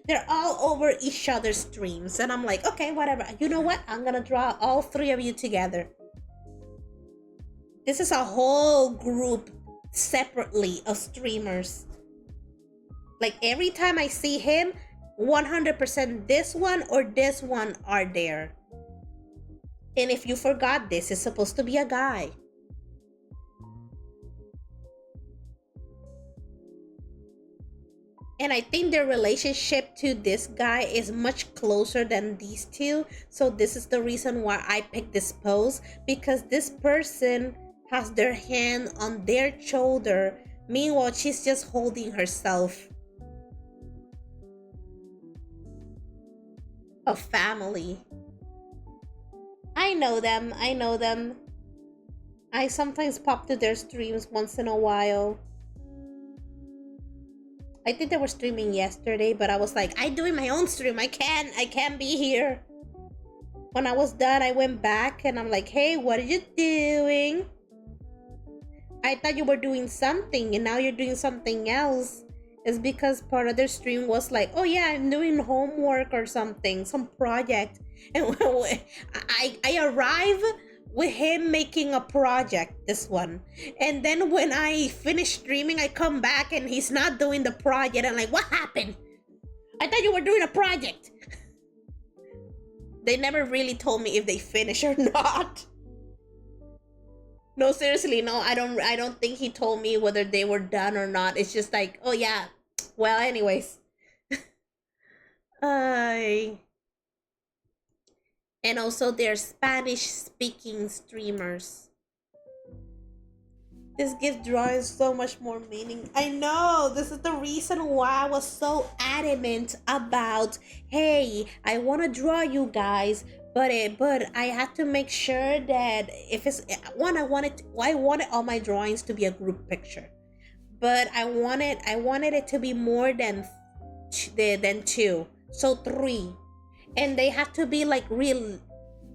They're all over each other's streams, and I'm like, okay, whatever. You know what? I'm gonna draw all three of you together. This is a whole group separately of streamers. Like, every time I see him, 100% this one or this one are there. And if you forgot, this is supposed to be a guy. And I think their relationship to this guy is much closer than these two. So this is the reason why I picked this pose, because this person has their hand on their shoulder. Meanwhile, she's just holding herself. A family. I know them. I know them. I sometimes pop to their streams once in a while. I think they were streaming yesterday, but I was like, I'm doing my own stream. I can't be here. When I was done, I went back and I'm like, hey, what are you doing? I thought you were doing something and now you're doing something else. It's because part of their stream was like, oh yeah, I'm doing homework or something, some project. And I arrive with him making a project, this one. And then when I finish streaming, I come back and he's not doing the project. I'm like, what happened? I thought you were doing a project. They never really told me if they finish or not. No, seriously, no, I don't think he told me whether they were done or not. It's just like, oh yeah, well, anyways. And also they're Spanish speaking streamers. This gives drawing so much more meaning. I know this is the reason why I was so adamant about, hey, I want to draw you guys, but I had to make sure that if it's one, I wanted all my drawings to be a group picture, but I wanted it to be more than two, so three, and they have to be like real,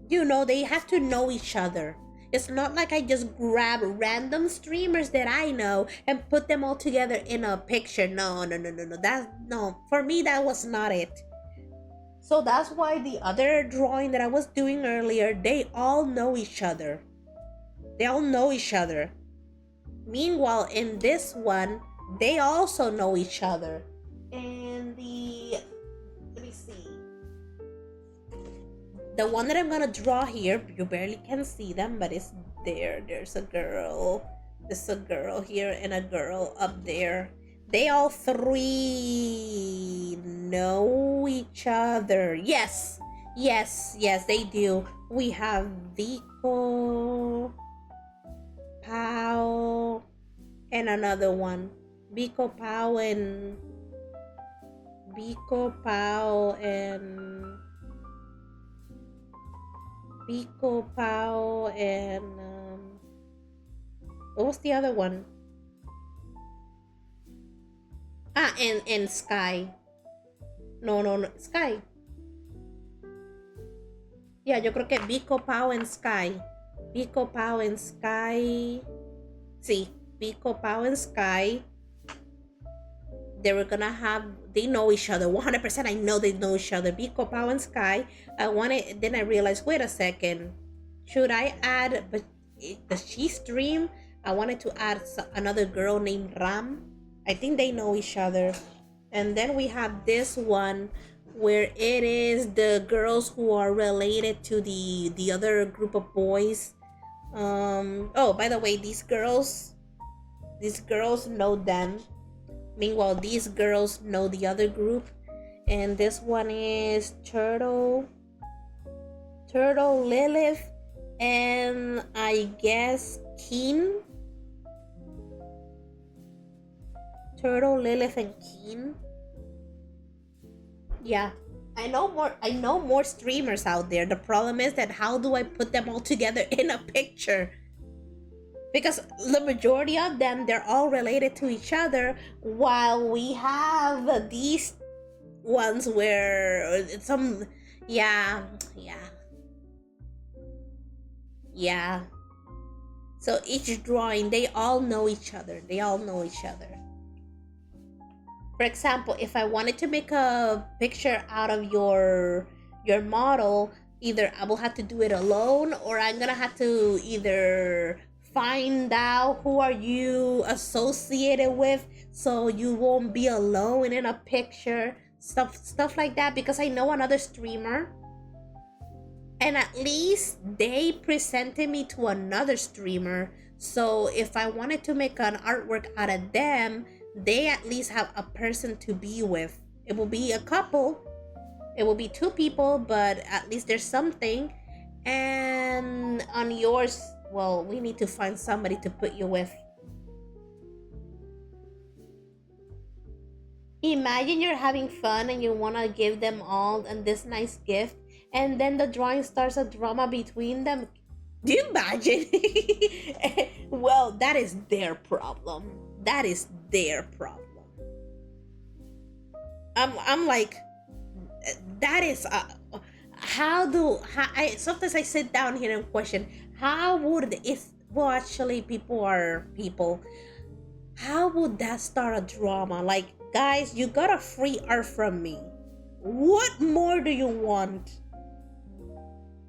they have to know each other. It's not like I just grab random streamers that I know and put them all together in a picture. No, no, no, no, no. No. For me, that was not it. So that's why the other drawing that I was doing earlier, they all know each other. They all know each other. Meanwhile, in this one, they also know each other. And let me see. The one that I'm gonna draw here, you barely can see them, but it's there. There's a girl. There's a girl here and a girl up there. They all three know each other. Yes, yes, yes, they do. We have Vico, Pau, and another one. Vico, Pau, and Vico, Pau, and Pico, Pau, and what was the other one? And Sky. No, no, no, Sky. Yeah, yo creo que Pico, Pau, and Sky. Pico, Pau, and Sky. Sí, Pico, Pau, and Sky. They know each other 100%. I know they know each other. Pico, Pau, and Sky. Then I realized, wait a second, should I add, but does she stream? I wanted to add another girl named Ram. I think they know each other. And then we have this one where it is the girls who are related to the other group of boys. Oh, by the way, these girls know them. Meanwhile, these girls know the other group. And this one is Turtle, Lilith, and I guess Keen. Turtle, Lilith, and Keen. Yeah. I know more streamers out there. The problem is that how do I put them all together in a picture? Because the majority of them, they're all related to each other, while we have these ones where yeah. So each drawing, they all know each other. For example, if I wanted to make a picture out of your model, either I will have to do it alone, or I'm gonna have to either find out who are you associated with so you won't be alone in a picture, stuff like that, because I know another streamer and at least they presented me to another streamer, so if I wanted to make an artwork out of them, they at least have a person to be with. It will be a couple, it will be two people, but at least there's something. And on yours, well, we need to find somebody to put you with. Imagine you're having fun and you want to give them all and this nice gift, and then the drawing starts a drama between them. Do you imagine? Well, that is their problem. I'm like, that is sometimes I sit down here and question, how would, if, well, actually people are people, how would that start a drama? Like, guys, you got a free art from me, what more do you want?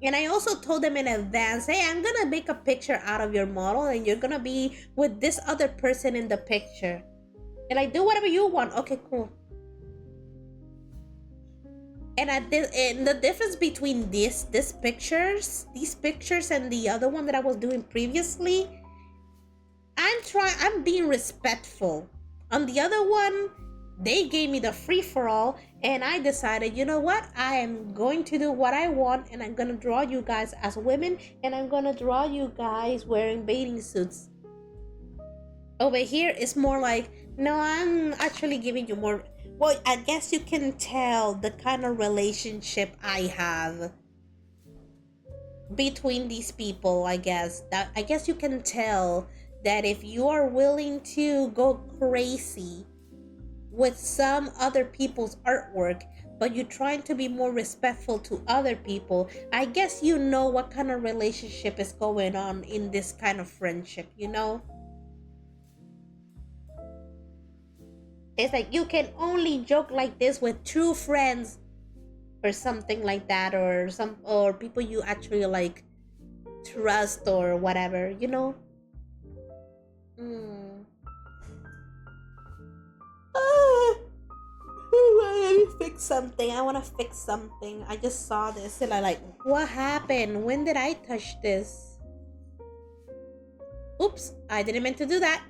And I also told them in advance, hey, I'm gonna make a picture out of your model and you're gonna be with this other person in the picture, and I do whatever you want. Okay, cool. And the difference between these pictures and the other one that I was doing previously, I'm being respectful. On the other one, they gave me the free for all, and I decided, you know what, I am going to do what I want, and I'm gonna draw you guys as women, and I'm gonna draw you guys wearing bathing suits. Over here it's more like, no, I'm actually giving you more. Well, I guess you can tell the kind of relationship I have between these people. I guess you can tell that if you are willing to go crazy with some other people's artwork, but you're trying to be more respectful to other people, I guess you know what kind of relationship is going on in this kind of friendship, you know? It's like you can only joke like this with true friends or something like that, or people you actually like trust or whatever, you know? Mm. Ah, let me fix something. I want to fix something. I just saw this and I like, what happened? When did I touch this? Oops, I didn't mean to do that.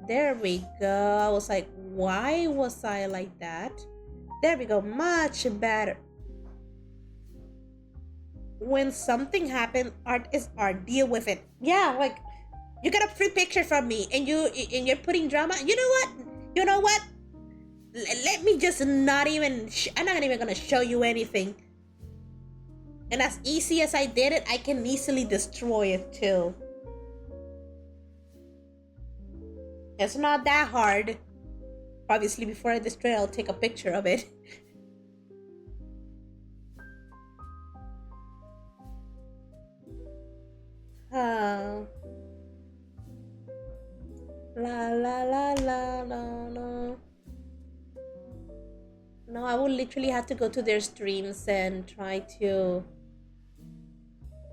There we go. I was like, why was I like that? There we go. Much better. When something happened, art is art. Deal with it. Yeah, like you got a free picture from me and you're putting drama. You know what? You know what? Let me just not even. I'm not even gonna show you anything. And as easy as I did it, I can easily destroy it too. It's not that hard. Obviously, before I destroy it, I'll take a picture of it. Oh. La la la la la la. No, I would literally have to go to their streams and try to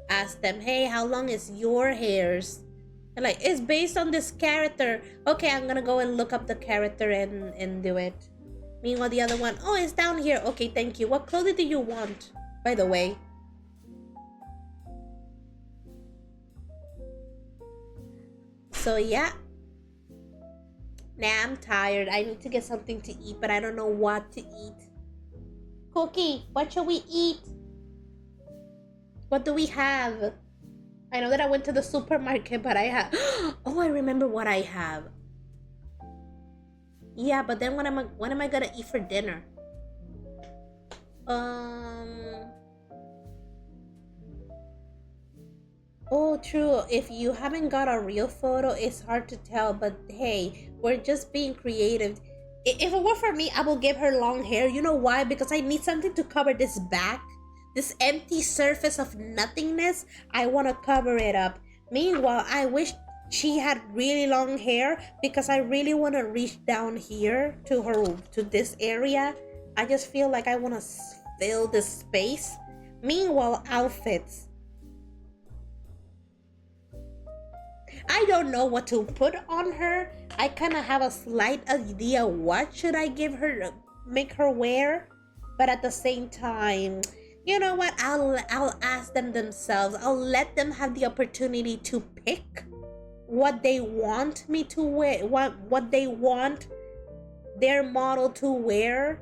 ask them, hey, how long is your hairs? And like, it's based on this character. Okay, I'm gonna go and look up the character and do it. Meanwhile, the other one, oh, it's down here. Okay, thank you. What clothing do you want, by the way? So yeah. Nah, I'm tired. I need to get something to eat, but I don't know what to eat. Cookie, what shall we eat? What do we have? I know that I went to the supermarket, but I have. Oh, I remember what I have. Yeah, but then what am I gonna eat for dinner? Um. Oh, true. If you haven't got a real photo, it's hard to tell. But hey, we're just being creative. If it were for me, I will give her long hair. You know why? Because I need something to cover this back. This empty surface of nothingness. I want to cover it up. Meanwhile, I wish she had really long hair because I really want to reach down here to this area. I just feel like I want to fill this space. Meanwhile, outfits. I don't know what to put on her. I kind of have a slight idea what should I give her, make her wear, but at the same time, you know what? I'll ask them themselves. I'll let them have the opportunity to pick what they want me to wear, what they want their model to wear.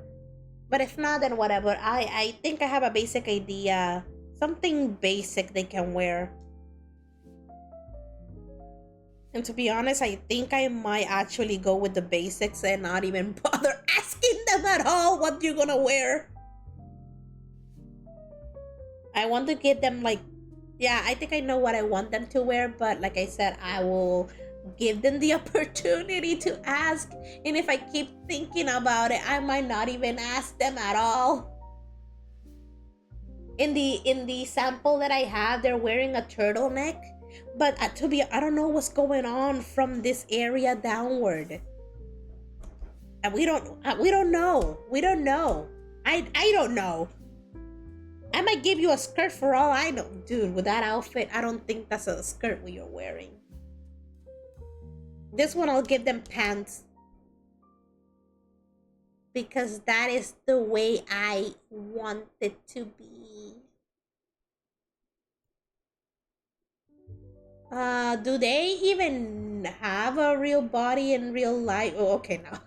But if not, then whatever. I think I have a basic idea, something basic they can wear. And to be honest, I think I might actually go with the basics and not even bother asking them at all what you're gonna wear. I want to get them like, yeah, I think I know what I want them to wear, but like I said, I will give them the opportunity to ask. And if I keep thinking about it, I might not even ask them at all. In the sample that I have, they're wearing a turtleneck. But I don't know what's going on from this area downward. And we don't know. We don't know. I don't know. I might give you a skirt for all I know. Dude, with that outfit, I don't think that's a skirt you're wearing. This one, I'll give them pants. Because that is the way I want it to be. Do they even have a real body in real life? Oh, okay, no.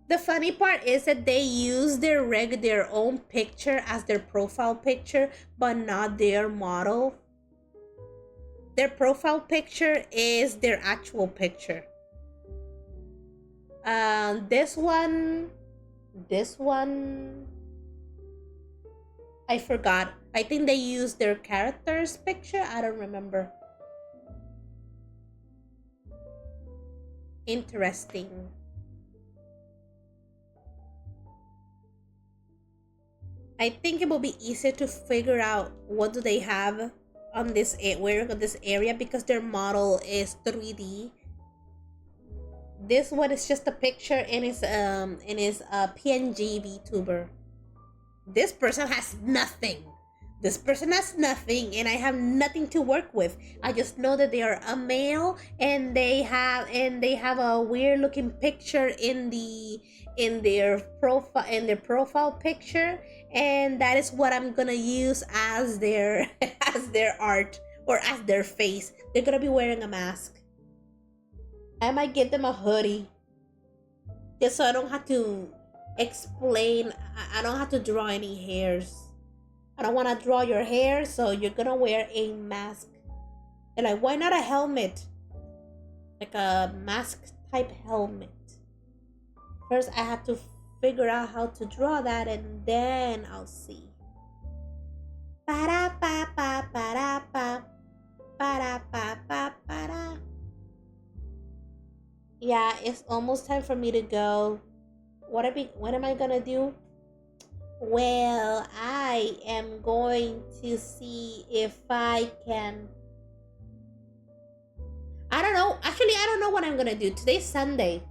The funny part is that they use their own picture as their profile picture, but not their model. Their profile picture is their actual picture. This one, this one, I forgot. I think they used their character's picture. I don't remember. Interesting. I think it will be easier to figure out what do they have on this where this area because their model is 3D. This one is just a picture and is a PNG VTuber. This person has nothing. This person has nothing, and I have nothing to work with. I just know that they are a male, and they have a weird looking picture in their profile picture, and that is what I'm gonna use as their as their art or as their face. They're gonna be wearing a mask. I might get them a hoodie, just so I don't have to explain. I don't have to draw any hairs. I don't want to draw your hair, so you're gonna wear a mask. And like, why not a helmet? Like a mask type helmet. First, I have to figure out how to draw that, and then I'll see. Ba-da-ba-ba-ba-da-ba. Ba-da-ba-ba-ba-da. Yeah, it's almost time for me to go. What am I gonna do? Well, I am going to see if I can. I don't know. Actually, I don't know what I'm gonna do. Today's Sunday.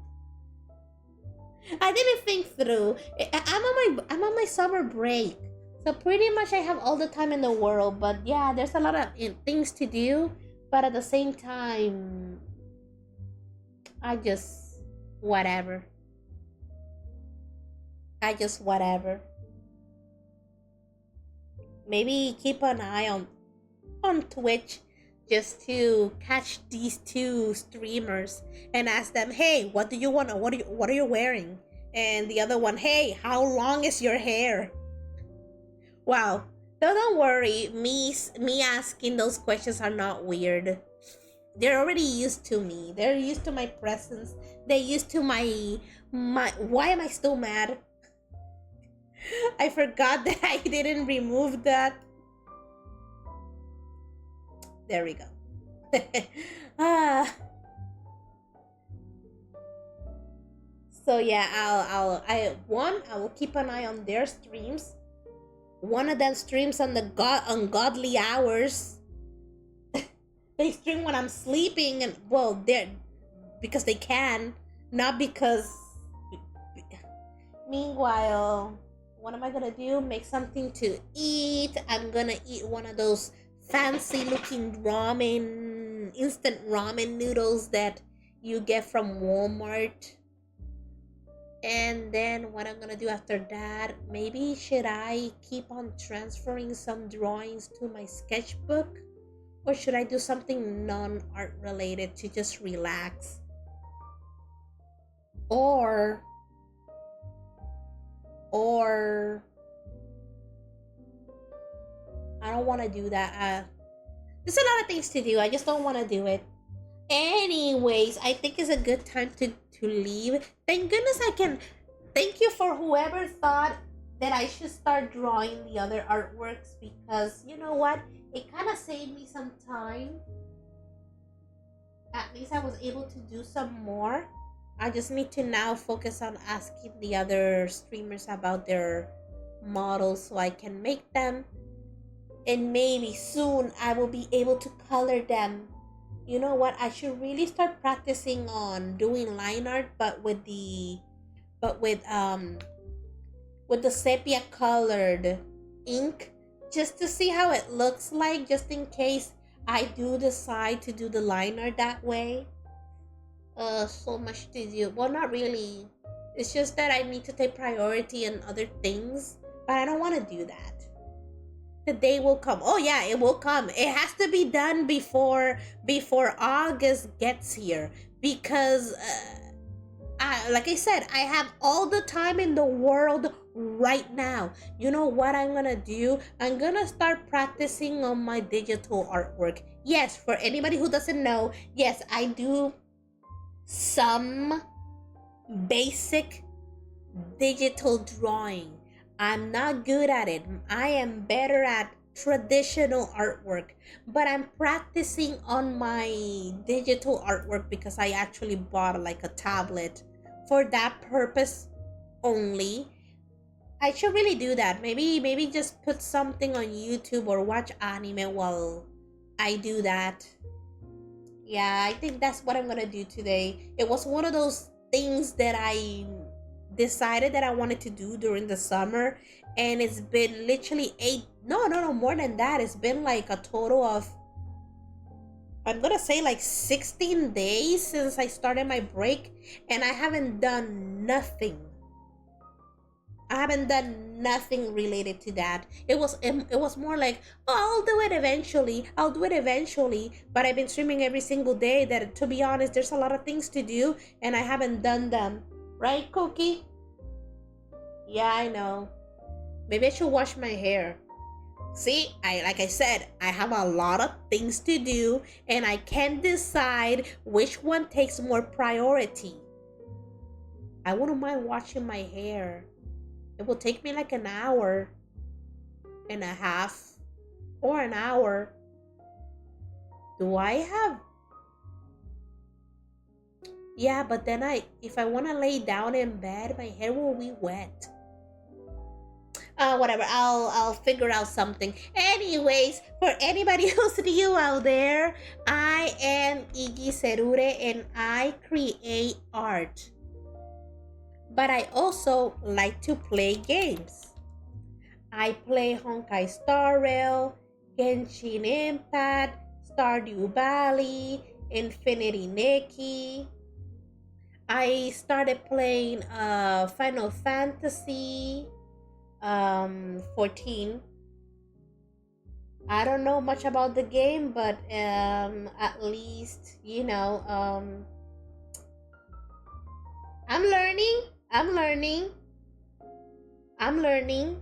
I didn't think through. I'm on my summer break, so pretty much I have all the time in the world. But yeah, there's a lot of things to do. But at the same time, I just whatever. I just whatever. Maybe keep an eye on Twitch just to catch these two streamers and ask them, "Hey, what do you want? What are you wearing?" And the other one, "Hey, how long is your hair?" Wow. So don't worry, me asking those questions are not weird. They're already used to me. They're used to my presence. They're used to my why am I still mad? I forgot that I didn't remove that. There we go. ah. So yeah, I will keep an eye on their streams. One of them streams on the ungodly hours. They stream when I'm sleeping, and well, they're because they can, not because. Meanwhile, what am I gonna do? Make something to eat. I'm gonna eat one of those fancy looking instant ramen noodles that you get from Walmart. And then what I'm gonna do after that, maybe should I keep on transferring some drawings to my sketchbook? Or should I do something non-art related to just relax? Or I don't want to do that. There's a lot of things to do. I just don't want to do it. Anyways, I think it's a good time to leave. Thank goodness I can. Thank you for whoever thought that I should start drawing the other artworks, because you know what? It kind of saved me some time. At least I was able to do some more. I just need to now focus on asking the other streamers about their models so I can make them. And maybe soon I will be able to color them. You know what? I should really start practicing on doing line art, but with the sepia colored ink, just to see how it looks like, just in case I do decide to do the line art that way. So much to do. Well, not really. It's just that I need to take priority on other things, but I don't want to do that. The day will come. Oh yeah, it will come. It has to be done before August gets here, because like I said, I have all the time in the world right now. You know what I'm gonna do? I'm gonna start practicing on my digital artwork. Yes, for anybody who doesn't know, yes, I do some basic digital drawing. I'm not good at it. I am better at traditional artwork, but I'm practicing on my digital artwork because I actually bought like a tablet for that purpose only. I should really do that. Maybe just put something on YouTube or watch anime while I do that. Yeah, I think that's what I'm gonna do today. It was one of those things that I decided that I wanted to do during the summer, and it's been literally eight, no, more than that. It's been like a total of, I'm gonna say like 16 days since I started my break, and I haven't done nothing. I haven't done nothing related to that. It was more like, oh, I'll do it eventually. I'll do it eventually. But I've been streaming every single day. That, to be honest, there's a lot of things to do, and I haven't done them. Right, Cookie? Yeah, I know. Maybe I should wash my hair. See, I like I said, I have a lot of things to do, and I can't decide which one takes more priority. I wouldn't mind washing my hair. It will take me like an hour and a half or an hour. Do I have? Yeah, but then if I want to lay down in bed, my hair will be wet. Whatever. I'll figure out something. Anyways, for anybody who's new out there, I am Ijiserure and I create art. But I also like to play games. I play Honkai Star Rail, Genshin Impact, Stardew Valley, Infinity Nikki. I started playing Final Fantasy 14. I don't know much about the game, but at least I'm learning. I'm learning. I'm learning.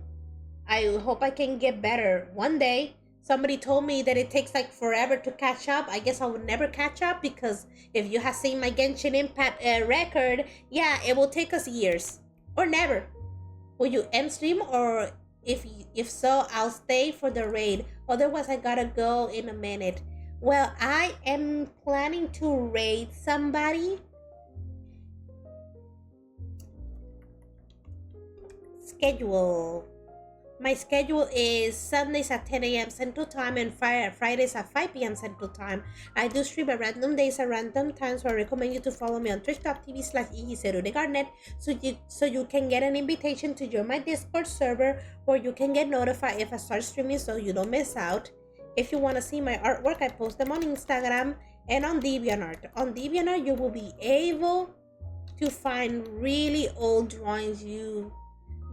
I hope I can get better one day. Somebody told me that it takes like forever to catch up. I guess I would never catch up because if you have seen my Genshin Impact record, yeah, it will take us years or never. Will you end stream, or if so, I'll stay for the raid. Otherwise, I gotta go in a minute. Well, I am planning to raid somebody. Schedule. My schedule is Sundays at 10 a.m. Central Time and Fridays at 5 p.m. Central Time. I do stream at random days at random times, so I recommend you to follow me on twitch.tv/ijiserureart so you can get an invitation to join my Discord server, or you can get notified if I start streaming so you don't miss out. If you want to see my artwork, I post them on Instagram and on DeviantArt. On DeviantArt, you will be able to find really old drawings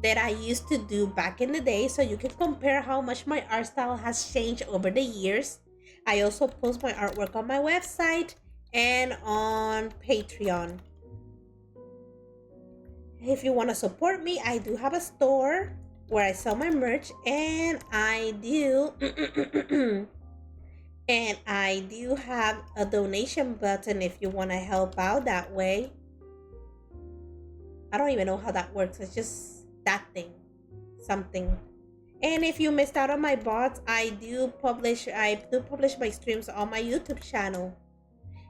that I used to do back in the day, so you can compare how much my art style has changed over the years. I also post my artwork on my website and on Patreon. If you want to support me, I do have a store where I sell my merch, and I do and I do have a donation button if you want to help out that way. I don't even know how that works. It's just that thing, something. And if you missed out on my bots, I do publish my streams on my YouTube channel.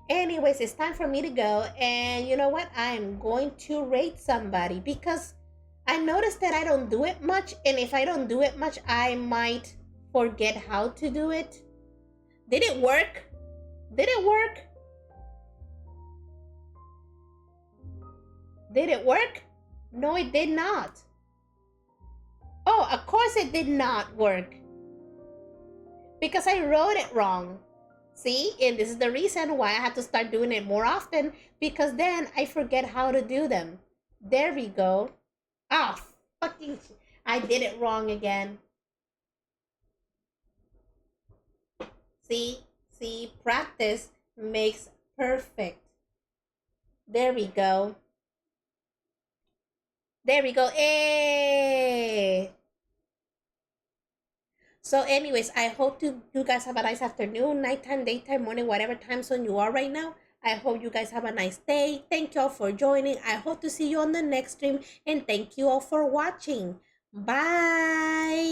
Anyways, it's time for me to go, and you know what, I'm going to rate somebody because I noticed that I don't do it much, and if I don't do it much, I might forget how to do it. Did it work? Did it work? Did it work? No, it did not. Oh, of course it did not work. Because I wrote it wrong. See? And this is the reason why I have to start doing it more often, because then I forget how to do them. There we go. Ah, fucking... I did it wrong again. See? See? Practice makes perfect. There we go. There we go. Hey. So, anyways, I hope you guys have a nice afternoon, nighttime, daytime, morning, whatever time zone you are right now. I hope you guys have a nice day. Thank you all for joining. I hope to see you on the next stream. And thank you all for watching. Bye.